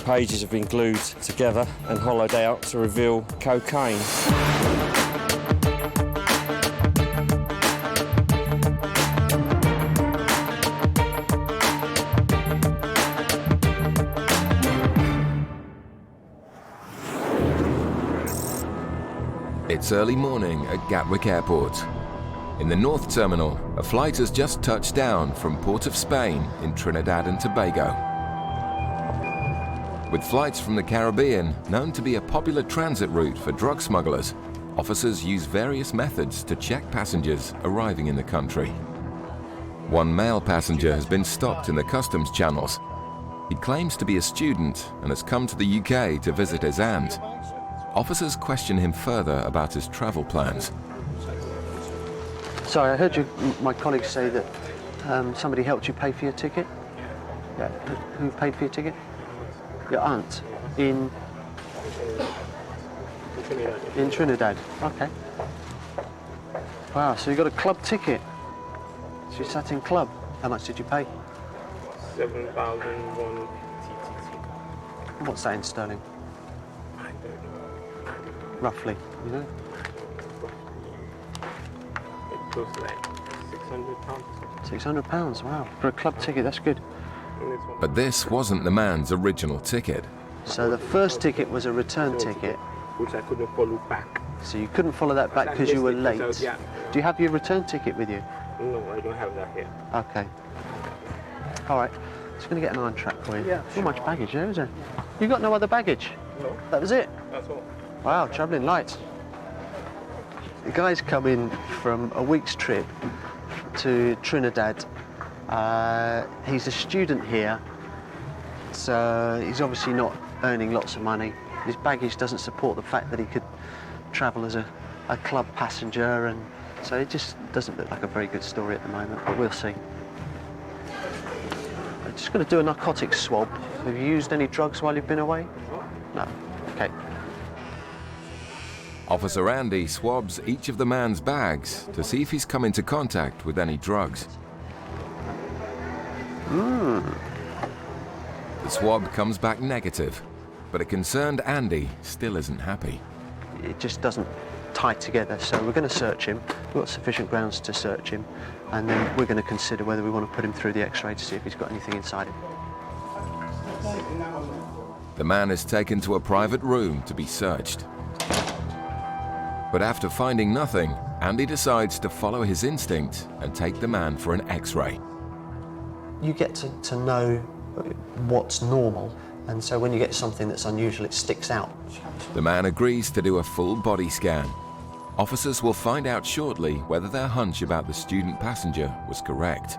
Pages have been glued together and hollowed out to reveal cocaine. It's early morning at Gatwick Airport. In the North Terminal, a flight has just touched down from Port of Spain in Trinidad and Tobago. With flights from the Caribbean known to be a popular transit route for drug smugglers, officers use various methods to check passengers arriving in the country. One male passenger has been stopped in the customs channels. He claims to be a student and has come to the UK to visit his aunt. Officers question him further about his travel plans. Sorry, I heard my colleagues say that somebody helped you pay for your ticket? Yeah. Who paid for your ticket? Your aunt in Trinidad. Okay. Wow, so you got a club ticket. So you sat in club. How much did you pay? 7,001 TTC. What's that in sterling? I don't know. Roughly, you know? It goes like £600. £600, wow. For a club ticket, that's good. But this wasn't the man's original ticket. So the first ticket was a return ticket. Which I couldn't follow back. So you couldn't follow that back because you were late. Yeah. Do you have your return ticket with you? No, I don't have that here. Okay. All right. Just going to get an iron track for you. Yeah, Not much baggage there, is there? You got no other baggage? No. That was it? That's all. Wow, travelling light. The guy's come in from a week's trip to Trinidad. He's a student here, so he's obviously not earning lots of money. His baggage doesn't support the fact that he could travel as a club passenger, and so it just doesn't look like a very good story at the moment, but we'll see. I'm just going to do a narcotics swab. Have you used any drugs while you've been away? No. Okay. Officer Andy swabs each of the man's bags to see if he's come into contact with any drugs. The swab comes back negative, but a concerned Andy still isn't happy. It just doesn't tie together, so we're going to search him. We've got sufficient grounds to search him, and then we're going to consider whether we want to put him through the X-ray to see if he's got anything inside him. The man is taken to a private room to be searched. But after finding nothing, Andy decides to follow his instinct and take the man for an X-ray. You get to know what's normal, and so when you get something that's unusual, it sticks out. The man agrees to do a full body scan. Officers will find out shortly whether their hunch about the student passenger was correct.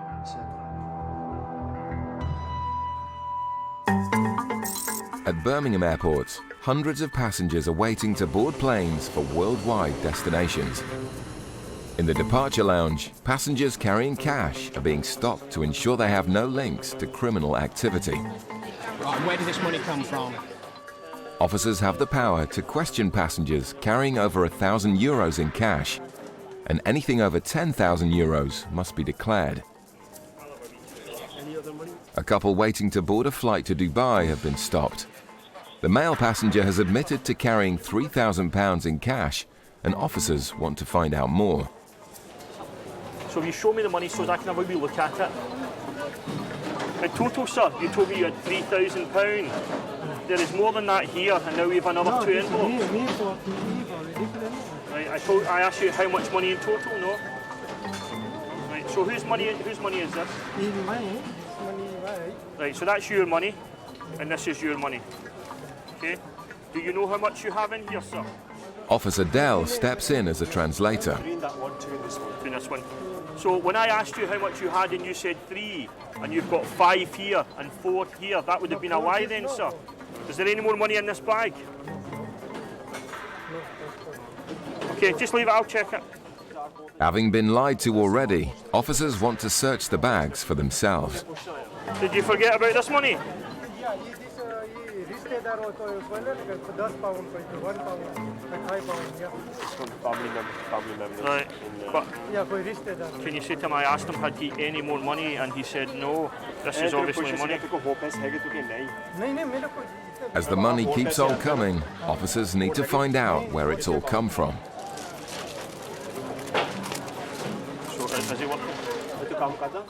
At Birmingham Airport, hundreds of passengers are waiting to board planes for worldwide destinations. In the departure lounge, passengers carrying cash are being stopped to ensure they have no links to criminal activity. Right, where did this money come from? Officers have the power to question passengers carrying over 1,000 euros in cash, and anything over 10,000 euros must be declared. A couple waiting to board a flight to Dubai have been stopped. The male passenger has admitted to carrying £3,000 in cash, and officers want to find out more. So if you show me the money so that I can have a wee look at it. In total, sir, you told me you had £3,000. There is more than that here, and now we have another 2 envelopes. Right, I asked you how much money in total, no? Right, so whose money is this? Right, so that's your money, and this is your money. Okay? Do you know how much you have in here, sir? Officer Dell steps in as a translator. Between that one, 2 and this one. Between this one. So when I asked you how much you had and you said 3, and you've got 5 here and 4 here, that would have been a lie then, sir. Is there any more money in this bag? Okay, just leave it, I'll check it. Having been lied to already, officers want to search the bags for themselves. Did you forget about this money? Family members. Right, but can you say to him, I asked him had he any more money, and he said no, this is obviously money. As the money keeps on coming, officers need to find out where it's all come from. So is he working?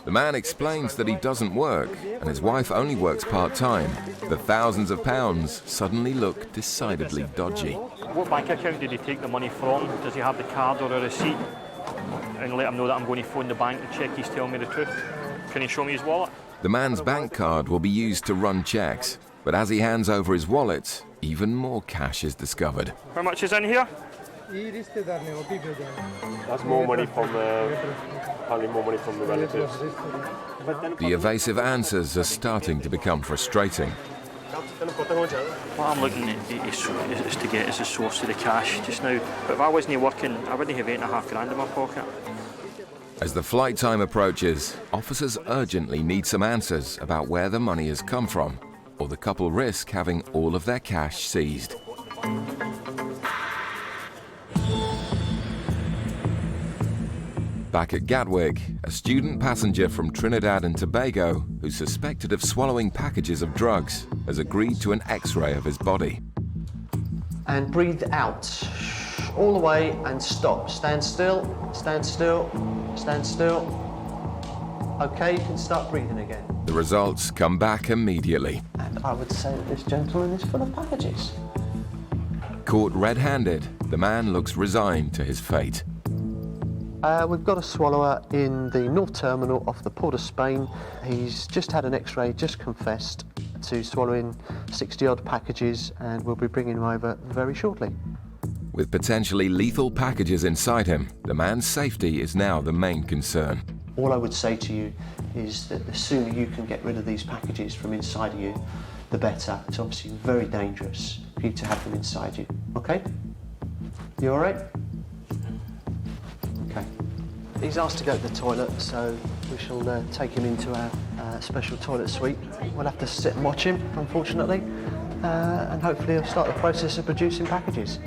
The man explains that he doesn't work, and his wife only works part-time. The thousands of pounds suddenly look decidedly dodgy. What bank account did he take the money from? Does he have the card or a receipt? And let him know that I'm going to phone the bank and check he's telling me the truth. Can he show me his wallet? The man's bank card will be used to run checks, but as he hands over his wallet, even more cash is discovered. How much is in here? That's more money from, probably more money from the relatives. The evasive answers are starting to become frustrating. What I'm looking at is to get is the source of the cash just now. But if I wasn't working, I wouldn't have £8.5 in my pocket. As the flight time approaches, officers urgently need some answers about where the money has come from, or the couple risk having all of their cash seized. Back at Gatwick, a student passenger from Trinidad and Tobago, who's suspected of swallowing packages of drugs, has agreed to an X-ray of his body. And breathe out. All the way and stop. Stand still, stand still, stand still. Okay, you can start breathing again. The results come back immediately. And I would say that this gentleman is full of packages. Caught red-handed, the man looks resigned to his fate. We've got a swallower in the North Terminal off the Port of Spain. He's just had an X-ray, just confessed to swallowing 60-odd packages, and we'll be bringing him over very shortly. With potentially lethal packages inside him, the man's safety is now the main concern. All I would say to you is that the sooner you can get rid of these packages from inside of you, the better. It's obviously very dangerous for you to have them inside you. Okay? You all right? Okay. He's asked to go to the toilet, so we shall take him into our special toilet suite. We'll have to sit and watch him, unfortunately, and hopefully he'll start the process of producing packages.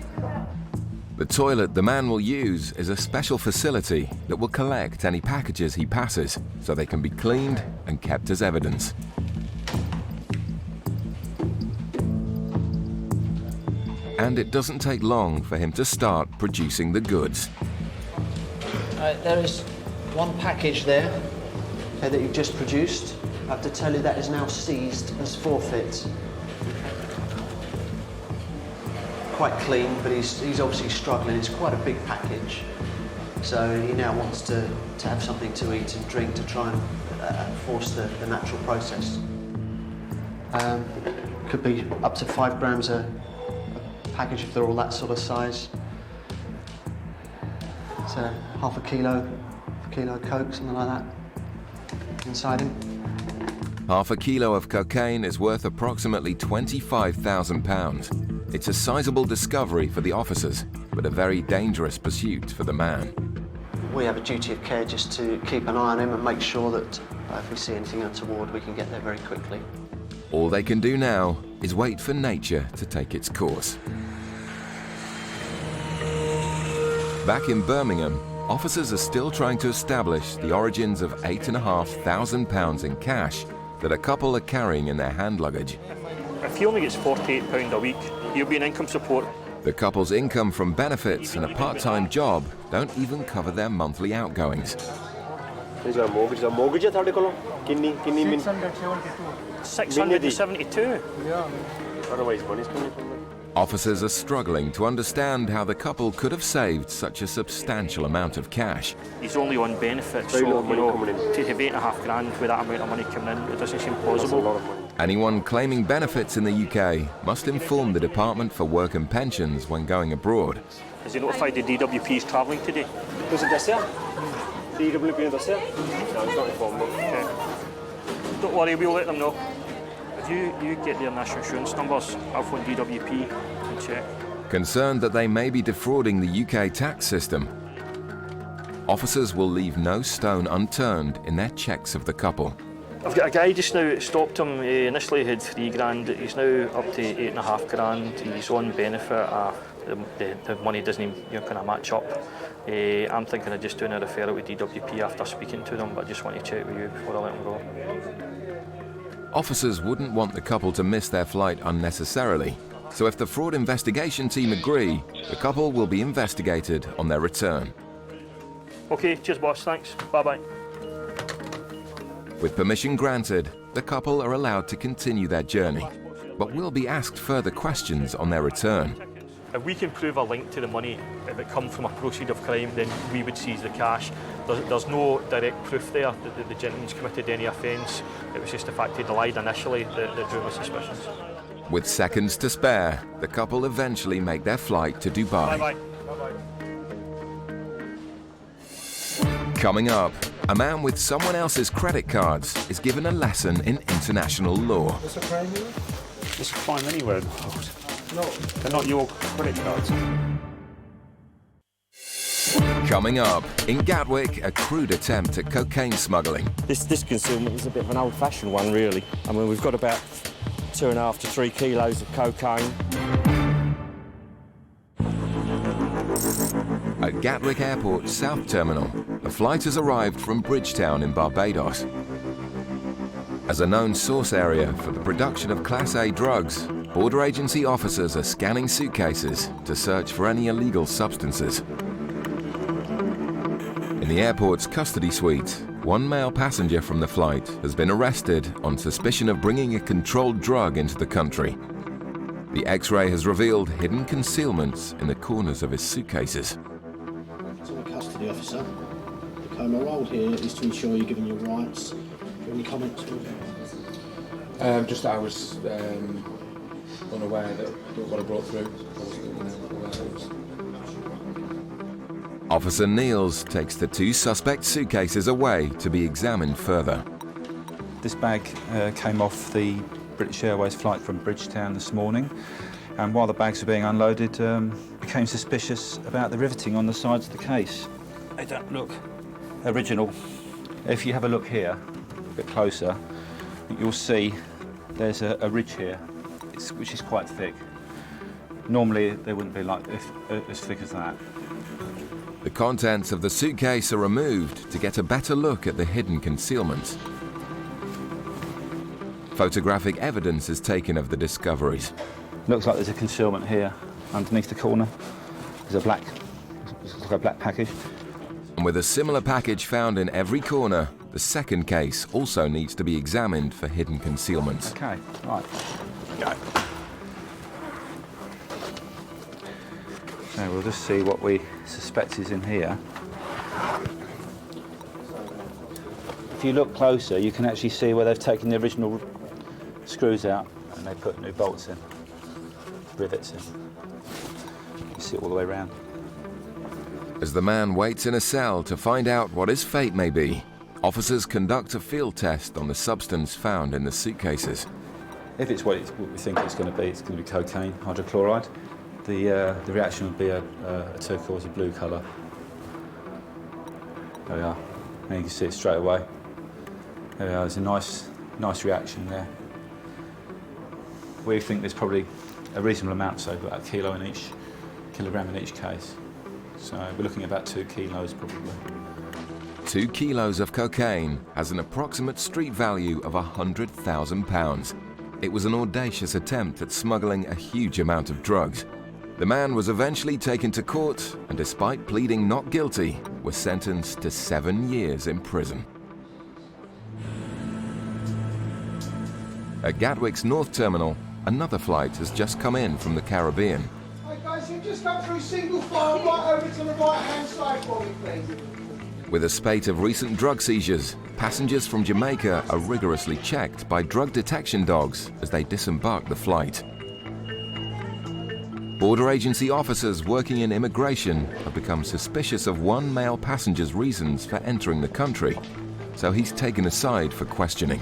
The toilet the man will use is a special facility that will collect any packages he passes so they can be cleaned and kept as evidence. And it doesn't take long for him to start producing the goods. There is one package there that you've just produced. I have to tell you that is now seized as forfeit. Quite clean, but he's obviously struggling. It's quite a big package. So he now wants to have something to eat and drink to try and force the natural process. Could be up to 5 grams a package if they're all that sort of size. So half a kilo of coke, something like that, inside him. Half a kilo of cocaine is worth approximately £25,000. It's a sizable discovery for the officers, but a very dangerous pursuit for the man. We have a duty of care just to keep an eye on him and make sure that if we see anything untoward, we can get there very quickly. All they can do now is wait for nature to take its course. Back in Birmingham, officers are still trying to establish the origins of £8,500 in cash that a couple are carrying in their hand luggage. If he only gets £48 a week, he'll be in income support. The couple's income from benefits and a part-time job don't even cover their monthly outgoings. Is there a mortgage? Is there a mortgage at Hardicolo? 672. Yeah. Otherwise, money's coming from them. Officers are struggling to understand how the couple could have saved such a substantial amount of cash. He's only on benefits, so to have £8,500 with that amount of money coming in, it doesn't seem plausible. Anyone claiming benefits in the UK must inform the Department for Work and Pensions when going abroad. Has he notified the DWP he's travelling today? Does it this year? DWP does it? No, it's not informed. Okay. Don't worry, we'll let them know. If you get their national insurance numbers, I'll phone DWP and check. Concerned that they may be defrauding the UK tax system, officers will leave no stone unturned in their checks of the couple. I've got a guy just now stopped him. He initially had £3,000. He's now up to £8,500. He's on benefit. The money doesn't even kind of match up. I'm thinking of just doing a referral with DWP after speaking to them, but I just want to check with you before I let him go. Officers wouldn't want the couple to miss their flight unnecessarily, so if the fraud investigation team agree, the couple will be investigated on their return. Okay, cheers boss, thanks. Bye-bye. With permission granted, the couple are allowed to continue their journey, but will be asked further questions on their return. If we can prove a link to the money, if it comes from a proceed of crime, then we would seize the cash. There's no direct proof there that the gentleman's committed any offence. It was just the fact he'd lied initially that drew my suspicions. With seconds to spare, the couple eventually make their flight to Dubai. Bye-bye. Coming up, a man with someone else's credit cards is given a lesson in international law. What's a crime here? What's a crime anywhere in the world? No. They're not your credit cards. Coming up, in Gatwick, a crude attempt at cocaine smuggling. This concealment is a bit of an old-fashioned one, really. I mean, we've got about 2.5 to 3 kilos of cocaine. At Gatwick Airport's South Terminal, a flight has arrived from Bridgetown in Barbados. As a known source area for the production of Class A drugs, border agency officers are scanning suitcases to search for any illegal substances. In the airport's custody suite, one male passenger from the flight has been arrested on suspicion of bringing a controlled drug into the country. The X-ray has revealed hidden concealments in the corners of his suitcases. So a custody officer. My role here is to ensure you're given your rights. Any comments? Just that I was unaware that what I brought through. I wasn't aware that it was. Officer Niels takes the two suspect suitcases away to be examined further. This bag came off the British Airways flight from Bridgetown this morning, and while the bags were being unloaded, became suspicious about the riveting on the sides of the case. They don't look original. If you have a look here, a bit closer, you'll see there's a ridge here, which is quite thick. Normally they wouldn't be like as thick as that. The contents of the suitcase are removed to get a better look at the hidden concealments. Photographic evidence is taken of the discoveries. Looks like there's a concealment here underneath the corner. There's a black package. And with a similar package found in every corner, the second case also needs to be examined for hidden concealments. Okay, right. Go. So we'll just see what we suspect is in here. If you look closer, you can actually see where they've taken the original screws out and they put new bolts in, rivets in. You see it all the way around. As the man waits in a cell to find out what his fate may be, officers conduct a field test on the substance found in the suitcases. If it's what we think it's going to be cocaine, hydrochloride. The reaction would be a turquoisey blue colour. There we are. And you can see it straight away. There we are. There's a nice reaction there. We think there's probably a reasonable amount, so about a kilogram in each case. So we're looking at about 2 kilos probably. 2 kilos of cocaine has an approximate street value of £100,000. It was an audacious attempt at smuggling a huge amount of drugs. The man was eventually taken to court and, despite pleading not guilty, was sentenced to 7 years in prison. At Gatwick's North Terminal, another flight has just come in from the Caribbean. Hey guys, you just come through single file right over to the right-hand side for me, please. With a spate of recent drug seizures, passengers from Jamaica are rigorously checked by drug detection dogs as they disembark the flight. Border agency officers working in immigration have become suspicious of one male passenger's reasons for entering the country, so he's taken aside for questioning.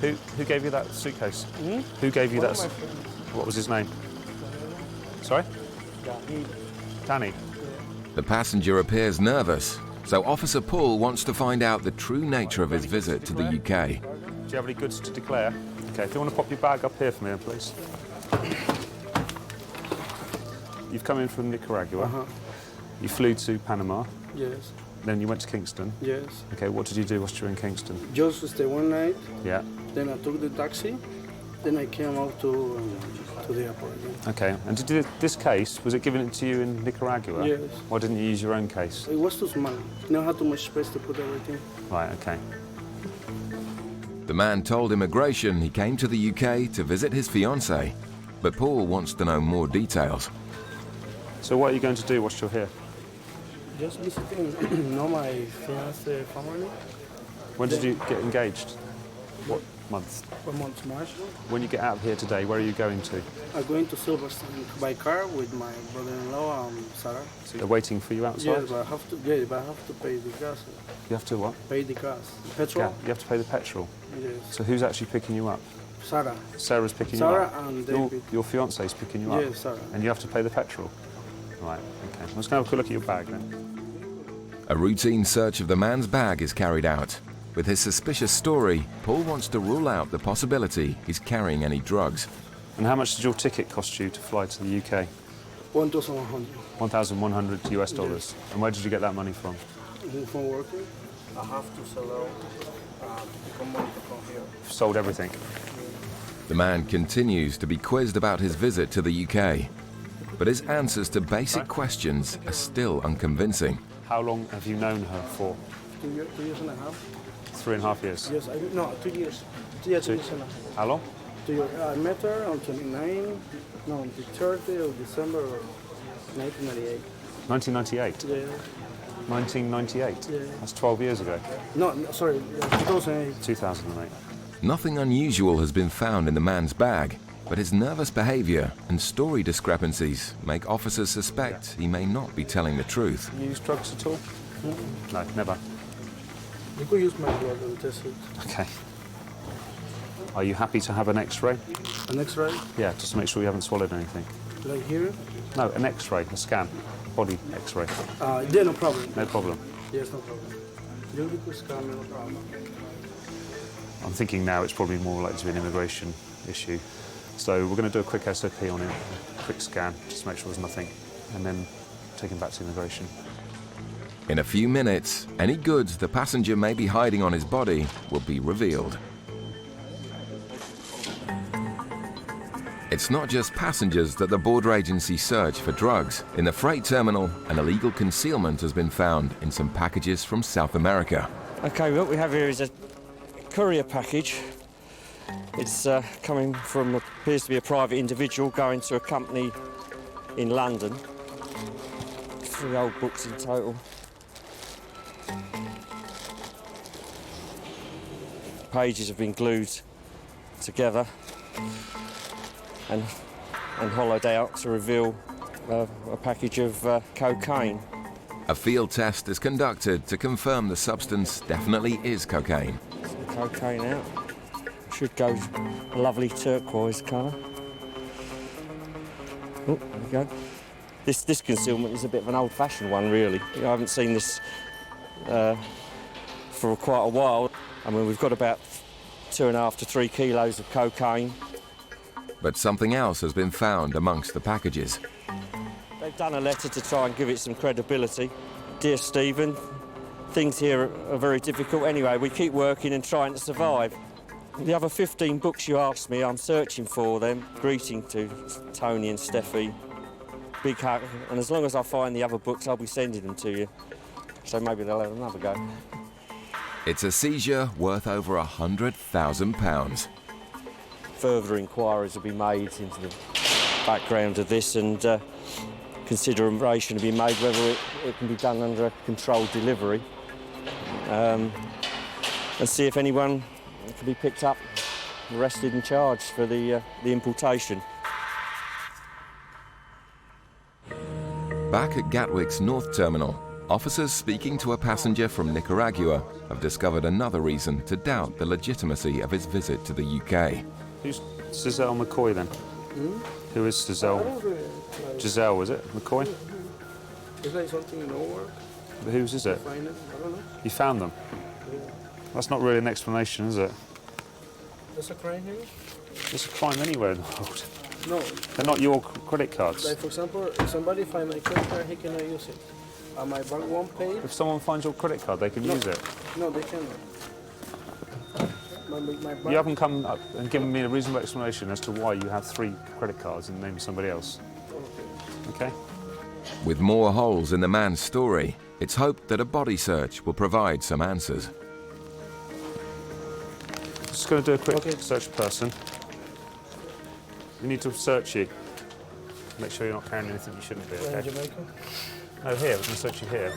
Who gave you that suitcase? Who gave you that? What was his name? Sorry? Danny. The passenger appears nervous, so Officer Paul wants to find out the true nature of his visit to the UK. Do you have any goods to declare? Okay, if you want to pop your bag up here for me, please. You've come in from Nicaragua. You flew to Panama. Yes. Then you went to Kingston. Yes. Okay, what did you do whilst you were in Kingston? Just stay one night. Yeah. Then I took the taxi. Then I came out to the airport again. Okay, and this case, was it given to you in Nicaragua? Yes. Why didn't you use your own case? It was too small. You don't have too much space to put everything. Right, okay. The man told immigration he came to the UK to visit his fiancée, but Paul wants to know more details. So what are you going to do whilst you're here? Just visiting my fiancé family. When did you get engaged? What month? What month, March? When you get out of here today, where are you going to? I'm going to Silverstone by car with my brother-in-law, Sarah. So they're waiting for you outside? Yes, but I have to. Yeah, but I have to pay the gas. You have to what? Pay the gas. Petrol. Yeah, you have to pay the petrol. Yes. So who's actually picking you up? Sarah. Sarah's picking you up. Sarah and David. Your fiance's picking you up. Yes, Sarah. And you have to pay the petrol. Right. Okay. Let's go have a quick look at your bag then. A routine search of the man's bag is carried out. With his suspicious story, Paul wants to rule out the possibility he's carrying any drugs. And how much did your ticket cost you to fly to the UK? 1,100. 1,100 US dollars. Yes. And where did you get that money from? From working. I have to sell out to become money from here. Sold everything. The man continues to be quizzed about his visit to the UK, but his answers to basic questions are still unconvincing. How long have you known her for? 2 years and a half. 3.5 years. Yes, no, 2 years. Yeah, 2 years and a half. How long? 2 years. I met her on 29, no, the 30th of December of 1998. 1998? Yeah. 1998? Yeah. That's 12 years ago. No, sorry, 2008. 2008. Nothing unusual has been found in the man's bag, but his nervous behavior and story discrepancies make officers suspect he may not be telling the truth. Use drugs at all? No, never. You could use my blood and test it. Okay. Are you happy to have an X-ray? An X-ray? Yeah, just to make sure you haven't swallowed anything. Like here? No, an X-ray, a scan, body X-ray. Yeah, no problem. No problem. Yes, no problem. You could scan, no problem. I'm thinking now it's probably more likely to be an immigration issue. So we're going to do a quick SOP on him, a quick scan, just to make sure there's nothing, and then take him back to immigration. In a few minutes, any goods the passenger may be hiding on his body will be revealed. It's not just passengers that the border agency search for drugs. In the freight terminal, an illegal concealment has been found in some packages from South America. Okay, what we have here is a courier package. It's coming from, appears to be a private individual going to a company in London. 3 old books in total. Pages have been glued together and hollowed out to reveal a package of cocaine. A field test is conducted to confirm the substance definitely is cocaine. Some cocaine out. Should go a lovely turquoise colour. Oh, there we go. This concealment is a bit of an old-fashioned one, really. I haven't seen this for quite a while. I mean, we've got about 2.5 to 3 kilos of cocaine. But something else has been found amongst the packages. They've done a letter to try and give it some credibility. Dear Stephen, things here are very difficult anyway. We keep working and trying to survive. The other 15 books you asked me, I'm searching for them. Greeting to Tony and Steffi. Big hug. And as long as I find the other books, I'll be sending them to you. So maybe they'll have another go. It's a seizure worth over £100,000. Further inquiries will be made into the background of this, and consideration will be made whether it can be done under a controlled delivery, and see if anyone can be picked up, arrested and charged for the importation. Back at Gatwick's North Terminal, officers speaking to a passenger from Nicaragua have discovered another reason to doubt the legitimacy of his visit to the UK. Who's Giselle McCoy then? Who is Giselle? Giselle, was it? McCoy? It's like something in work. But whose is it? Find it? I don't know. You found them? Yeah. That's not really an explanation, is it? There's a crime here? There's a crime anywhere in the world. No. They're not your credit cards. Like, for example, if somebody finds my credit card, he cannot use it. My bank won't pay. If someone finds your credit card, they can use it. No, they cannot. My bank... You haven't come up and given me a reasonable explanation as to why you have 3 credit cards in the name of somebody else. Okay? With more holes in the man's story, it's hoped that a body search will provide some answers. Just going to do a quick search person. We need to search you. Make sure you're not carrying anything you shouldn't be, okay? In Jamaica? No, here. We're going to search you here.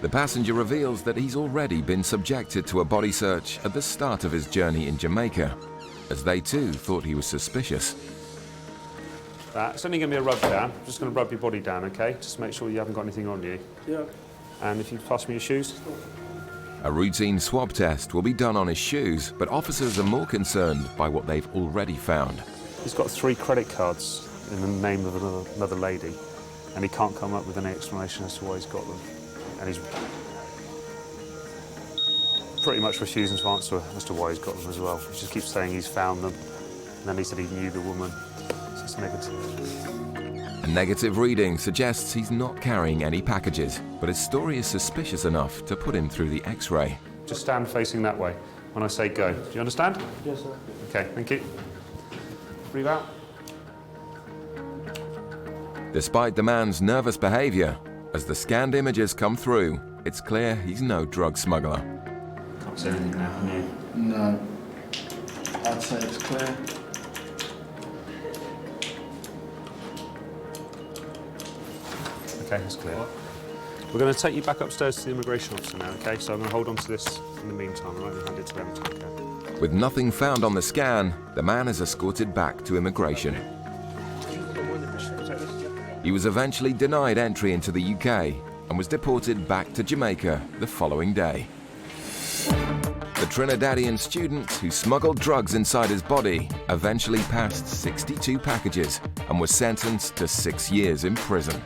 The passenger reveals that he's already been subjected to a body search at the start of his journey in Jamaica, as they too thought he was suspicious. It's only going to be a rub down. I'm just going to rub your body down, okay? Just make sure you haven't got anything on you. Yeah. And if you pass me your shoes. A routine swab test will be done on his shoes, but officers are more concerned by what they've already found. He's got 3 credit cards in the name of another lady, and he can't come up with any explanation as to why he's got them. And he's pretty much refusing to answer as to why he's got them as well. He just keeps saying he's found them, and then he said he knew the woman. So it's negative. A negative reading suggests he's not carrying any packages, but his story is suspicious enough to put him through the X-ray. Just stand facing that way when I say go. Do you understand? Yes, sir. Okay, thank you. Breathe out. Despite the man's nervous behavior, as the scanned images come through, it's clear he's no drug smuggler. Can't say anything now, can you? No. I'd say it's clear. Okay, that's clear. We're going to take you back upstairs to the immigration officer now, okay? So I'm going to hold on to this in the meantime, all right, and hand it to them. Okay. With nothing found on the scan, the man is escorted back to immigration. He was eventually denied entry into the UK and was deported back to Jamaica the following day. The Trinidadian student who smuggled drugs inside his body eventually passed 62 packages and was sentenced to 6 years in prison.